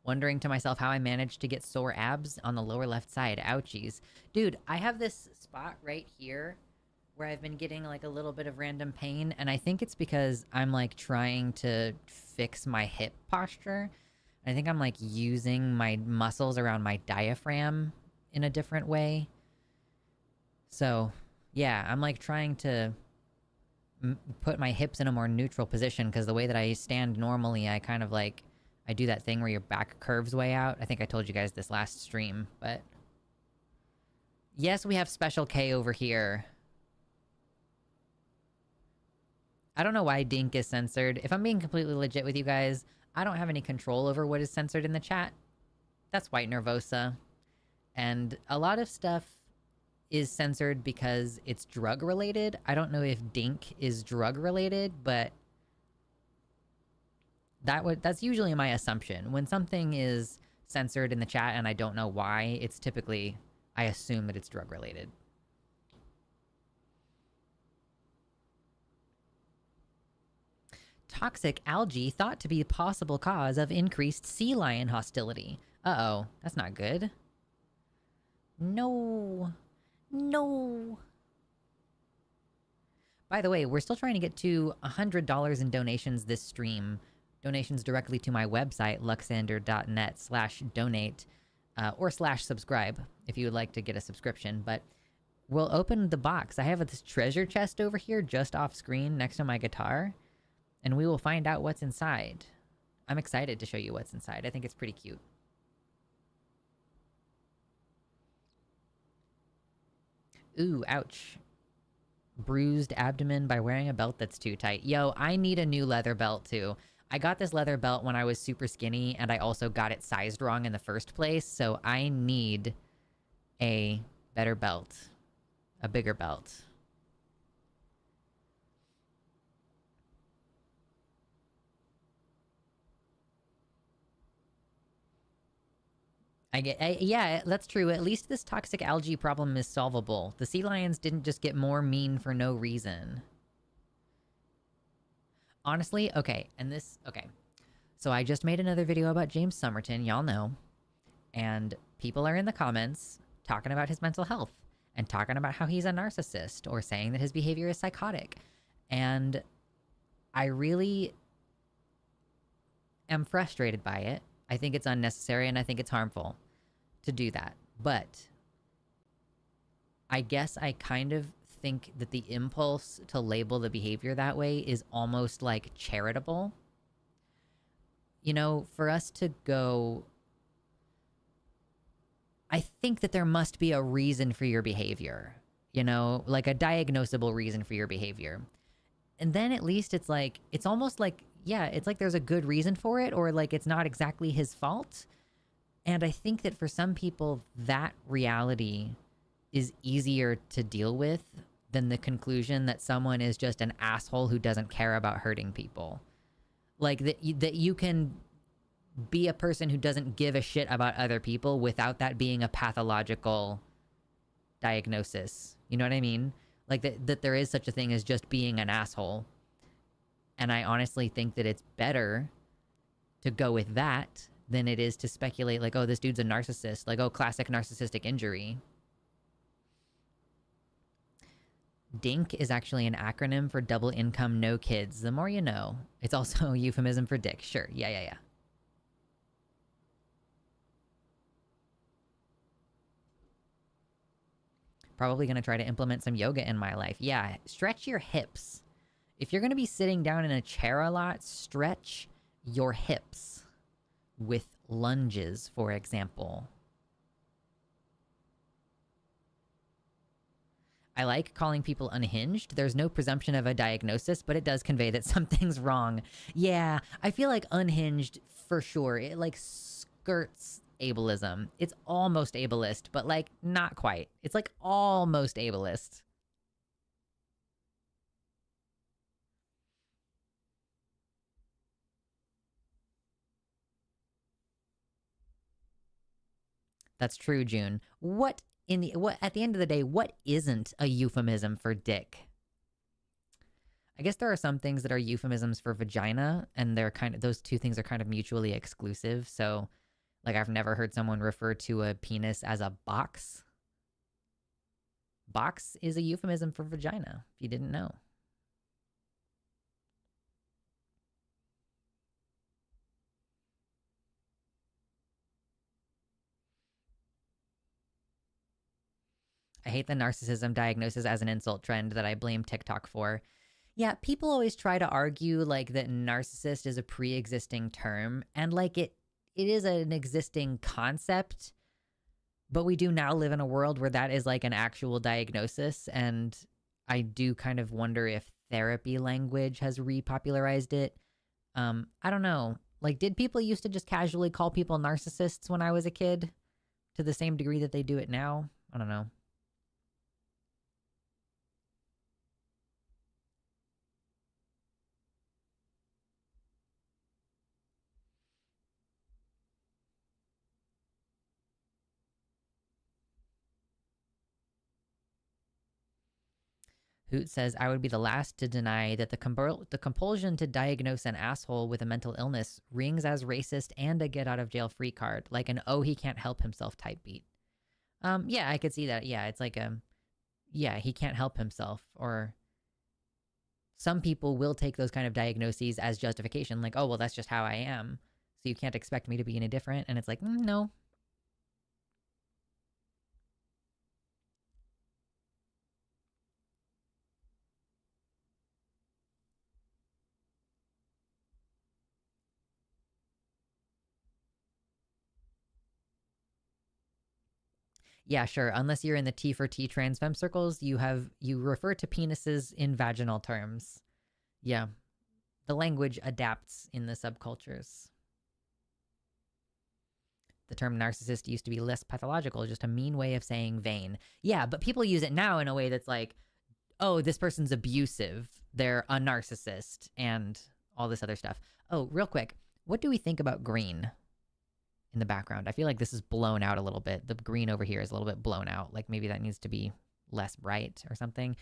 Wondering to myself how I managed to get sore abs on the lower left side. Ouchies. Dude, I have this spot right here where I've been getting like a little bit of random pain, and I think it's because I'm like trying to fix my hip posture. I think I'm like using my muscles around my diaphragm in a different way. So, yeah, I'm like trying to put my hips in a more neutral position, because the way that I stand normally, I kind of like... I do that thing where your back curves way out. I think I told you guys this last stream, but... Yes, we have Special K over here. I don't know why Dink is censored. If I'm being completely legit with you guys, I don't have any control over what is censored in the chat. That's White Nervosa. And a lot of stuff is censored because it's drug-related. I don't know if Dink is drug-related, but... That's usually my assumption. When something is censored in the chat and I don't know why, it's typically... I assume that it's drug-related. Toxic algae thought to be a possible cause of increased sea lion hostility. Uh-oh, that's not good. No. No. By the way, we're still trying to get to $100 in donations this stream. Donations directly to my website, luxander.net/donate, or /subscribe if you would like to get a subscription. But we'll open the box. I have this treasure chest over here just off screen next to my guitar, and we will find out what's inside. I'm excited to show you what's inside. I think it's pretty cute. Ooh, ouch. Bruised abdomen by wearing a belt that's too tight. Yo, I need a new leather belt too. I got this leather belt when I was super skinny, and I also got it sized wrong in the first place, so I need a better belt. A bigger belt. Yeah, that's true. At least this toxic algae problem is solvable. The sea lions didn't just get more mean for no reason. Honestly, okay, so I just made another video about James Somerton, y'all know, and people are in the comments talking about his mental health and talking about how he's a narcissist or saying that his behavior is psychotic. And I really am frustrated by it. I think it's unnecessary and I think it's harmful to do that. But I guess I kind of think that the impulse to label the behavior that way is almost like charitable. You know, for us to go... I think that there must be a reason for your behavior. you know, like a diagnosable reason for your behavior. And then at least it's like, it's almost like, yeah, it's like there's a good reason for it, or like it's not exactly his fault. And I think that for some people, that reality is easier to deal with than the conclusion that someone is just an asshole who doesn't care about hurting people. Like that you can be a person who doesn't give a shit about other people without that being a pathological diagnosis. You know what I mean? Like that there is such a thing as just being an asshole. And I honestly think that it's better to go with that than it is to speculate like, oh, this dude's a narcissist. Like, oh, classic narcissistic injury. DINK is actually an acronym for double income, no kids. The more you know. It's also a euphemism for dick. Sure. Yeah. Probably going to try to implement some yoga in my life. Yeah, stretch your hips. If you're going to be sitting down in a chair a lot, stretch your hips with lunges, for example. I like calling people unhinged. There's no presumption of a diagnosis, but it does convey that something's wrong. Yeah, I feel like unhinged for sure. It like skirts ableism. It's almost ableist, but like not quite. It's like almost ableist. That's true, June. What at the end of the day, what isn't a euphemism for dick? I guess there are some things that are euphemisms for vagina, and they're kind of, those two things are kind of mutually exclusive. So, like, I've never heard someone refer to a penis as a box. Box is a euphemism for vagina, if you didn't know. I hate the narcissism diagnosis as an insult trend that I blame TikTok for. Yeah, people always try to argue like that narcissist is a pre-existing term, and like it is an existing concept, but we do now live in a world where that is like an actual diagnosis, and I do kind of wonder if therapy language has repopularized it. I don't know. Like, did people used to just casually call people narcissists when I was a kid to the same degree that they do it now? I don't know. Hoot says, I would be the last to deny that the compulsion to diagnose an asshole with a mental illness rings as racist and a get out of jail free card, like an oh, he can't help himself type beat. Yeah, I could see that. Yeah, it's like yeah, he can't help himself. Or some people will take those kind of diagnoses as justification, like, oh, well, that's just how I am. So you can't expect me to be any different. And it's like, no. Yeah, sure. Unless you're in the T for T trans femme circles, you refer to penises in vaginal terms. Yeah. The language adapts in the subcultures. The term narcissist used to be less pathological, just a mean way of saying vain. Yeah, but people use it now in a way that's like, oh, this person's abusive. They're a narcissist and all this other stuff. Oh, real quick. What do we think about green in the background? I feel like this is blown out a little bit. The green over here is a little bit blown out. Like maybe that needs to be less bright or something.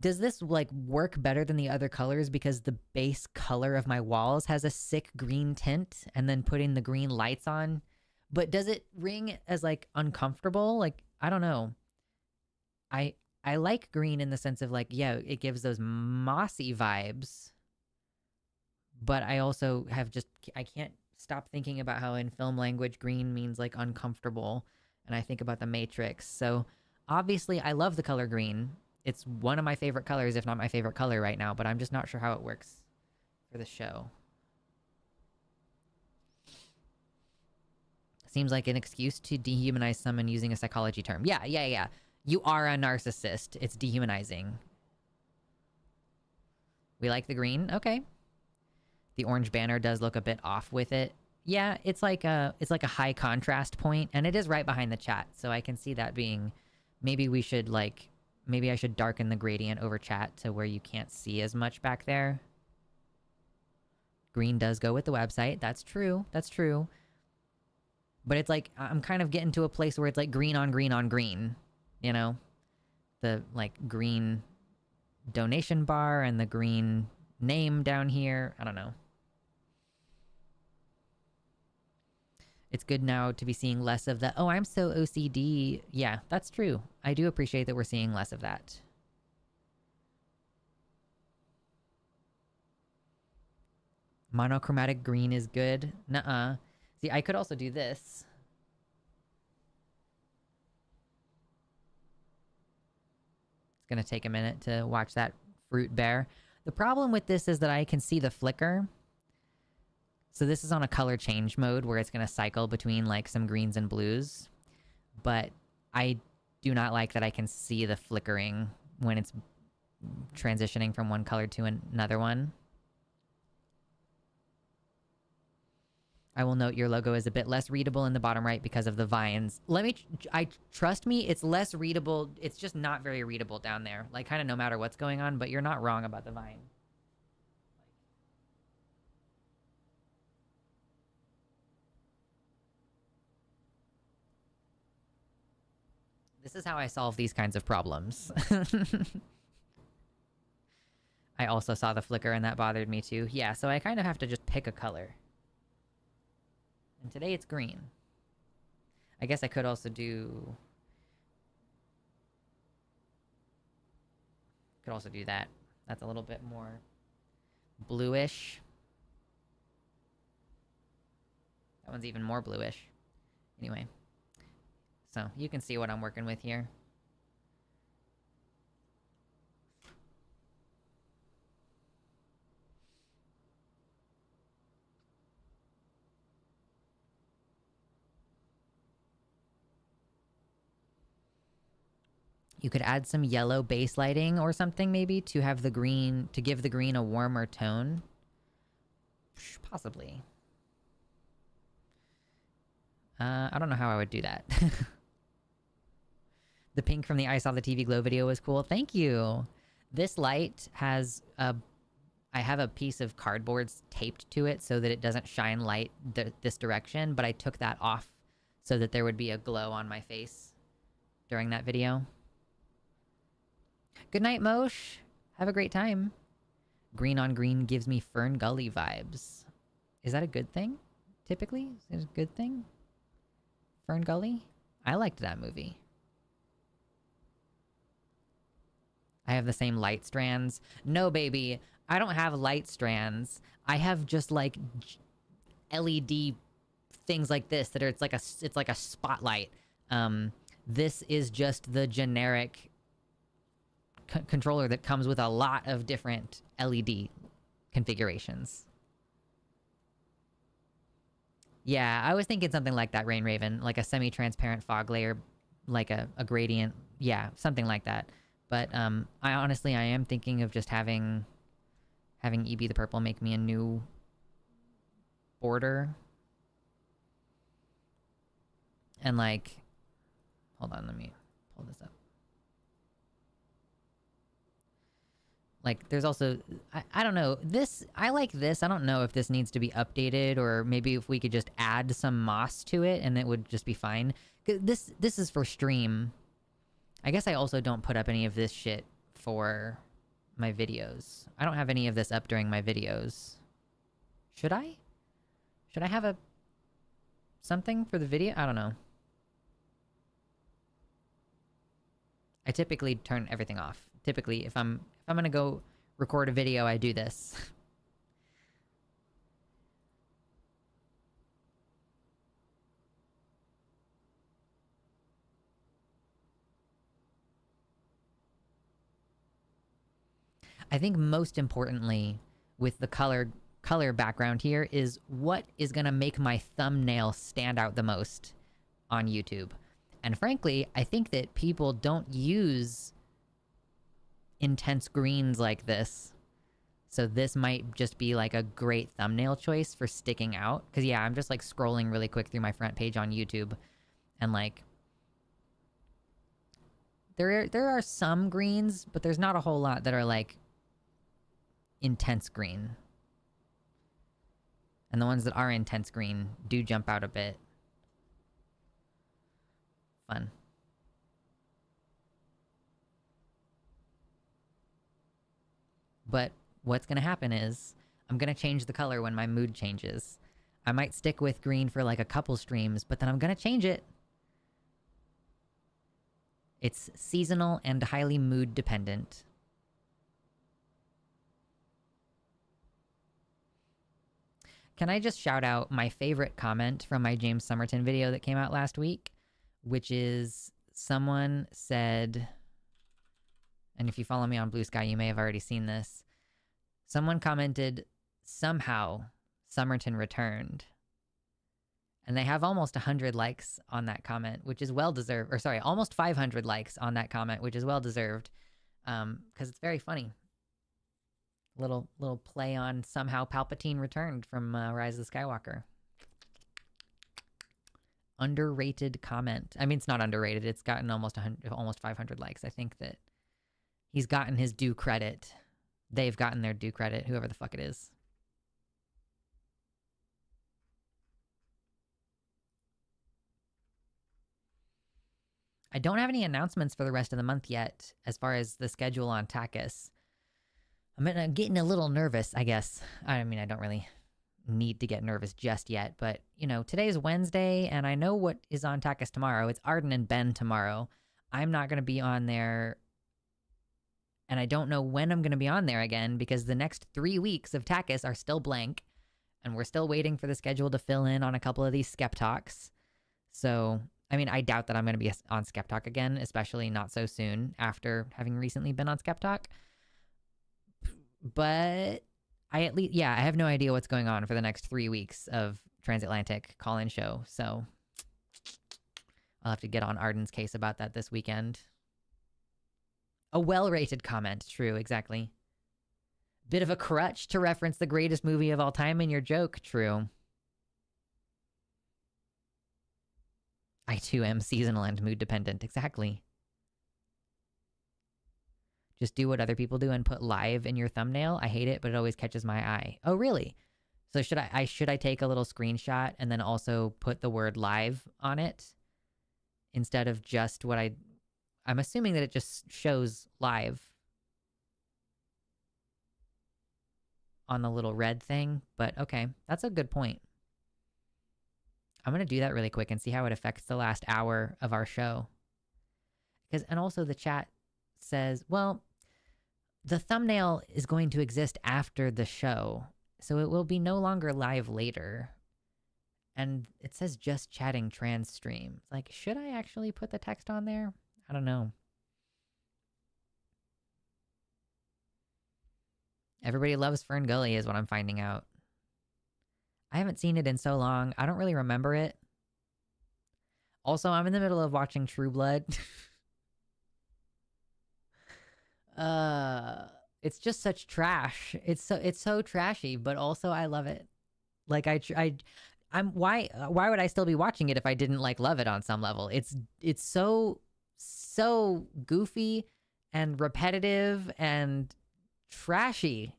Does this like work better than the other colors because the base color of my walls has a sick green tint, and then putting the green lights on? But does it ring as like uncomfortable? Like, I don't know. I I like green in the sense of like, yeah, it gives those mossy vibes. But I also have just, I can't stop thinking about how in film language green means like uncomfortable, and I think about the Matrix. So obviously I love the color green. It's one of my favorite colors, if not my favorite color right now, but I'm just not sure how it works for the show. Seems like an excuse to dehumanize someone using a psychology term. Yeah. You are a narcissist. It's dehumanizing. We like the green. Okay. The orange banner does look a bit off with it. Yeah, it's like a high contrast point, and it is right behind the chat, so I can see that being... Maybe we should, like... Maybe I should darken the gradient over chat to where you can't see as much back there. Green does go with the website. That's true. That's true. But it's like, I'm kind of getting to a place where it's like green on green on green. You know? The, like, green donation bar and the green name down here. I don't know. It's good now to be seeing less of the, oh, I'm so OCD. Yeah, that's true. I do appreciate that we're seeing less of that. Monochromatic green is good. Nuh-uh. See, I could also do this. It's gonna take a minute to watch that fruit bear. The problem with this is that I can see the flicker. So this is on a color change mode where it's gonna cycle between like some greens and blues. But I do not like that I can see the flickering when it's transitioning from one color to another one. I will note your logo is a bit less readable in the bottom right because of the vines. Trust me, it's less readable. It's just not very readable down there. Like, kind of no matter what's going on, but you're not wrong about the vine. This is how I solve these kinds of problems. I also saw the flicker and that bothered me too. Yeah, so I kind of have to just pick a color. And today it's green. I guess I could also do... Could also do that. That's a little bit more bluish. That one's even more bluish. Anyway. So, you can see what I'm working with here. You could add some yellow base lighting or something, maybe, to have the green... to give the green a warmer tone. Possibly. I don't know how I would do that. The pink from the I Saw the TV Glow video was cool. Thank you! This light has a... I have a piece of cardboard taped to it so that it doesn't shine light this direction, but I took that off so that there would be a glow on my face during that video. Good night, Mosh. Have a great time. Green on green gives me Fern Gully vibes. Is that a good thing? Typically? Is it a good thing? Fern Gully? I liked that movie. I have the same light strands. No, baby. I don't have light strands. I have just, like, LED things like this that are... It's like a spotlight. This is just the generic... controller that comes with a lot of different LED configurations. Yeah, I was thinking something like that, Rain Raven. Like a semi-transparent fog layer, like a gradient. Yeah, something like that. But I am thinking of just having EB the Purple make me a new border. And like... Hold on, let me pull this up. Like, there's also... I don't know. This... I like this. I don't know if this needs to be updated, or maybe if we could just add some moss to it and it would just be fine. This is for stream. I guess I also don't put up any of this shit for my videos. I don't have any of this up during my videos. Should I? Should I have a... something for the video? I don't know. I typically turn everything off. Typically, if I'm gonna go record a video, I do this. I think most importantly, with the color background here, is what is gonna make my thumbnail stand out the most on YouTube. And frankly, I think that people don't use intense greens like this. So this might just be like a great thumbnail choice for sticking out. Because yeah, I'm just like scrolling really quick through my front page on YouTube. And like, there are some greens, but there's not a whole lot that are like intense green. And the ones that are intense green do jump out a bit. Fun. But what's going to happen is I'm going to change the color when my mood changes. I might stick with green for like a couple streams, but then I'm going to change it. It's seasonal and highly mood dependent. Can I just shout out my favorite comment from my James Somerton video that came out last week? Which is, someone said, and if you follow me on Blue Sky, you may have already seen this. Someone commented, somehow Somerton returned. And they have almost 100 likes on that comment, which is well-deserved. Or sorry, almost 500 likes on that comment, which is well-deserved. Because it's very funny. Little play on somehow Palpatine returned from Rise of the Skywalker. Underrated comment. I mean, it's not underrated. It's gotten almost 500 likes. I think that he's gotten his due credit. They've gotten their due credit, whoever the fuck it is. I don't have any announcements for the rest of the month yet, as far as the schedule on Takis. I'm getting a little nervous, I guess. I mean, I don't really need to get nervous just yet, but, you know, today's Wednesday, and I know what is on Takis tomorrow. It's Arden and Ben tomorrow. I'm not going to be on there, and I don't know when I'm going to be on there again, because the next 3 weeks of Takis are still blank, and we're still waiting for the schedule to fill in on a couple of these Skep Talks. So, I mean, I doubt that I'm going to be on Skep Talk again, especially not so soon after having recently been on Skep Talk. But I have no idea what's going on for the next 3 weeks of Transatlantic call-in show, so I'll have to get on Arden's case about that this weekend. A well-rated comment, true, exactly. Bit of a crutch to reference the greatest movie of all time in your joke, true. I too am seasonal and mood dependent, exactly. Just do what other people do and put live in your thumbnail. I hate it, but it always catches my eye. Oh, really? So should I take a little screenshot and then also put the word live on it instead of just what I'm assuming that it just shows live on the little red thing, but okay, that's a good point. I'm going to do that really quick and see how it affects the last hour of our show. And also the chat says, well, the thumbnail is going to exist after the show, so it will be no longer live later. And it says just chatting trans stream. Like, should I actually put the text on there? I don't know. Everybody loves Fern Gully is what I'm finding out. I haven't seen it in so long. I don't really remember it. Also, I'm in the middle of watching True Blood. It's just such trash. It's so trashy, but also I love it. Like why would I still be watching it if I didn't like love it on some level? It's so goofy and repetitive and trashy.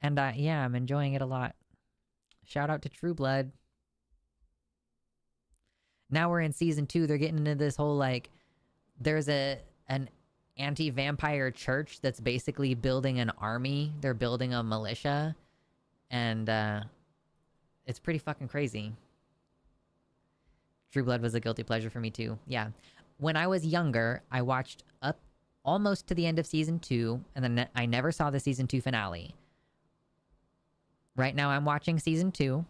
And yeah, I'm enjoying it a lot. Shout out to True Blood. Now we're in season 2. They're getting into this whole like there's an anti-vampire church that's basically building an army. They're building a militia. And it's pretty fucking crazy. True Blood was a guilty pleasure for me too. Yeah. When I was younger, I watched up almost to the end of season 2, and then I never saw the season 2 finale. Right now I'm watching season 2,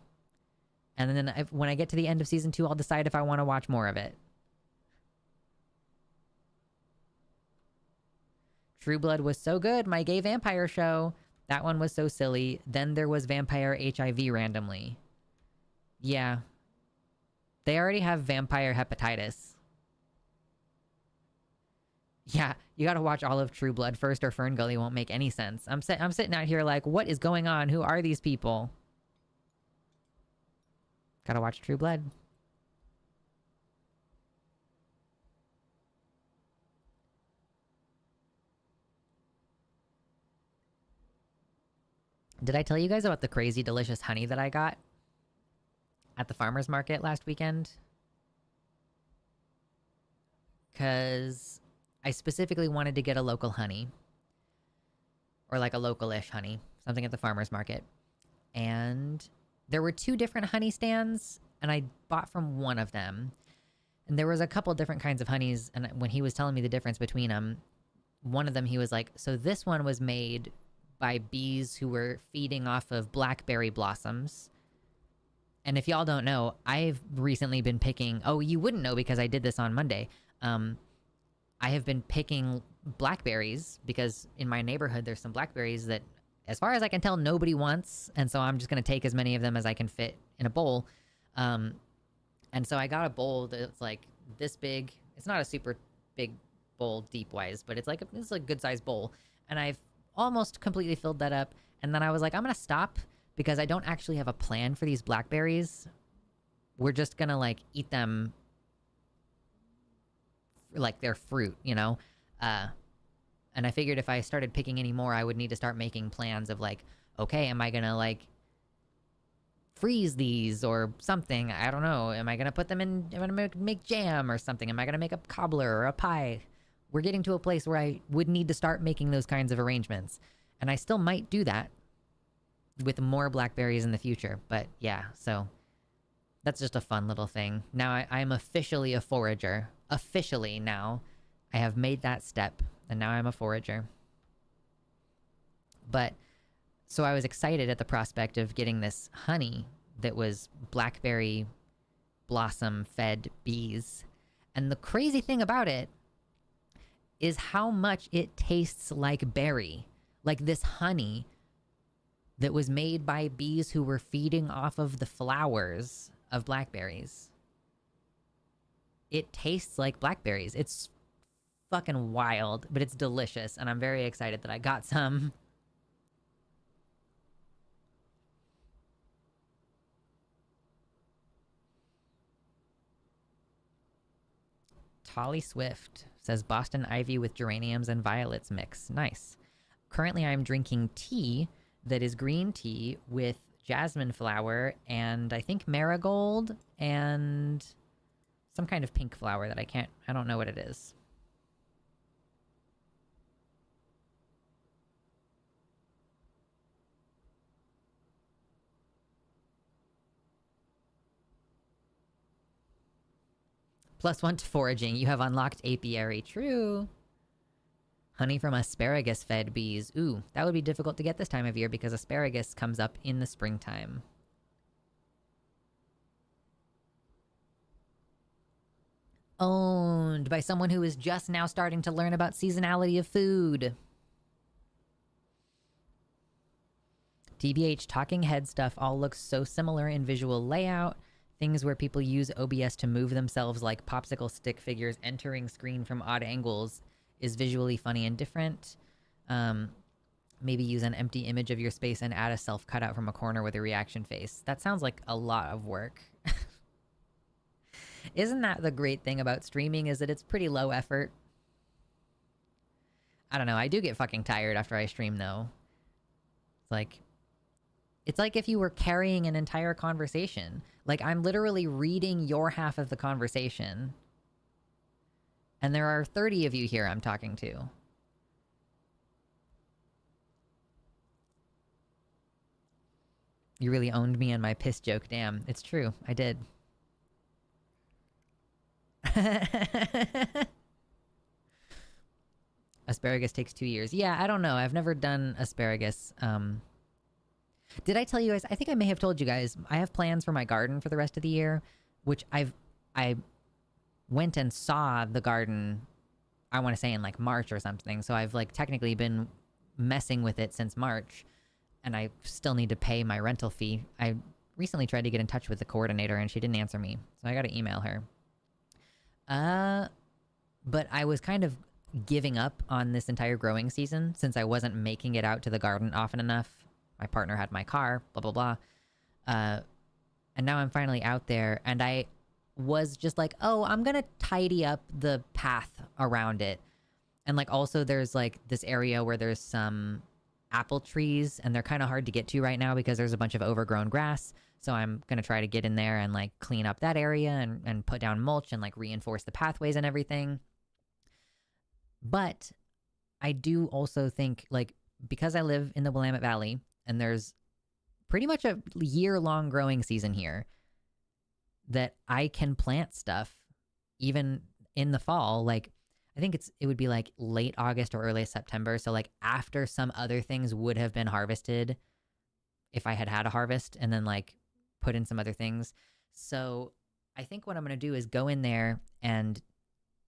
and then when I get to the end of season 2, I'll decide if I want to watch more of it. True Blood was so good, my gay vampire show. That one was so silly. Then there was Vampire HIV randomly. Yeah. They already have vampire hepatitis. Yeah, you gotta watch all of True Blood first, or Fern Gully won't make any sense. I'm sitting out here like, what is going on? Who are these people? Gotta watch True Blood. Did I tell you guys about the crazy delicious honey that I got at the farmer's market last weekend? Because I specifically wanted to get a local honey, or like a local-ish honey, something at the farmer's market. And there were 2 different honey stands, and I bought from one of them. And there was a couple different kinds of honeys, and when he was telling me the difference between them, one of them he was like, so this one was made by bees who were feeding off of blackberry blossoms. And if y'all don't know, I've recently been picking... Oh, you wouldn't know because I did this on Monday. I have been picking blackberries because in my neighborhood there's some blackberries that, as far as I can tell, nobody wants. And so I'm just going to take as many of them as I can fit in a bowl. And so I got a bowl that's like this big. It's not a super big bowl deep-wise, but it's a good-sized bowl. And I've almost completely filled that up. And then I was like, I'm going to stop because I don't actually have a plan for these blackberries. We're just going to, like, eat them like they're fruit, you know? And I figured if I started picking any more, I would need to start making plans of, like, okay, am I going to, like, freeze these or something? I don't know. Am I going to put them in... Am I going to make jam or something? Am I going to make a cobbler or a pie? We're getting to a place where I would need to start making those kinds of arrangements. And I still might do that with more blackberries in the future. But yeah, so that's just a fun little thing. Now I'm officially a forager. Officially now. I have made that step, and now I'm a forager. But, so I was excited at the prospect of getting this honey that was blackberry blossom-fed bees. And the crazy thing about it is how much it tastes like berry. Like this honey that was made by bees who were feeding off of the flowers of blackberries. It tastes like blackberries. It's fucking wild, but it's delicious, and I'm very excited that I got some. Holly Swift says Boston Ivy with geraniums and violets mix. Nice. Currently, I'm drinking tea that is green tea with jasmine flower and I think marigold and some kind of pink flower that I don't know what it is. +1 to foraging. You have unlocked apiary. True. Honey from asparagus-fed bees. Ooh, that would be difficult to get this time of year because asparagus comes up in the springtime. Owned by someone who is just now starting to learn about seasonality of food. TBH, talking head stuff all looks so similar in visual layout. Things where people use OBS to move themselves like popsicle stick figures entering screen from odd angles is visually funny and different. Maybe use an empty image of your space and add a self cutout from a corner with a reaction face. That sounds like a lot of work. Isn't that the great thing about streaming, is that it's pretty low effort? I don't know, I do get fucking tired after I stream though. It's like if you were carrying an entire conversation. Like, I'm literally reading your half of the conversation. And there are 30 of you here I'm talking to. You really owned me and my piss joke. Damn, it's true. I did. Asparagus takes 2 years. Yeah, I don't know. I've never done asparagus. Did I tell you guys? I think I may have told you guys. I have plans for my garden for the rest of the year, which I went and saw the garden, I want to say in like March or something. So I've like technically been messing with it since March, and I still need to pay my rental fee. I recently tried to get in touch with the coordinator and she didn't answer me. So I got to email her. But I was kind of giving up on this entire growing season since I wasn't making it out to the garden often enough. My partner had my car, blah, blah, blah. And now I'm finally out there, and I was just like, oh, I'm going to tidy up the path around it. And like also there's like this area where there's some apple trees, and they're kind of hard to get to right now because there's a bunch of overgrown grass. So I'm going to try to get in there and like clean up that area and put down mulch and like reinforce the pathways and everything. But I do also think, like, because I live in the Willamette Valley and there's pretty much a year-long growing season here, that I can plant stuff even in the fall. Like, I think it would be like late August or early September. So like after some other things would have been harvested, if I had had a harvest, and then like put in some other things. So I think what I'm going to do is go in there and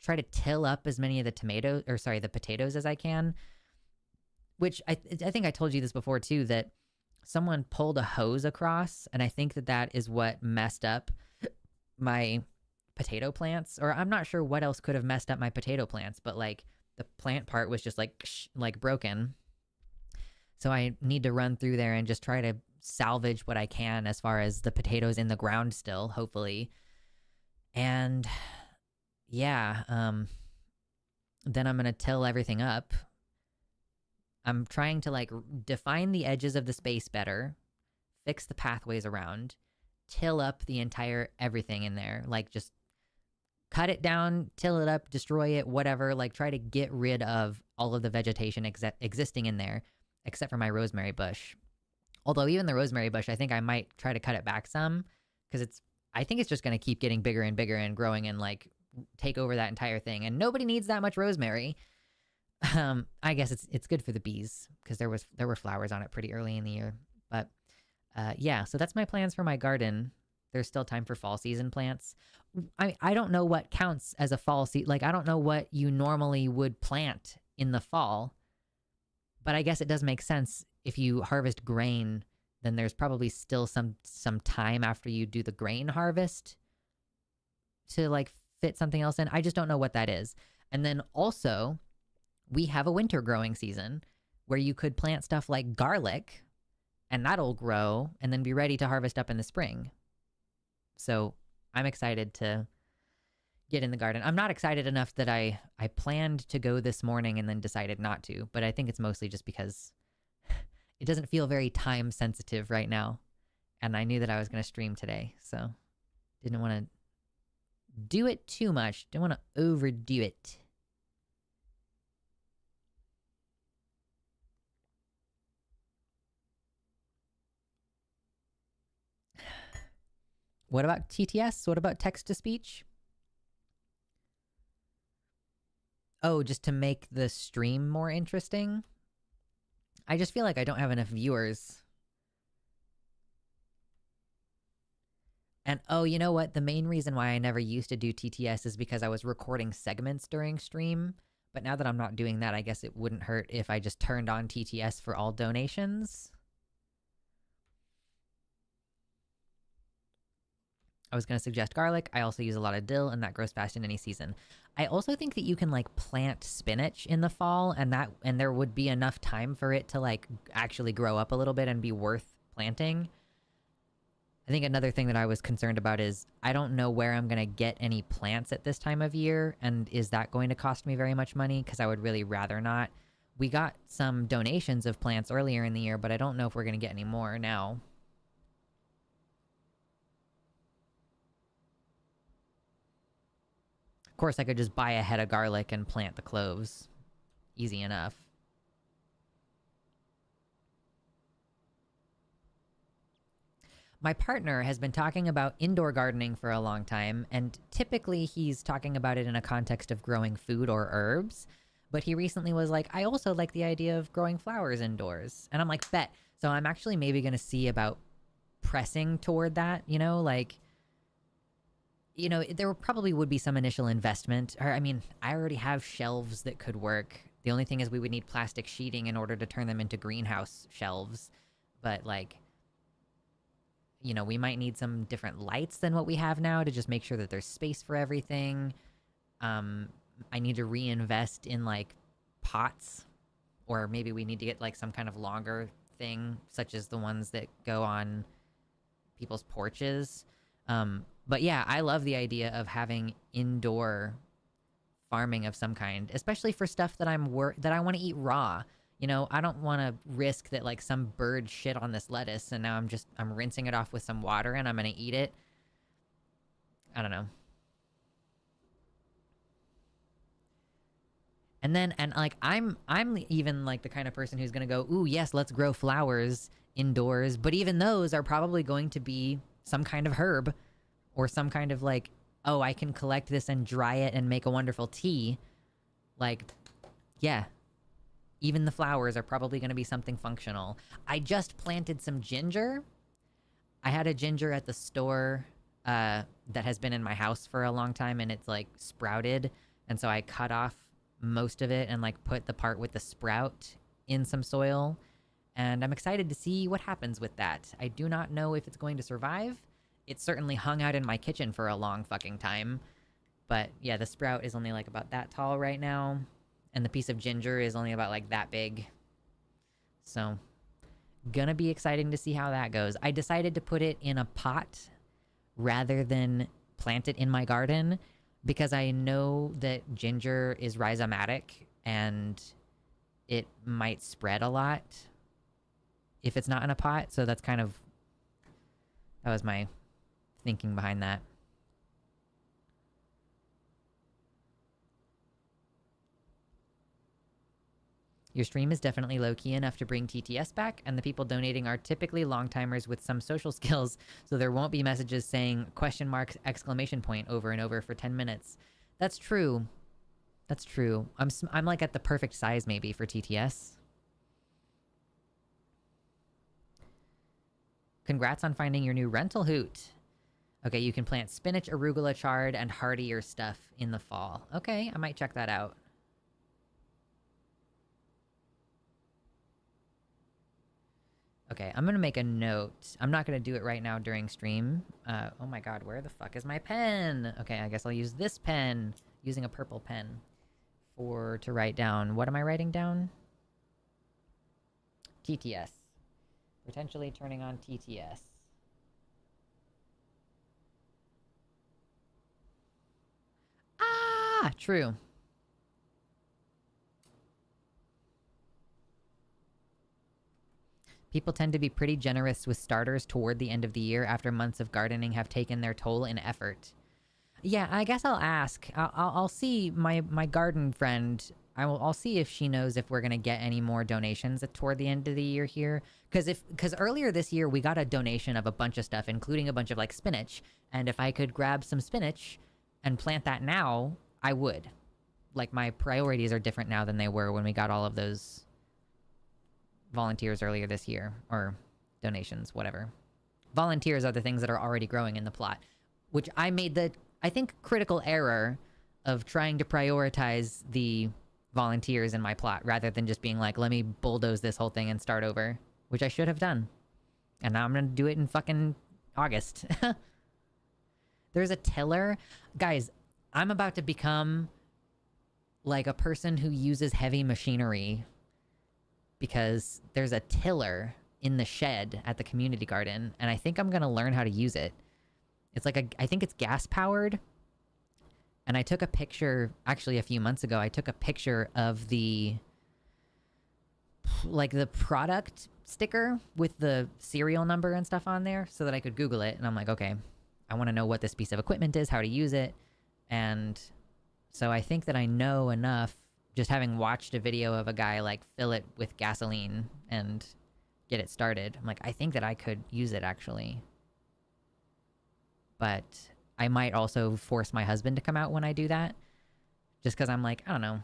try to till up as many of the potatoes as I can, which I think I told you this before too, that someone pulled a hose across, and I think that is what messed up my potato plants. Or I'm not sure what else could have messed up my potato plants, but like the plant part was just like broken. So I need to run through there and just try to salvage what I can as far as the potatoes in the ground still, hopefully. And yeah, then I'm going to till everything up. I'm trying to like define the edges of the space better, fix the pathways around, till up the entire everything in there. Like just cut it down, till it up, destroy it, whatever. Like try to get rid of all of the vegetation existing in there, except for my rosemary bush. Although even the rosemary bush, I think I might try to cut it back some, because I think it's just going to keep getting bigger and bigger and growing and like take over that entire thing. And nobody needs that much rosemary. I guess it's good for the bees because there were flowers on it pretty early in the year. But yeah, so that's my plans for my garden. There's still time for fall season plants. I don't know what counts as a fall season. Like I don't know what you normally would plant in the fall, but I guess it does make sense if you harvest grain. Then there's probably still some time after you do the grain harvest to like fit something else in. I just don't know what that is. And then also, we have a winter growing season where you could plant stuff like garlic, and that'll grow and then be ready to harvest up in the spring. So I'm excited to get in the garden. I'm not excited enough that I planned to go this morning and then decided not to, but I think it's mostly just because it doesn't feel very time sensitive right now. And I knew that I was going to stream today, so didn't want to do it too much. Didn't want to overdo it. What about TTS? What about text to speech? Oh, just to make the stream more interesting? I just feel like I don't have enough viewers. And oh, you know what? The main reason why I never used to do TTS is because I was recording segments during stream. But now that I'm not doing that, I guess it wouldn't hurt if I just turned on TTS for all donations. I was going to suggest garlic. I also use a lot of dill, and that grows fast in any season. I also think that you can like plant spinach in the fall, and there would be enough time for it to like actually grow up a little bit and be worth planting. I think another thing that I was concerned about is I don't know where I'm going to get any plants at this time of year, and is that going to cost me very much money? Because I would really rather not. We got some donations of plants earlier in the year, but I don't know if we're going to get any more now. Of course, I could just buy a head of garlic and plant the cloves. Easy enough. My partner has been talking about indoor gardening for a long time, and typically he's talking about it in a context of growing food or herbs. But he recently was like, I also like the idea of growing flowers indoors. And I'm like, bet. So I'm actually maybe going to see about pressing toward that, like... there probably would be some initial investment. Or, I mean, I already have shelves that could work. The only thing is we would need plastic sheeting in order to turn them into greenhouse shelves. But, we might need some different lights than what we have now to just make sure that there's space for everything. I need to reinvest in like pots, or maybe we need to get like some kind of longer thing, such as the ones that go on people's porches. But yeah, I love the idea of having indoor farming of some kind, especially for stuff that that I want to eat raw. You know, I don't want to risk that like some bird shit on this lettuce and now I'm rinsing it off with some water and I'm going to eat it. I don't know. And like I'm even like the kind of person who's going to go, "Ooh, yes, let's grow flowers indoors," but even those are probably going to be some kind of herb or some kind of like, "Oh, I can collect this and dry it and make a wonderful tea." Like, yeah, even the flowers are probably going to be something functional. I just planted some ginger. I had a ginger at the store that has been in my house for a long time, and it's like sprouted, and so I cut off most of it and like put the part with the sprout in some soil, and I'm excited to see what happens with that. I do not know if it's going to survive. It certainly hung out in my kitchen for a long fucking time, but yeah, the sprout is only like about that tall right now, and the piece of ginger is only about like that big. So gonna be exciting to see how that goes. I decided to put it in a pot rather than plant it in my garden because I know that ginger is rhizomatic and it might spread a lot if it's not in a pot. So that was my thinking behind that. Your stream is definitely low-key enough to bring TTS back, and the people donating are typically long-timers with some social skills, so there won't be messages saying question mark exclamation point over and over for 10 minutes. That's true. That's true. I'm like at the perfect size maybe for TTS. Congrats on finding your new rental hoot. Okay, you can plant spinach, arugula, chard, and hardier stuff in the fall. Okay, I might check that out. Okay, I'm gonna make a note. I'm not gonna do it right now during stream. Oh my god, where the fuck is my pen? Okay, I guess I'll use this pen, using a purple pen, to write down. What am I writing down? TTS. Potentially turning on TTS. Ah, true. People tend to be pretty generous with starters toward the end of the year after months of gardening have taken their toll in effort. Yeah, I guess I'll ask. I'll see my garden friend. I'll see if she knows if we're gonna get any more donations toward the end of the year here. Because earlier this year we got a donation of a bunch of stuff, including a bunch of like spinach. And if I could grab some spinach and plant that now, I would. Like my priorities are different now than they were when we got all of those volunteers earlier this year, or donations, whatever. Volunteers are the things that are already growing in the plot, which I made the, I think, critical error of trying to prioritize the volunteers in my plot rather than just being like, let me bulldoze this whole thing and start over, which I should have done. And now I'm gonna do it in fucking August. There's a tiller. Guys, I'm about to become like a person who uses heavy machinery because there's a tiller in the shed at the community garden, and I think I'm gonna learn how to use it. It's like I think it's gas powered. And I took a picture, actually a few months ago, I took a picture of the product sticker with the serial number and stuff on there so that I could Google it. And I'm like, okay, I want to know what this piece of equipment is, how to use it. And so I think that I know enough, just having watched a video of a guy like fill it with gasoline and get it started. I'm like, I think that I could use it actually. But I might also force my husband to come out when I do that. Just because I'm like, I don't know.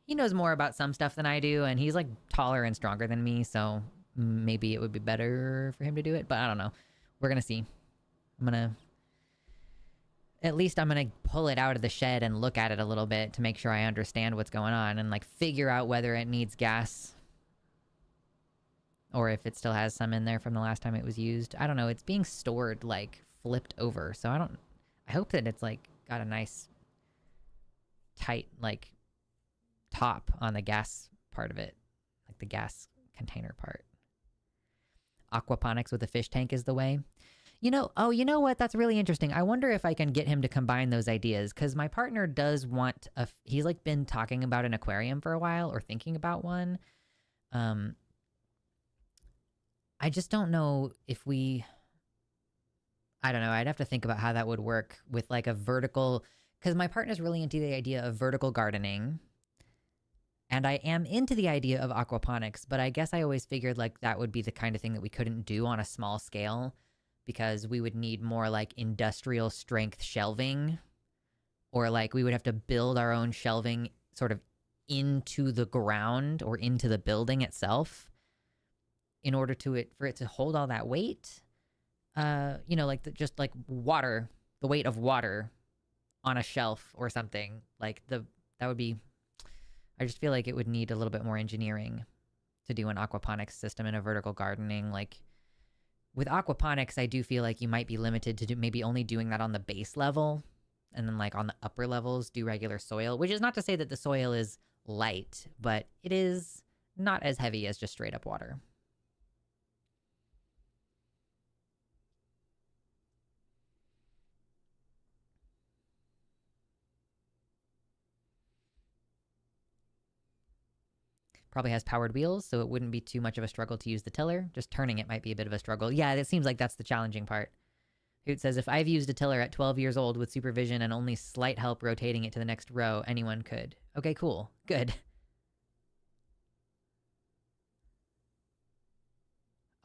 He knows more about some stuff than I do, and he's like taller and stronger than me, so maybe it would be better for him to do it, but I don't know. We're gonna see. At least I'm gonna pull it out of the shed and look at it a little bit to make sure I understand what's going on and like figure out whether it needs gas or if it still has some in there from the last time it was used. I don't know. It's being stored like flipped over, so I hope that it's like got a nice tight, like, top on the gas part of it, like the gas container part. Aquaponics with a fish tank is the way. You know what? That's really interesting. I wonder if I can get him to combine those ideas, because my partner does want he's like been talking about an aquarium for a while, or thinking about one. I just don't know if I don't know. I'd have to think about how that would work with like a vertical, because my partner's really into the idea of vertical gardening. And I am into the idea of aquaponics, but I guess I always figured like that would be the kind of thing that we couldn't do on a small scale, because we would need more like industrial strength shelving, or like we would have to build our own shelving sort of into the ground or into the building itself in order for it to hold all that weight. Like just like water, the weight of water on a shelf or something. Like that would be, I just feel like it would need a little bit more engineering to do an aquaponics system in a vertical gardening. Like with aquaponics, I do feel like you might be limited to maybe only doing that on the base level, and then like on the upper levels do regular soil, which is not to say that the soil is light, but it is not as heavy as just straight up water. Probably has powered wheels, so it wouldn't be too much of a struggle to use the tiller. Just turning it might be a bit of a struggle. Yeah, it seems like that's the challenging part. Hoot says, if I've used a tiller at 12 years old with supervision and only slight help rotating it to the next row, anyone could. Okay, cool. Good.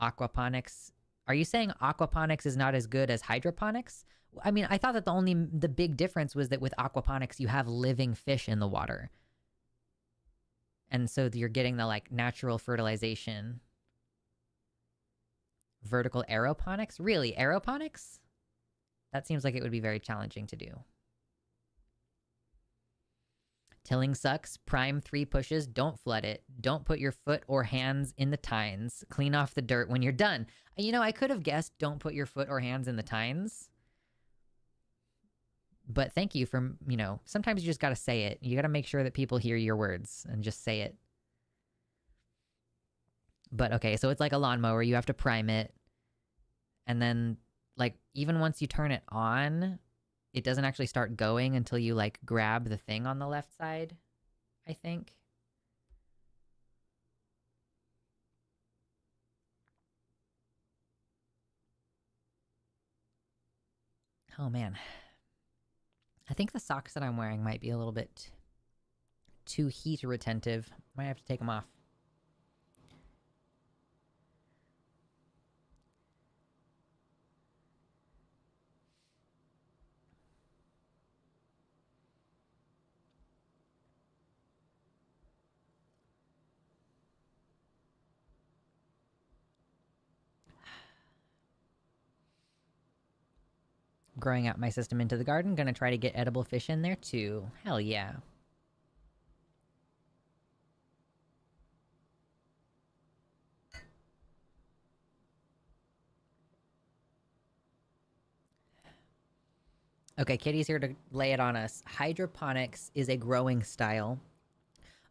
Aquaponics. Are you saying aquaponics is not as good as hydroponics? I mean, I thought that the big difference was that with aquaponics, you have living fish in the water. And so you're getting the like natural fertilization. Vertical aeroponics? Really? Aeroponics? That seems like it would be very challenging to do. Tilling sucks. Prime 3 pushes. Don't flood it. Don't put your foot or hands in the tines. Clean off the dirt when you're done. I could have guessed don't put your foot or hands in the tines. But thank you for, sometimes you just got to say it. You got to make sure that people hear your words and just say it. But okay, so it's like a lawnmower. You have to prime it. And then, like, even once you turn it on, it doesn't actually start going until you, like, grab the thing on the left side, I think. Oh, man. I think the socks that I'm wearing might be a little bit too heat retentive. Might have to take them off. Growing out my system into the garden. Gonna try to get edible fish in there too. Hell yeah. Okay, Kitty's here to lay it on us. Hydroponics is a growing style.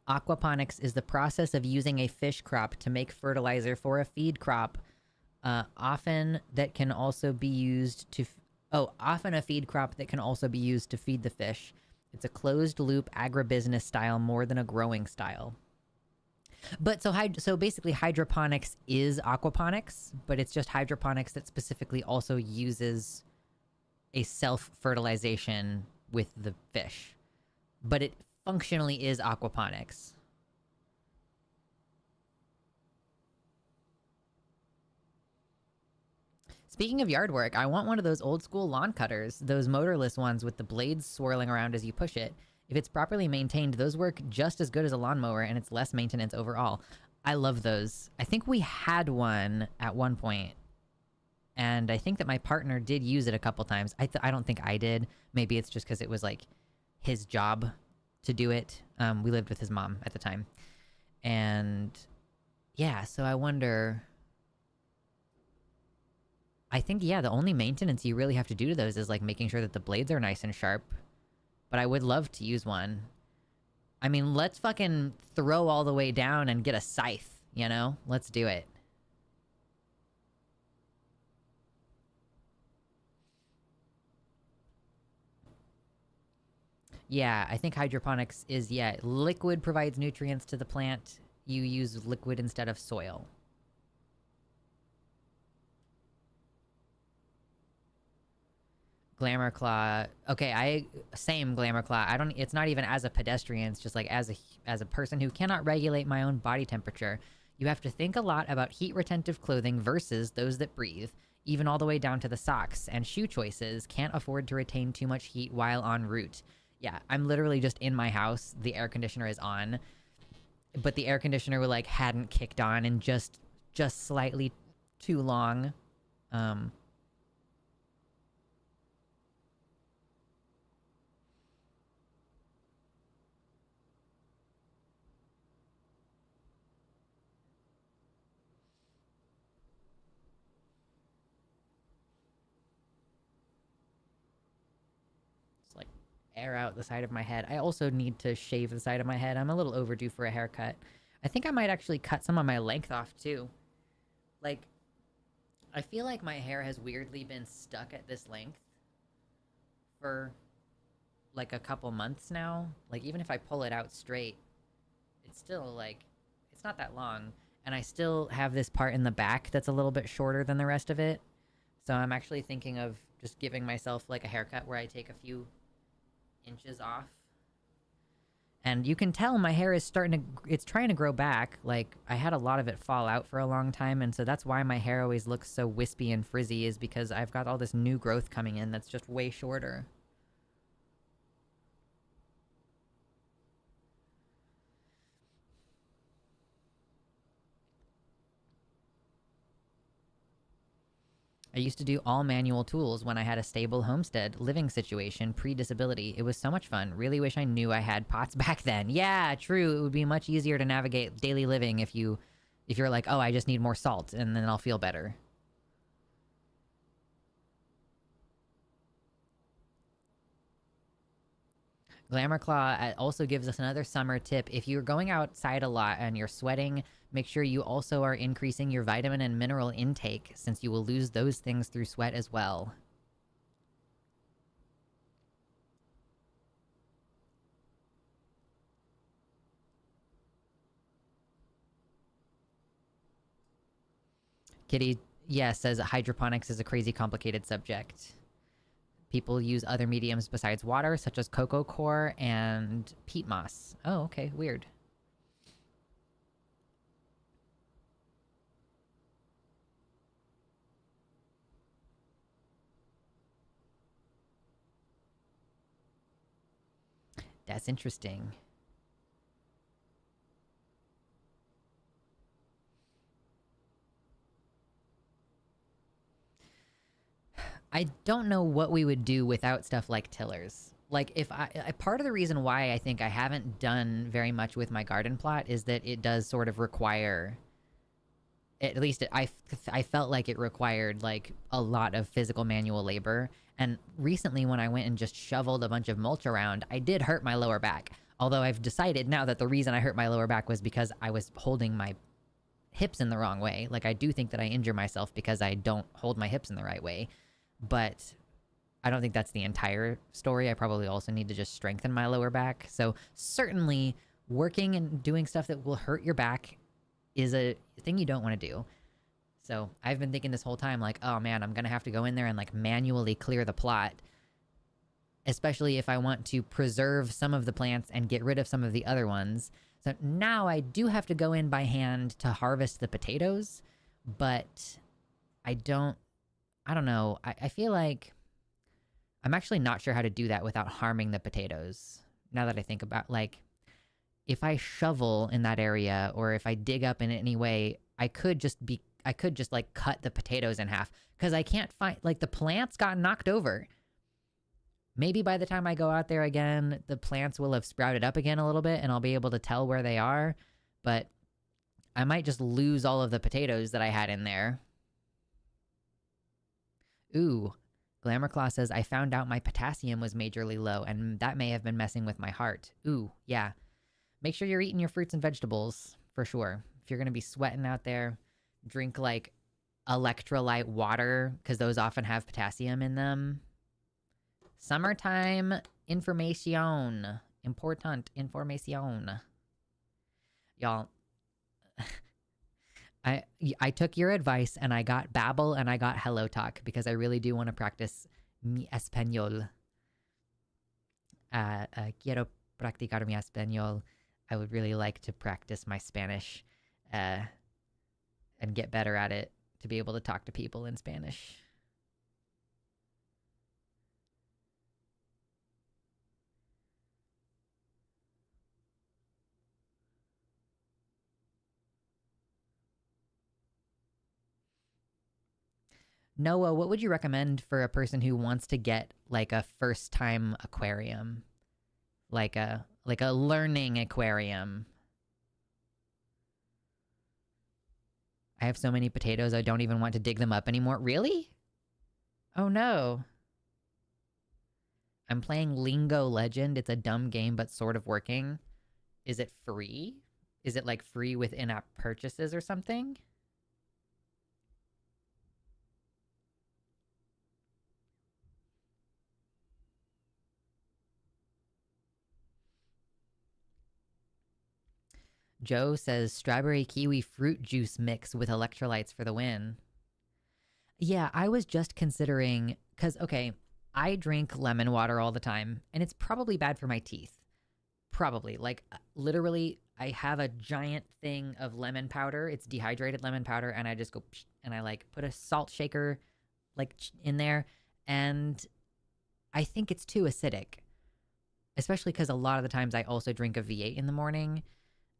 Aquaponics is the process of using a fish crop to make fertilizer for a feed crop. Often a feed crop that can also be used to feed the fish. It's a closed-loop agribusiness style more than a growing style. But so basically hydroponics is aquaponics, but it's just hydroponics that specifically also uses a self-fertilization with the fish. But it functionally is aquaponics. Speaking of yard work, I want one of those old school lawn cutters, those motorless ones with the blades swirling around as you push it. If it's properly maintained, those work just as good as a lawnmower, and it's less maintenance overall. I love those. I think we had one at one point, and I think that my partner did use it a couple times. I don't think I did. Maybe it's just because it was like his job to do it. We lived with his mom at the time. And yeah, so I wonder... I think, yeah, the only maintenance you really have to do to those is like making sure that the blades are nice and sharp. but I would love to use one. I mean, let's fucking throw all the way down and get a scythe, you know? Let's do it. Yeah, I think hydroponics is, yeah, liquid provides nutrients to the plant. You use liquid instead of soil. Glamour Claw. Okay, same Glamour Claw. I don't it's not even as a pedestrian, it's just like as a person who cannot regulate my own body temperature. You have to think a lot about heat retentive clothing versus those that breathe, even all the way down to the socks and shoe choices. Can't afford to retain too much heat while en route. Yeah, I'm literally just in my house. The air conditioner is on, but the air conditioner like hadn't kicked on in just slightly too long. It's like air out the side of my head. I also need to shave the side of my head. I'm a little overdue for a haircut. I think I might actually cut some of my length off too. Like, I feel like my hair has weirdly been stuck at this length for like a couple months now. Like, even if I pull it out straight, it's still like, it's not that long. And I still have this part in the back that's a little bit shorter than the rest of it. So I'm actually thinking of just giving myself like a haircut where I take a few inches off. And you can tell my hair is it's trying to grow back. Like, I had a lot of it fall out for a long time, and so that's why my hair always looks so wispy and frizzy, is because I've got all this new growth coming in that's just way shorter. I used to do all manual tools when I had a stable homestead living situation pre-disability. It was so much fun. Really wish I knew I had pots back then. Yeah, true. It would be much easier to navigate daily living if you're like, oh, I just need more salt, and then I'll feel better. Glamour Claw also gives us another summer tip. If you're going outside a lot and you're sweating, make sure you also are increasing your vitamin and mineral intake, since you will lose those things through sweat as well. Kitty, yeah, says hydroponics is a crazy complicated subject. People use other mediums besides water, such as cocoa coir and peat moss. Oh, okay, weird. That's interesting. I don't know what we would do without stuff like tillers. Like, if part of the reason why I think I haven't done very much with my garden plot is that it does sort of require, at least I felt like it required like a lot of physical manual labor. And recently when I went and just shoveled a bunch of mulch around, I did hurt my lower back. Although I've decided now that the reason I hurt my lower back was because I was holding my hips in the wrong way. Like, I do think that I injure myself because I don't hold my hips in the right way. But I don't think that's the entire story. I probably also need to just strengthen my lower back. So certainly working and doing stuff that will hurt your back is a thing you don't want to do. So I've been thinking this whole time, like, oh man, I'm going to have to go in there and like manually clear the plot. Especially if I want to preserve some of the plants and get rid of some of the other ones. So now I do have to go in by hand to harvest the potatoes, but I don't know. I feel like I'm actually not sure how to do that without harming the potatoes. Now that I think about, like, if I shovel in that area or if I dig up in any way, I could just like cut the potatoes in half, because I can't find, like, the plants got knocked over. Maybe by the time I go out there again, the plants will have sprouted up again a little bit and I'll be able to tell where they are, but I might just lose all of the potatoes that I had in there. Ooh, Glamour Claw says, I found out my potassium was majorly low, and that may have been messing with my heart. Ooh, yeah. Make sure you're eating your fruits and vegetables, for sure. If you're going to be sweating out there, drink, like, electrolyte water, because those often have potassium in them. Summertime information. Important information. Y'all, I took your advice and I got Babbel and I got Hello Talk because I really do want to practice mi español. Quiero practicar mi español. I would really like to practice my Spanish and get better at it to be able to talk to people in Spanish. Noah, what would you recommend for a person who wants to get like a first time aquarium? Like a learning aquarium. I have so many potatoes I don't even want to dig them up anymore. Really? Oh no. I'm playing Lingo Legend. It's a dumb game but sort of working. Is it free? Is it like free with in-app purchases or something? Joe says strawberry kiwi fruit juice mix with electrolytes for the win. Yeah, I was just considering, because, okay, I drink lemon water all the time, and it's probably bad for my teeth. Probably. Like, literally, I have a giant thing of lemon powder. It's dehydrated lemon powder, and I just go, and I, like, put a salt shaker, like, in there, and I think it's too acidic. Especially because a lot of the times I also drink a V8 in the morning.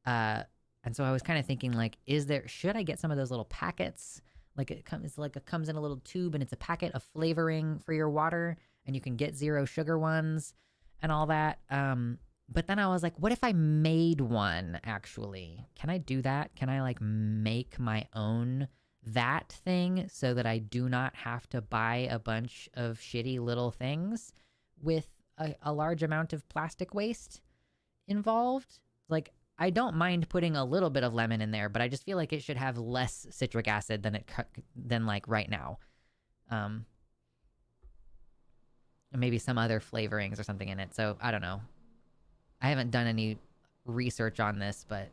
And so I was kind of thinking, like, should I get some of those little packets? Like it comes in a little tube and it's a packet of flavoring for your water, and you can get 0 sugar ones and all that. But then I was like, what if I made one actually? Can I do that? Can I like make my own that thing so that I do not have to buy a bunch of shitty little things with a large amount of plastic waste involved? Like, I don't mind putting a little bit of lemon in there, but I just feel like it should have less citric acid than like right now. Maybe some other flavorings or something in it. So I don't know. I haven't done any research on this, but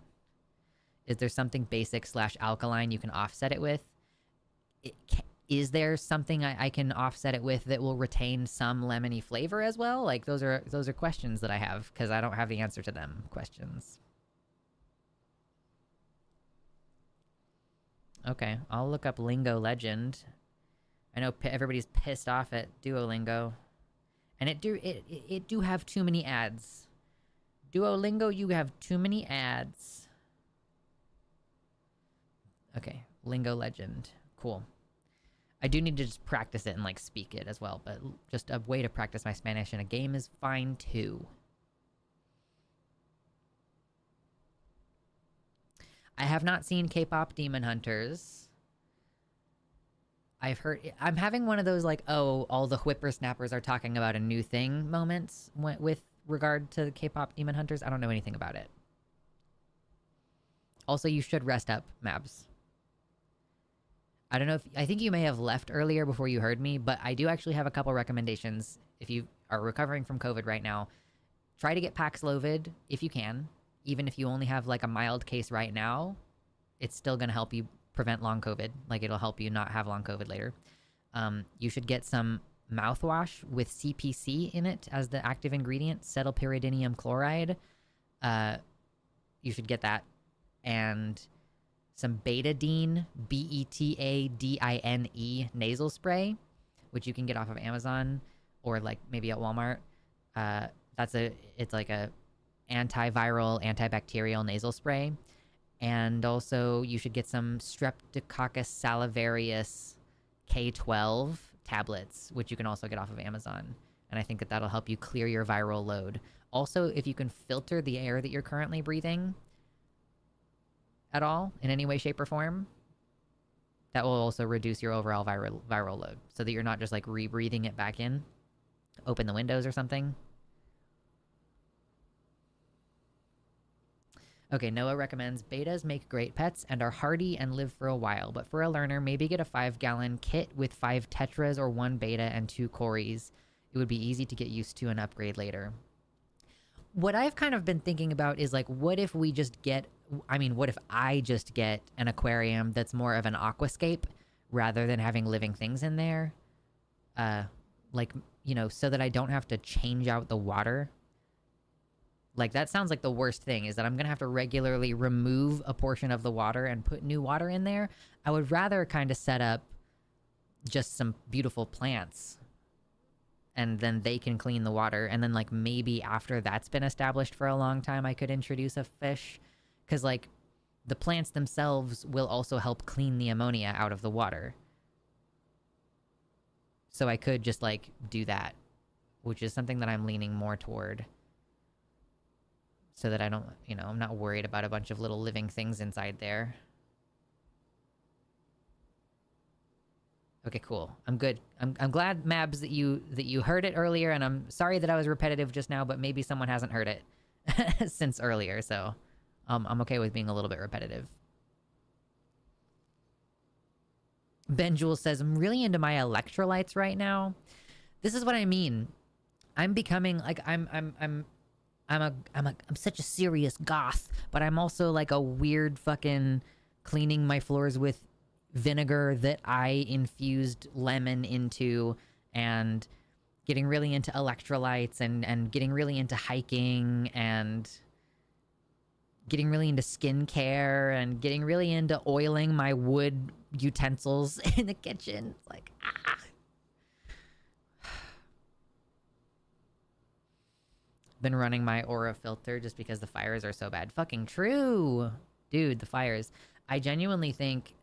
is there something basic / alkaline you can offset it with? Is there something I can offset it with that will retain some lemony flavor as well? Like those are questions that I have because I don't have the answer to them. Questions. Okay, I'll look up Lingo Legend. I know everybody's pissed off at Duolingo, and it do have too many ads. Duolingo, you have too many ads. Okay, Lingo Legend, cool. I do need to just practice it and like speak it as well, but just a way to practice my Spanish in a game is fine too. I have not seen K-pop Demon Hunters. I've heard... I'm having one of those, like, oh, all the whippersnappers are talking about a new thing moments with regard to K-pop Demon Hunters. I don't know anything about it. Also, you should rest up, Mabs. I don't know if... I think you may have left earlier before you heard me, but I do actually have a couple recommendations. If you are recovering from COVID right now, try to get Paxlovid if you can. Even if you only have like a mild case right now, it's still going to help you prevent long COVID. Like it'll help you not have long COVID later. You should get some mouthwash with CPC in it as the active ingredient, cetylpyridinium chloride. You should get that. And some Betadine, Betadine nasal spray, which you can get off of Amazon or like maybe at Walmart. It's like a antiviral, antibacterial nasal spray. And also you should get some Streptococcus salivarius K12 tablets, which you can also get off of Amazon. And I think that that'll help you clear your viral load. Also, if you can filter the air that you're currently breathing at all in any way, shape, or form, That will also reduce your overall viral load so that you're not just like rebreathing it back in. Open the windows or something. Okay, Noah recommends betas make great pets and are hardy and live for a while, but for a learner, maybe get a 5-gallon kit with 5 tetras or 1 beta and 2 cories. It would be easy to get used to and upgrade later. What I've kind of been thinking about is like, what if we just get, I mean, what if I just get an aquarium that's more of an aquascape rather than having living things in there? Like, you know, so that I don't have to change out the water. Like, that sounds like the worst thing, is that I'm going to have to regularly remove a portion of the water and put new water in there. I would rather kind of set up just some beautiful plants, and then they can clean the water. And then, like, maybe after that's been established for a long time, I could introduce a fish. Because, like, the plants themselves will also help clean the ammonia out of the water. So I could just, like, do that, which is something that I'm leaning more toward. So that I don't, you know, I'm not worried about a bunch of little living things inside there. Okay, cool. I'm good. I'm glad, Mabs, that you heard it earlier, and I'm sorry that I was repetitive just now, but maybe someone hasn't heard it since earlier, so I'm okay with being a little bit repetitive. Ben Jules says, I'm really into my electrolytes right now. This is what I mean. I'm becoming like I'm such a serious goth, but I'm also like a weird fucking cleaning my floors with vinegar that I infused lemon into, and getting really into electrolytes, and getting really into hiking, and getting really into skincare, and getting really into oiling my wood utensils in the kitchen. It's like, ah. Been running my Aura filter just because the fires are so bad. Fucking true. Dude, the fires. I genuinely think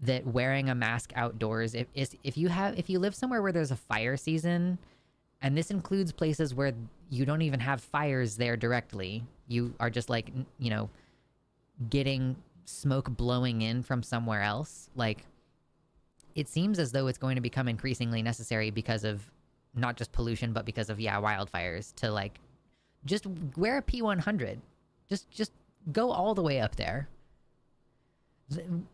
that wearing a mask outdoors, if you live somewhere where there's a fire season, and this includes places where you don't even have fires there directly, you are just like, you know, getting smoke blowing in from somewhere else, like, it seems as though it's going to become increasingly necessary because of not just pollution, but because of, wildfires, to like just wear a P100. Just go all the way up there.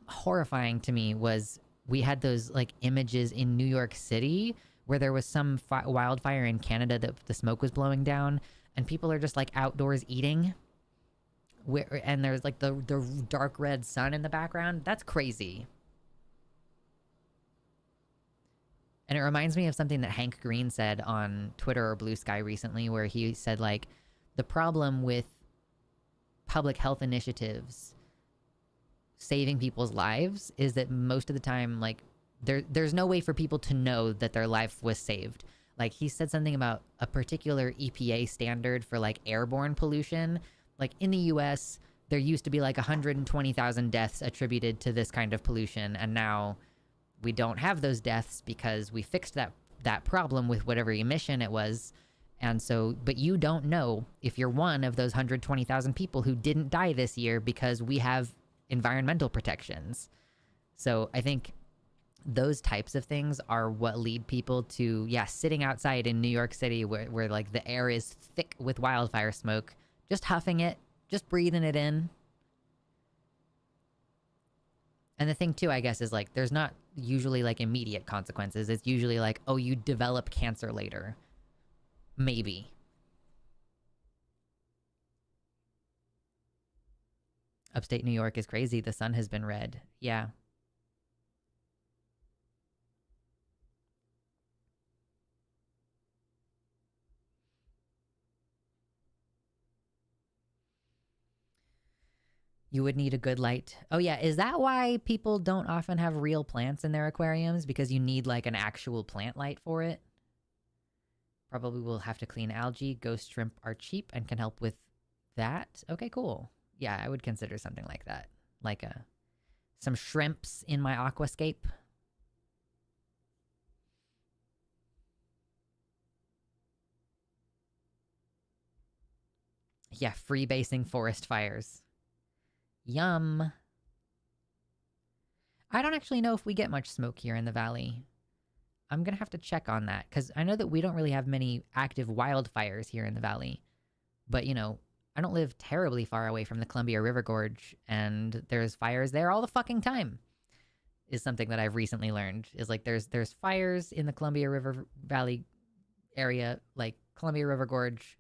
Horrifying to me was, we had those like images in New York City where there was some wildfire in Canada that the smoke was blowing down, and people are just like outdoors eating, and there's like the dark red sun in the background. That's crazy. And it reminds me of something that Hank Green said on Twitter or Blue Sky recently, where he said, like, the problem with public health initiatives saving people's lives is that most of the time, like, there's no way for people to know that their life was saved. Like, he said something about a particular EPA standard for, like, airborne pollution. Like, in the US, there used to be, like, 120,000 deaths attributed to this kind of pollution, and now we don't have those deaths because we fixed that problem with whatever emission it was. And so, but you don't know if you're one of those 120,000 people who didn't die this year because we have environmental protections. So I think those types of things are what lead people to, sitting outside in New York City where like the air is thick with wildfire smoke, just huffing it, just breathing it in. And the thing too, I guess, is like, there's not usually like immediate consequences. It's usually like, oh, you develop cancer later. Maybe. Upstate New York is crazy. The sun has been red. Yeah. You would need a good light. Oh yeah, is that why people don't often have real plants in their aquariums? Because you need like an actual plant light for it? Probably will have to clean algae. Ghost shrimp are cheap and can help with that. Okay, cool. Yeah, I would consider something like that. Like some shrimps in my aquascape. Yeah, freebasing forest fires. Yum. I don't actually know if we get much smoke here in the valley. I'm going to have to check on that because I know that we don't really have many active wildfires here in the valley. But, you know, I don't live terribly far away from the Columbia River Gorge, and there's fires there all the fucking time. Is something that I've recently learned. Is like there's fires in the Columbia River Valley area, like Columbia River Gorge,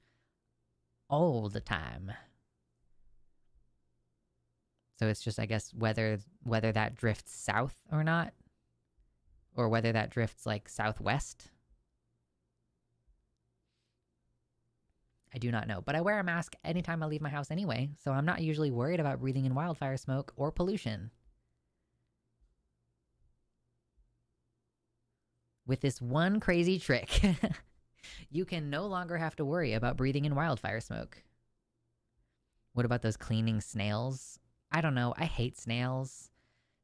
all the time. So it's just, I guess, whether that drifts south or not, or whether that drifts like southwest. I do not know, but I wear a mask anytime I leave my house anyway, so I'm not usually worried about breathing in wildfire smoke or pollution. With this one crazy trick, you can no longer have to worry about breathing in wildfire smoke. What about those cleaning snails? I don't know. I hate snails.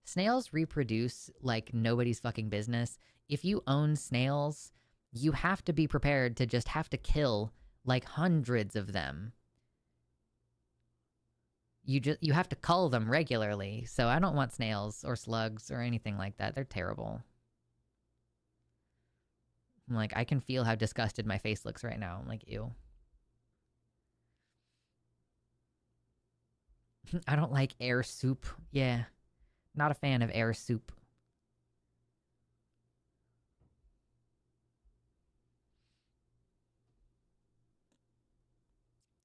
Snails reproduce like nobody's fucking business. If you own snails, you have to be prepared to just have to kill like hundreds of them. You have to cull them regularly. So I don't want snails or slugs or anything like that. They're terrible. I'm like, I can feel how disgusted my face looks right now. I'm like, ew. I don't like air soup. Yeah. Not a fan of air soup.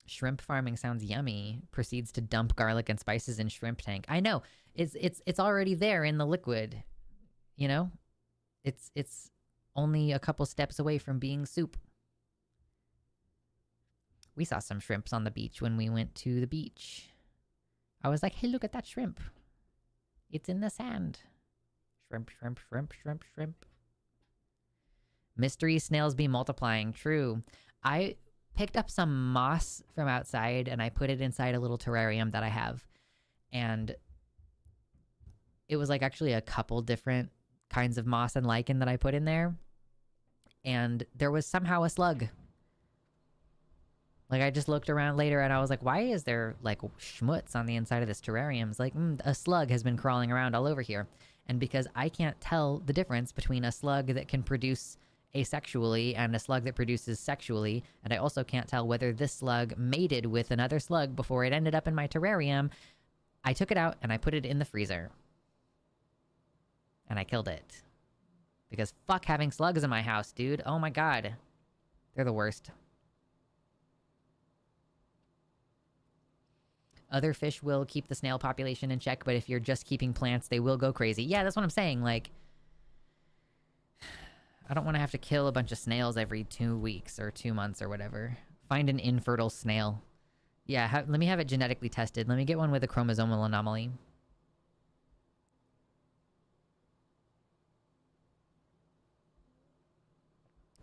Shrimp farming sounds yummy. Proceeds to dump garlic and spices in shrimp tank. I know. It's already there in the liquid. You know? It's only a couple steps away from being soup. We saw some shrimps on the beach when we went to the beach. I was like, hey, look at that shrimp. It's in the sand. Shrimp, shrimp, shrimp, shrimp, shrimp. Mystery snails be multiplying. True. I picked up some moss from outside and I put it inside a little terrarium that I have. And it was like actually a couple different kinds of moss and lichen that I put in there. And there was somehow a slug. Like, I just looked around later and I was like, why is there, like, schmutz on the inside of this terrarium? It's like, a slug has been crawling around all over here. And because I can't tell the difference between a slug that can produce asexually and a slug that produces sexually, and I also can't tell whether this slug mated with another slug before it ended up in my terrarium, I took it out and I put it in the freezer. And I killed it. Because fuck having slugs in my house, dude. Oh my god. They're the worst. Other fish will keep the snail population in check, but if you're just keeping plants, they will go crazy. Yeah, that's what I'm saying. Like, I don't want to have to kill a bunch of snails every 2 weeks or 2 months or whatever. Find an infertile snail. Yeah, let me have it genetically tested. Let me get one with a chromosomal anomaly.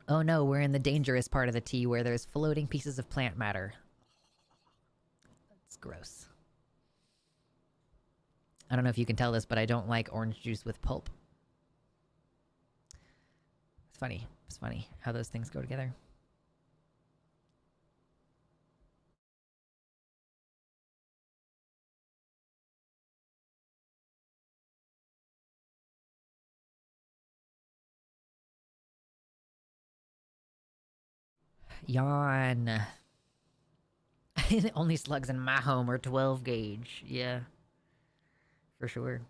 Oh no, we're in the dangerous part of the tea where there's floating pieces of plant matter. It's gross. I don't know if you can tell this, but I don't like orange juice with pulp. It's funny. It's funny how those things go together. Yawn. Only slugs in my home are 12 gauge. Yeah. For sure.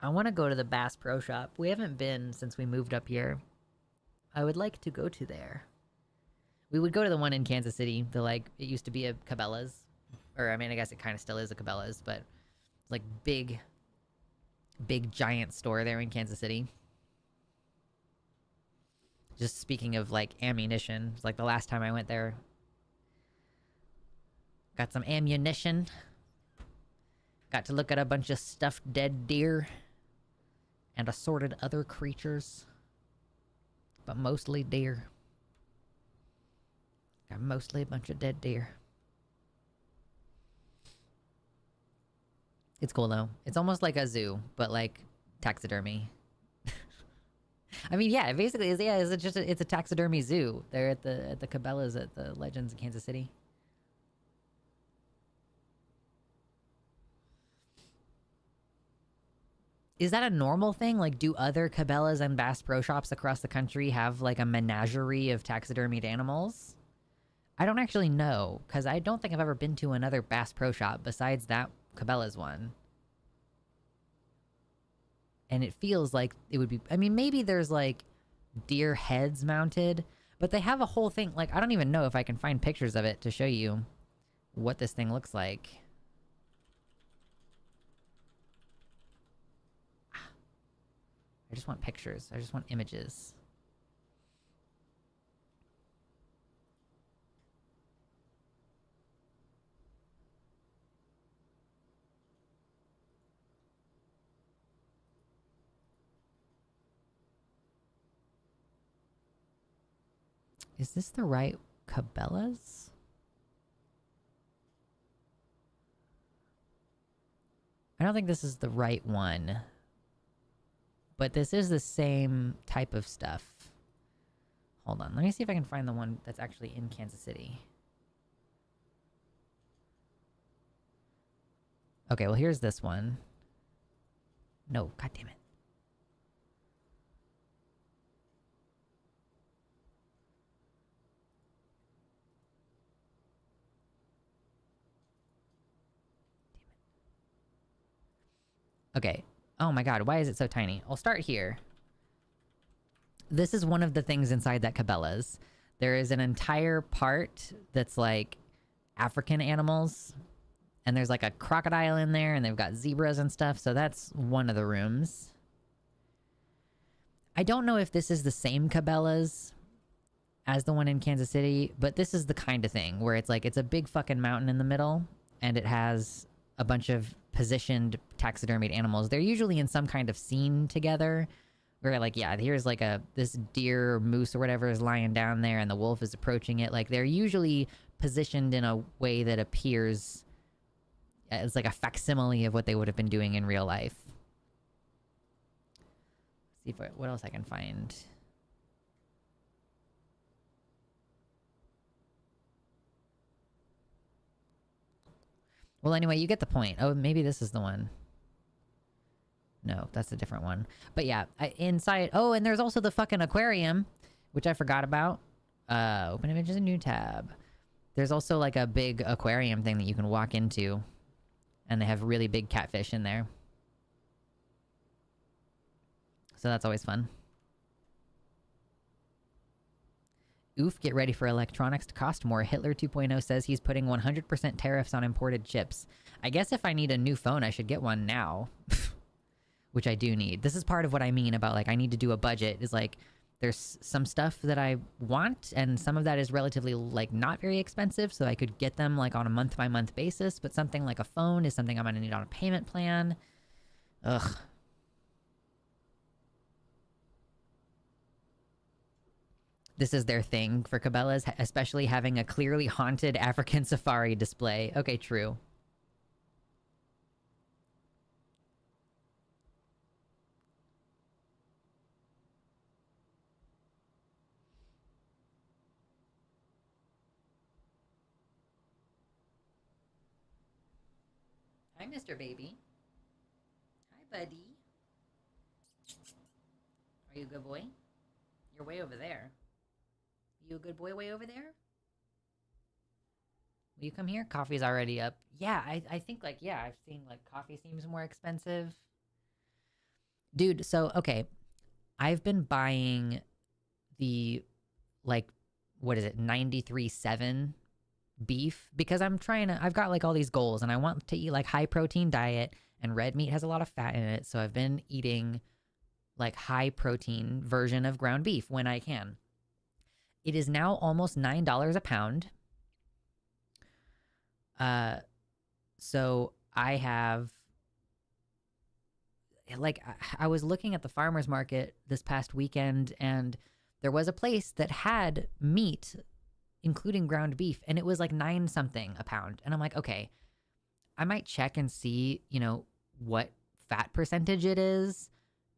I want to go to the Bass Pro Shop. We haven't been since we moved up here. I would like to go to there. We would go to the one in Kansas City. The, like, it used to be a Cabela's. Or, I mean, I guess it kind of still is a Cabela's, but it's like big giant store there in Kansas City. Just speaking of, like, ammunition. It's like the last time I went there. Got some ammunition. Got to look at a bunch of stuffed dead deer. And assorted other creatures. But mostly deer. Got mostly a bunch of dead deer. It's cool though. It's almost like a zoo, but like taxidermy. I mean, yeah, it basically is. Yeah, it's a taxidermy zoo. They're at the Cabela's at the Legends in Kansas City. Is that a normal thing? Like, do other Cabela's and Bass Pro Shops across the country have like a menagerie of taxidermied animals? I don't actually know, because I don't think I've ever been to another Bass Pro Shop besides that Cabela's one. And it feels like it would be, I mean, maybe there's like deer heads mounted, but they have a whole thing. Like, I don't even know if I can find pictures of it to show you what this thing looks like. I just want pictures. I just want images. Is this the right Cabela's? I don't think this is the right one. But this is the same type of stuff. Hold on. Let me see if I can find the one that's actually in Kansas City. Okay, well, here's this one. No, god damn it. Okay. Oh my god, why is it so tiny? I'll start here. This is one of the things inside that Cabela's. There is an entire part that's like African animals. And there's like a crocodile in there, and they've got zebras and stuff. So that's one of the rooms. I don't know if this is the same Cabela's as the one in Kansas City, but this is the kind of thing where it's like it's a big fucking mountain in the middle, and it has a bunch of positioned taxidermied animals. They're usually in some kind of scene together where like, yeah, here's like this deer or moose or whatever is lying down there and the wolf is approaching it. Like, they're usually positioned in a way that appears as like a facsimile of what they would have been doing in real life. Let's see what else I can find. Well, anyway, you get the point. Oh, maybe this is the one. No, that's a different one. But yeah, inside... Oh, and there's also the fucking aquarium, which I forgot about. Open images, a new tab. There's also like a big aquarium thing that you can walk into. And they have really big catfish in there. So that's always fun. Oof, get ready for electronics to cost more. Hitler 2.0 says he's putting 100% tariffs on imported chips. I guess if I need a new phone, I should get one now. Which I do need. This is part of what I mean about, like, I need to do a budget. Is like, there's some stuff that I want, and some of that is relatively, like, not very expensive, so I could get them, like, on a month-by-month basis, but something like a phone is something I'm gonna need on a payment plan. Ugh. This is their thing for Cabela's, especially having a clearly haunted African safari display. Okay, true. Hi, Mr. Baby. Hi, buddy. Are you a good boy? You're way over there. You a good boy way over there? Will you come here? Coffee's already up. Yeah, I think, like, yeah, I've seen, like, coffee seems more expensive. Dude, so, okay. I've been buying the, like, what is it, 93.7 beef, because I've got, like, all these goals, and I want to eat, like, high protein diet, and red meat has a lot of fat in it, so I've been eating, like, high protein version of ground beef when I can. It is now almost $9 a pound. So I have, like, I was looking at the farmer's market this past weekend, and there was a place that had meat, including ground beef, and it was like 9 something a pound. And I'm like, okay, I might check and see, you know, what fat percentage it is.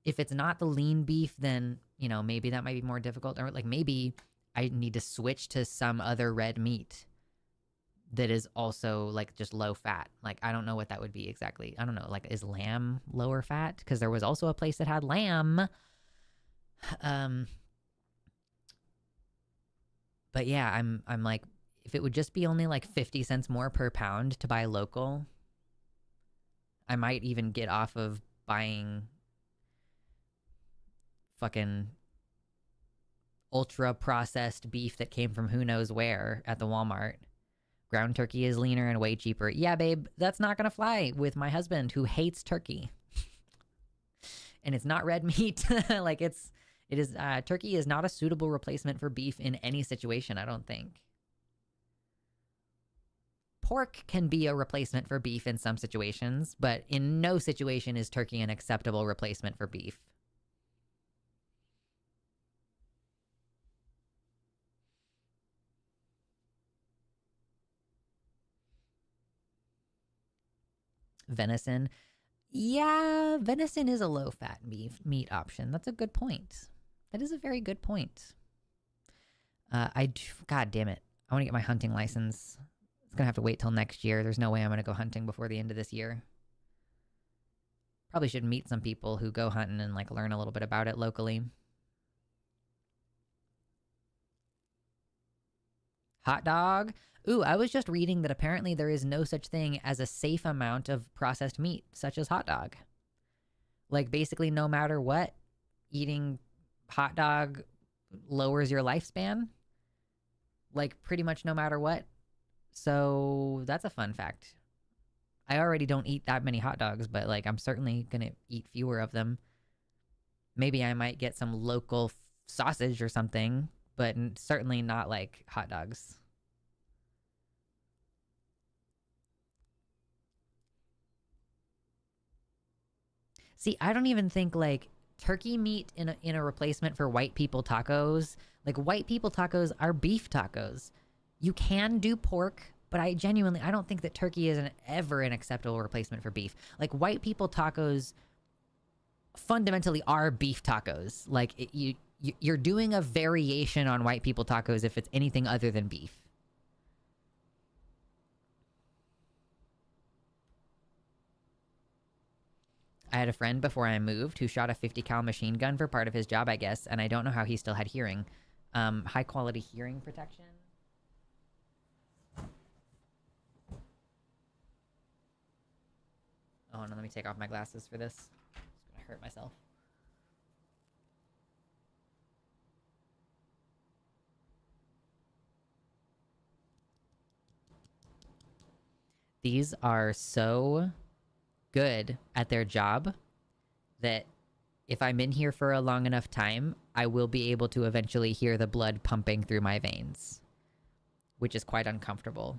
If it's not the lean beef, then, you know, maybe that might be more difficult, or like maybe I need to switch to some other red meat that is also like just low fat. Like, I don't know what that would be exactly. I don't know. Like, is lamb lower fat? Because there was also a place that had lamb. Um, but yeah, I'm like, if it would just be only like 50 cents more per pound to buy local, I might even get off of buying fucking ultra processed beef that came from who knows where at the Walmart. Ground turkey is leaner and way cheaper. Yeah, babe, that's not gonna fly with my husband who hates turkey. And it's not red meat. Like, it is turkey is not a suitable replacement for beef in any situation, I don't think. Pork can be a replacement for beef in some situations, but in no situation is turkey an acceptable replacement for beef. Venison. Yeah, venison is a low-fat beef meat option. That's a good point. That is a very good point. God damn it. I want to get my hunting license. It's going to have to wait till next year. There's no way I'm going to go hunting before the end of this year. Probably should meet some people who go hunting and like learn a little bit about it locally. Hot dog. Ooh, I was just reading that apparently there is no such thing as a safe amount of processed meat, such as hot dog. Like, basically, no matter what, eating hot dog lowers your lifespan. Like, pretty much no matter what. So that's a fun fact. I already don't eat that many hot dogs, but like, I'm certainly gonna eat fewer of them. Maybe I might get some local sausage or something, but certainly not like hot dogs. See, I don't even think like turkey meat in a replacement for white people tacos. Like, white people tacos are beef tacos. You can do pork, but I don't think that turkey is ever an acceptable replacement for beef. Like, white people tacos fundamentally are beef tacos. Like, you're doing a variation on white people tacos if it's anything other than beef. I had a friend before I moved who shot a 50 cal machine gun for part of his job, I guess, and I don't know how he still had hearing. High quality hearing protection. Oh, no, let me take off my glasses for this. It's gonna hurt myself. These are so good at their job that if I'm in here for a long enough time, I will be able to eventually hear the blood pumping through my veins, which is quite uncomfortable.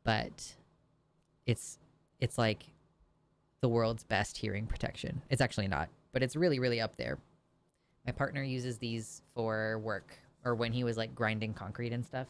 But it's like the world's best hearing protection. It's actually not, but it's really, really up there. My partner uses these for work, or when he was like grinding concrete and stuff.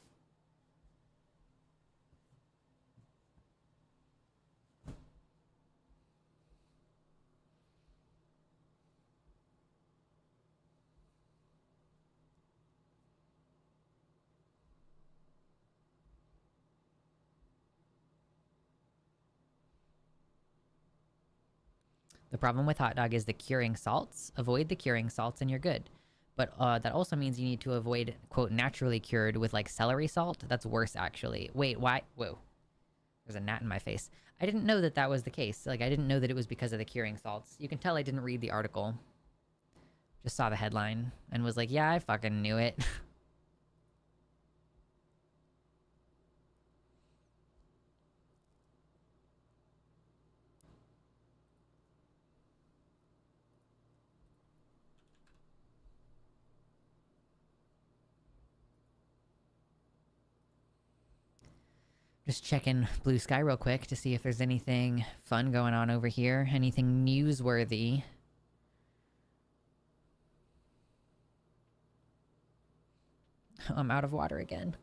The problem with hot dog is the curing salts. Avoid the curing salts and you're good. But that also means you need to avoid, quote, naturally cured with like celery salt. That's worse, actually. Wait, why? Whoa. There's a gnat in my face. I didn't know that that was the case. Like, I didn't know that it was because of the curing salts. You can tell I didn't read the article. Just saw the headline and was like, yeah, I fucking knew it. Just checking Blue Sky real quick to see if there's anything fun going on over here. Anything newsworthy. I'm out of water again.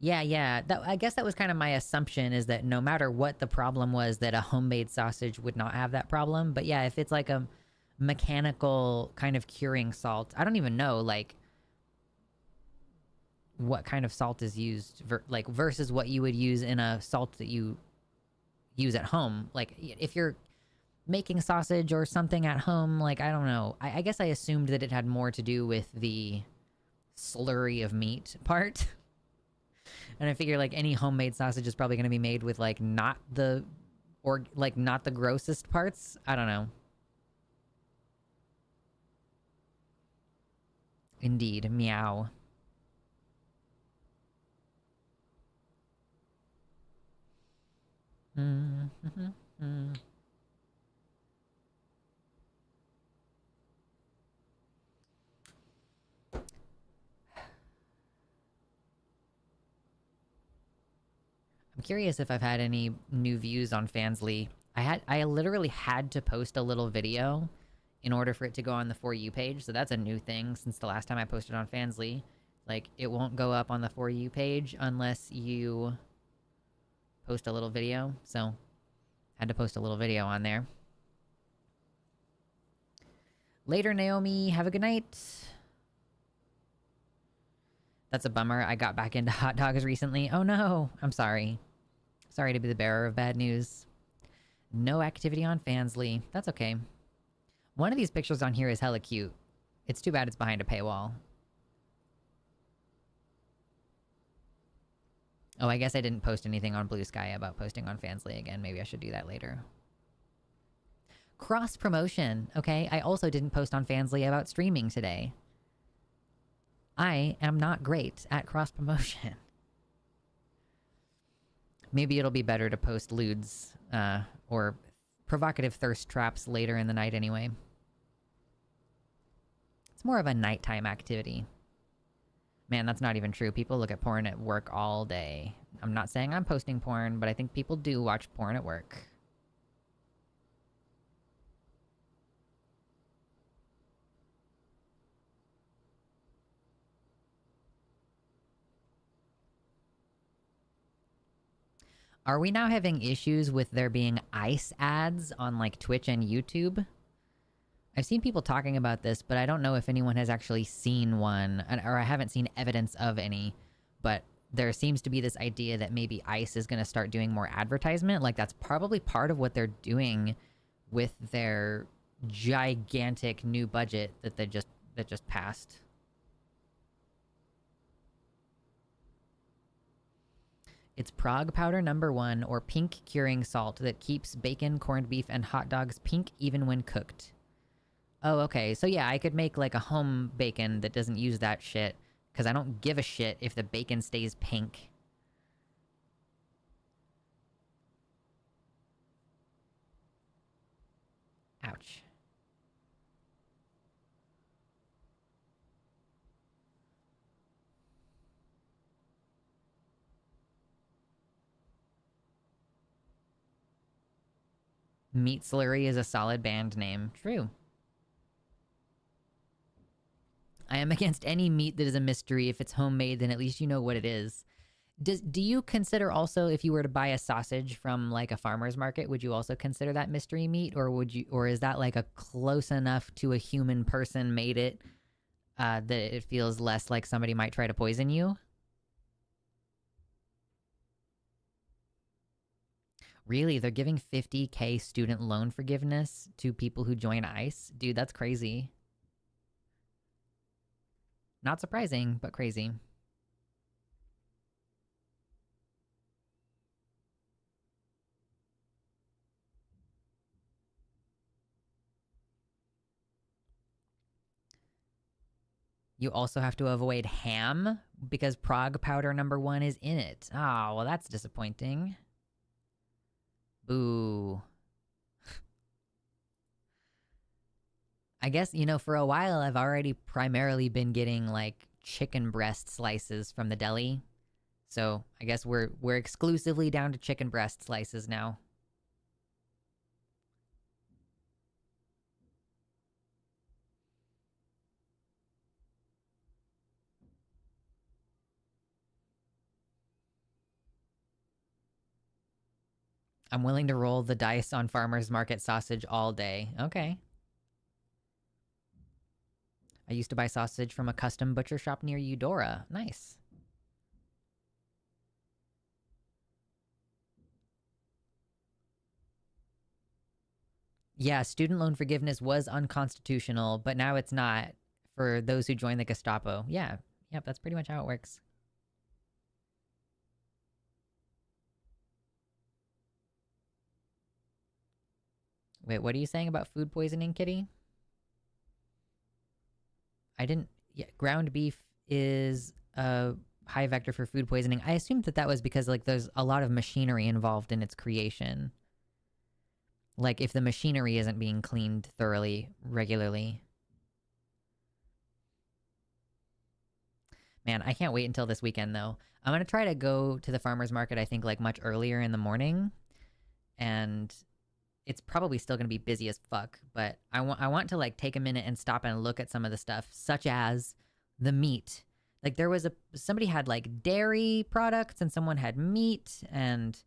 Yeah. I guess that was kind of my assumption, is that no matter what the problem was, that a homemade sausage would not have that problem. But yeah, if it's like a mechanical kind of curing salt, I don't even know like what kind of salt is used like versus what you would use in a salt that you use at home. Like if you're making sausage or something at home, like I don't know. I guess I assumed that it had more to do with the slurry of meat part. And I figure like any homemade sausage is probably going to be made with like not the or like not the grossest parts. I don't know. Indeed, meow. Mm-hmm. I'm curious if I've had any new views on Fansly. I literally had to post a little video in order for it to go on the For You page, so that's a new thing since the last time I posted on Fansly. Like, it won't go up on the For You page unless you post a little video, so had to post a little video on there. Later, Naomi. Have a good night. That's a bummer. I got back into hot dogs recently. Oh no, I'm sorry. Sorry to be the bearer of bad news. No activity on Fansly. That's okay. One of these pictures on here is hella cute. It's too bad it's behind a paywall. Oh, I guess I didn't post anything on Blue Sky about posting on Fansly again. Maybe I should do that later. Cross promotion. Okay, I also didn't post on Fansly about streaming today. I am not great at cross promotion. Maybe it'll be better to post lewds or provocative thirst traps later in the night anyway. It's more of a nighttime activity. Man, that's not even true. People look at porn at work all day. I'm not saying I'm posting porn, but I think people do watch porn at work. Are we now having issues with there being ice ads on like Twitch and YouTube? I've seen people talking about this, but I don't know if anyone has actually seen one, or I haven't seen evidence of any. But there seems to be this idea that maybe ICE is going to start doing more advertisement. Like, that's probably part of what they're doing with their gigantic new budget that just passed. It's Prague powder #1, or pink curing salt, that keeps bacon, corned beef, and hot dogs pink even when cooked. Oh, okay. So yeah, I could make like a home bacon that doesn't use that shit, because I don't give a shit if the bacon stays pink. Ouch. Meat Slurry is a solid band name. True. I am against any meat that is a mystery. If it's homemade, then at least you know what it is. Do you consider also, if you were to buy a sausage from like a farmer's market, would you also consider that mystery meat, or is that like a close enough to a human person made it that it feels less like somebody might try to poison you? Really, they're giving 50K student loan forgiveness to people who join ICE? Dude, that's crazy. Not surprising, but crazy. You also have to avoid ham because Prague powder #1 is in it. Ah, well, that's disappointing. Boo. I guess, for a while I've already primarily been getting like chicken breast slices from the deli. So I guess we're exclusively down to chicken breast slices now. I'm willing to roll the dice on farmer's market sausage all day. Okay. I used to buy sausage from a custom butcher shop near Eudora. Nice. Yeah, student loan forgiveness was unconstitutional, but now it's not for those who join the Gestapo. Yeah, yep, that's pretty much how it works. Wait, what are you saying about food poisoning, Kitty? I didn't... Yeah, ground beef is a high vector for food poisoning. I assumed that was because, like, there's a lot of machinery involved in its creation. Like, if the machinery isn't being cleaned thoroughly, regularly. Man, I can't wait until this weekend, though. I'm gonna try to go to the farmer's market, I think, like, much earlier in the morning. And it's probably still gonna be busy as fuck. But I want to, like, take a minute and stop and look at some of the stuff, such as the meat. Like, there was somebody had, like, dairy products, and someone had meat, and...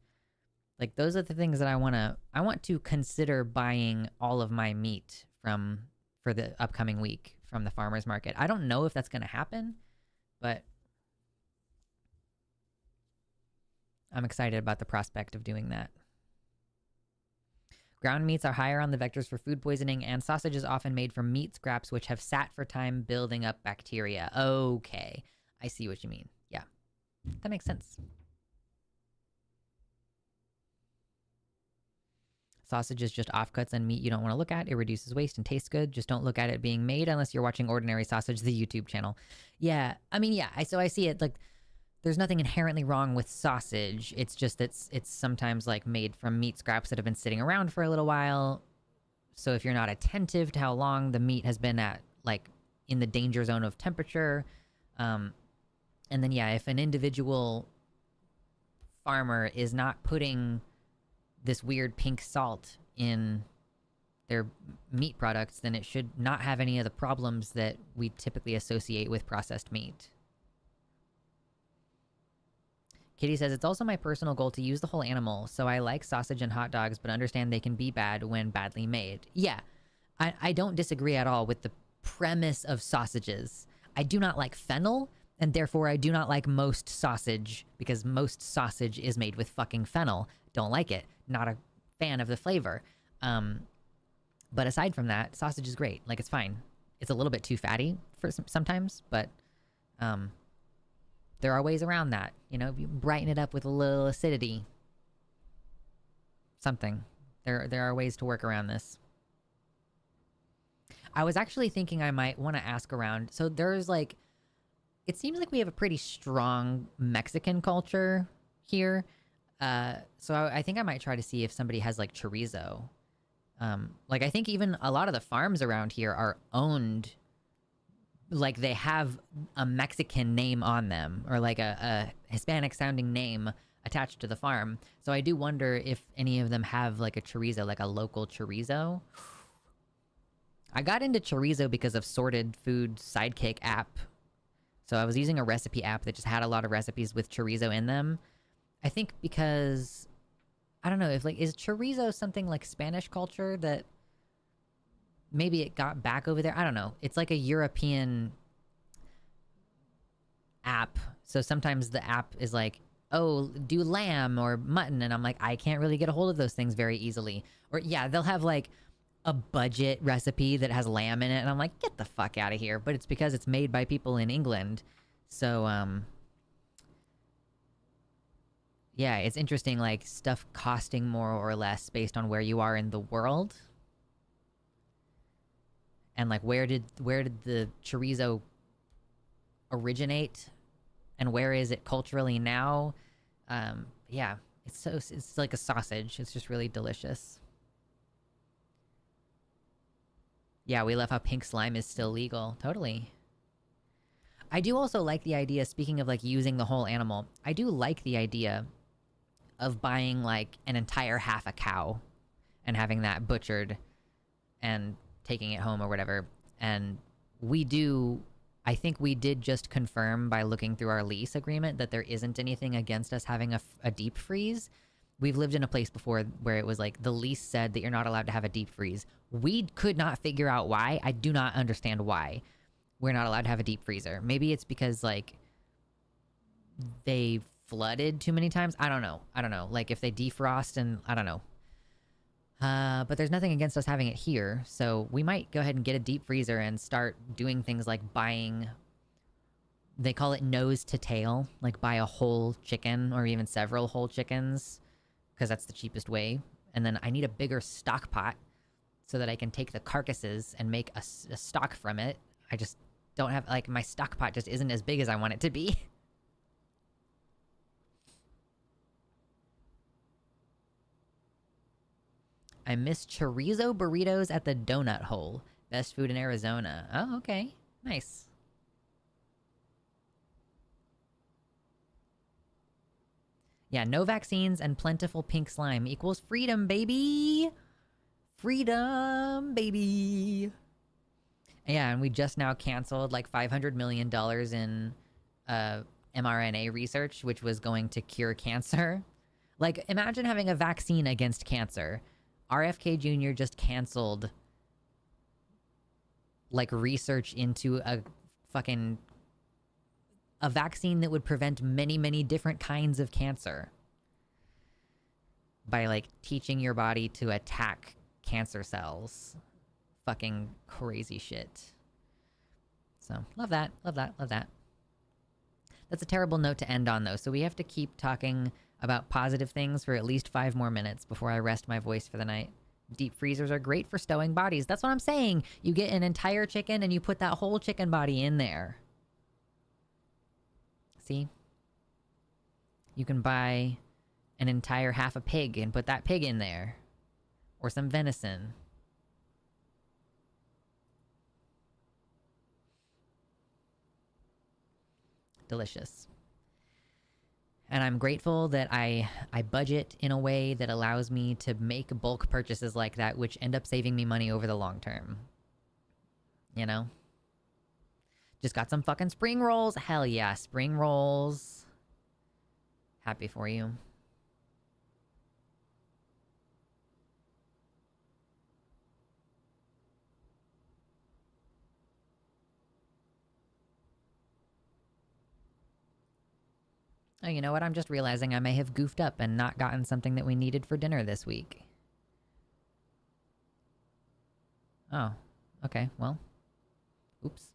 like, those are the things that I want to consider buying all of my meat for the upcoming week from the farmer's market. I don't know if that's going to happen, but I'm excited about the prospect of doing that. Ground meats are higher on the vectors for food poisoning, and sausage is often made from meat scraps which have sat for time building up bacteria. Okay, I see what you mean. Yeah, that makes sense. Sausage is just offcuts and meat you don't want to look at. It reduces waste and tastes good. Just don't look at it being made unless you're watching Ordinary Sausage, the YouTube channel. Yeah, I mean, yeah, so I see it, like, there's nothing inherently wrong with sausage. It's just that it's sometimes, like, made from meat scraps that have been sitting around for a little while. So if you're not attentive to how long the meat has been at, like, in the danger zone of temperature, and then, yeah, if an individual farmer is not putting this weird pink salt in their meat products, then it should not have any of the problems that we typically associate with processed meat. Kitty says, it's also my personal goal to use the whole animal, so I like sausage and hot dogs, but understand they can be bad when badly made. Yeah, I don't disagree at all with the premise of sausages. I do not like fennel, and therefore I do not like most sausage, because most sausage is made with fucking fennel. Don't like it. Not a fan of the flavor. But aside from that, sausage is great. Like, it's fine. It's a little bit too fatty for sometimes, but there are ways around that. You know, you brighten it up with a little acidity. Something. There are ways to work around this. I was actually thinking I might want to ask around. So there's, like... it seems like we have a pretty strong Mexican culture here. So I think I might try to see if somebody has, like, chorizo. Like, I think even a lot of the farms around here are owned, like, they have a Mexican name on them, or like a Hispanic sounding name attached to the farm. So I do wonder if any of them have, like, a chorizo, like a local chorizo. I got into chorizo because of Sorted Food Sidekick app. So I was using a recipe app that just had a lot of recipes with chorizo in them. I think because, I don't know, if, like, is chorizo something like Spanish culture that maybe it got back over there? I don't know. It's like a European app. So sometimes the app is like, oh, do lamb or mutton. And I'm like, I can't really get a hold of those things very easily. Or, yeah, they'll have, like, a budget recipe that has lamb in it. And I'm like, get the fuck out of here. But it's because it's made by people in England. So, yeah, it's interesting, like, stuff costing more or less based on where you are in the world. And, like, where did the chorizo originate? And where is it culturally now? Yeah, it's like a sausage. It's just really delicious. Yeah, we love how pink slime is still legal. Totally. I do also like the idea, speaking of, like, using the whole animal, I do like the idea of buying, like, an entire half a cow and having that butchered and taking it home or whatever. And I think we did just confirm by looking through our lease agreement that there isn't anything against us having a deep freeze. We've lived in a place before where it was like the lease said that you're not allowed to have a deep freeze. We could not figure out why. I do not understand why we're not allowed to have a deep freezer. Maybe it's because like they flooded too many times. I don't know. Like if they defrost and I don't know. But there's nothing against us having it here. So we might go ahead and get a deep freezer and start doing things like buying, they call it nose to tail, like buy a whole chicken or even several whole chickens because that's the cheapest way. And then I need a bigger stock pot so that I can take the carcasses and make a stock from it. I just don't have, like, my stock pot just isn't as big as I want it to be. I miss chorizo burritos at the Donut Hole. Best food in Arizona. Oh, okay. Nice. Yeah, no vaccines and plentiful pink slime equals freedom, baby! Freedom, baby! Yeah, and we just now canceled like $500 million in mRNA research, which was going to cure cancer. Like, imagine having a vaccine against cancer. RFK Jr. just canceled like research into a vaccine that would prevent many, many different kinds of cancer by like teaching your body to attack cancer cells. Fucking crazy shit. So love that. That's a terrible note to end on though. So we have to keep talking about positive things for at least 5 more minutes before I rest my voice for the night. Deep freezers are great for stowing bodies. That's what I'm saying. You get an entire chicken and you put that whole chicken body in there. See? You can buy an entire half a pig and put that pig in there. Or some venison. Delicious. And I'm grateful that I budget in a way that allows me to make bulk purchases like that, which end up saving me money over the long term. You know? Just got some fucking spring rolls. Hell yeah, spring rolls. Happy for you. Oh, you know what? I'm just realizing I may have goofed up and not gotten something that we needed for dinner this week. Oh, okay, well. Oops.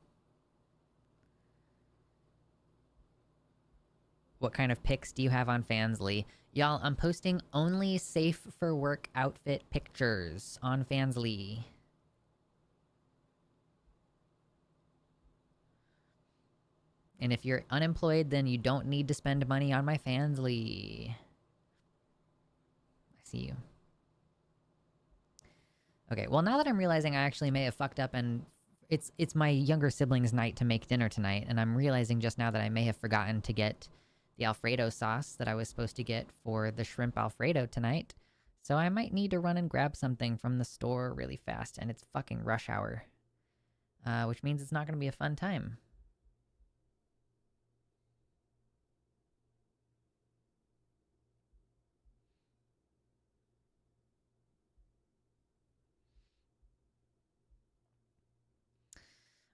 What kind of pics do you have on Fansly? Y'all, I'm posting only safe for work outfit pictures on Fansly. And if you're unemployed, then you don't need to spend money on my Fansly. I see you. Okay, well, now that I'm realizing I actually may have fucked up and it's my younger sibling's night to make dinner tonight, and I'm realizing just now that I may have forgotten to get the Alfredo sauce that I was supposed to get for the shrimp Alfredo tonight. So I might need to run and grab something from the store really fast, and it's fucking rush hour. Which means it's not going to be a fun time.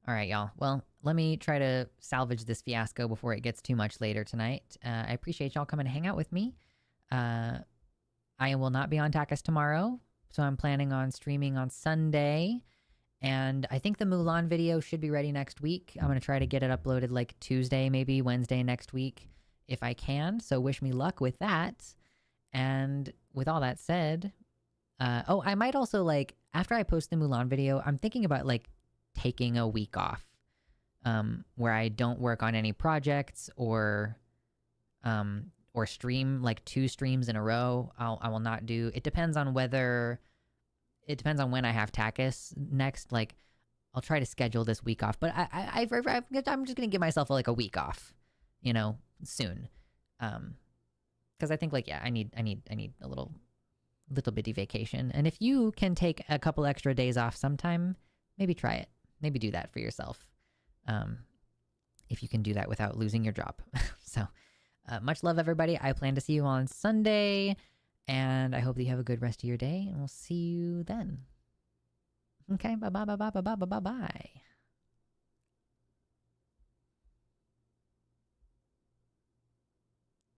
All right, y'all. Well, let me try to salvage this fiasco before it gets too much later tonight. I appreciate y'all coming to hang out with me. I will not be on Takis tomorrow, so I'm planning on streaming on Sunday. And I think the Mulan video should be ready next week. I'm going to try to get it uploaded like Tuesday, maybe Wednesday next week, if I can. So wish me luck with that. And with all that said, I might also, like, after I post the Mulan video, I'm thinking about, like, taking a week off where I don't work on any projects or stream like 2 streams in a row. I will not do. It depends on when I have Takis next. Like, I'll try to schedule this week off, but I'm just gonna give myself like a week off, you know, soon, because I think like I need a little bitty vacation. And if you can take a couple extra days off sometime, maybe try it. Maybe do that for yourself. If you can do that without losing your job. So much love, everybody. I plan to see you on Sunday. And I hope that you have a good rest of your day, and we'll see you then. Okay, bye bye bye bye bye bye bye bye bye.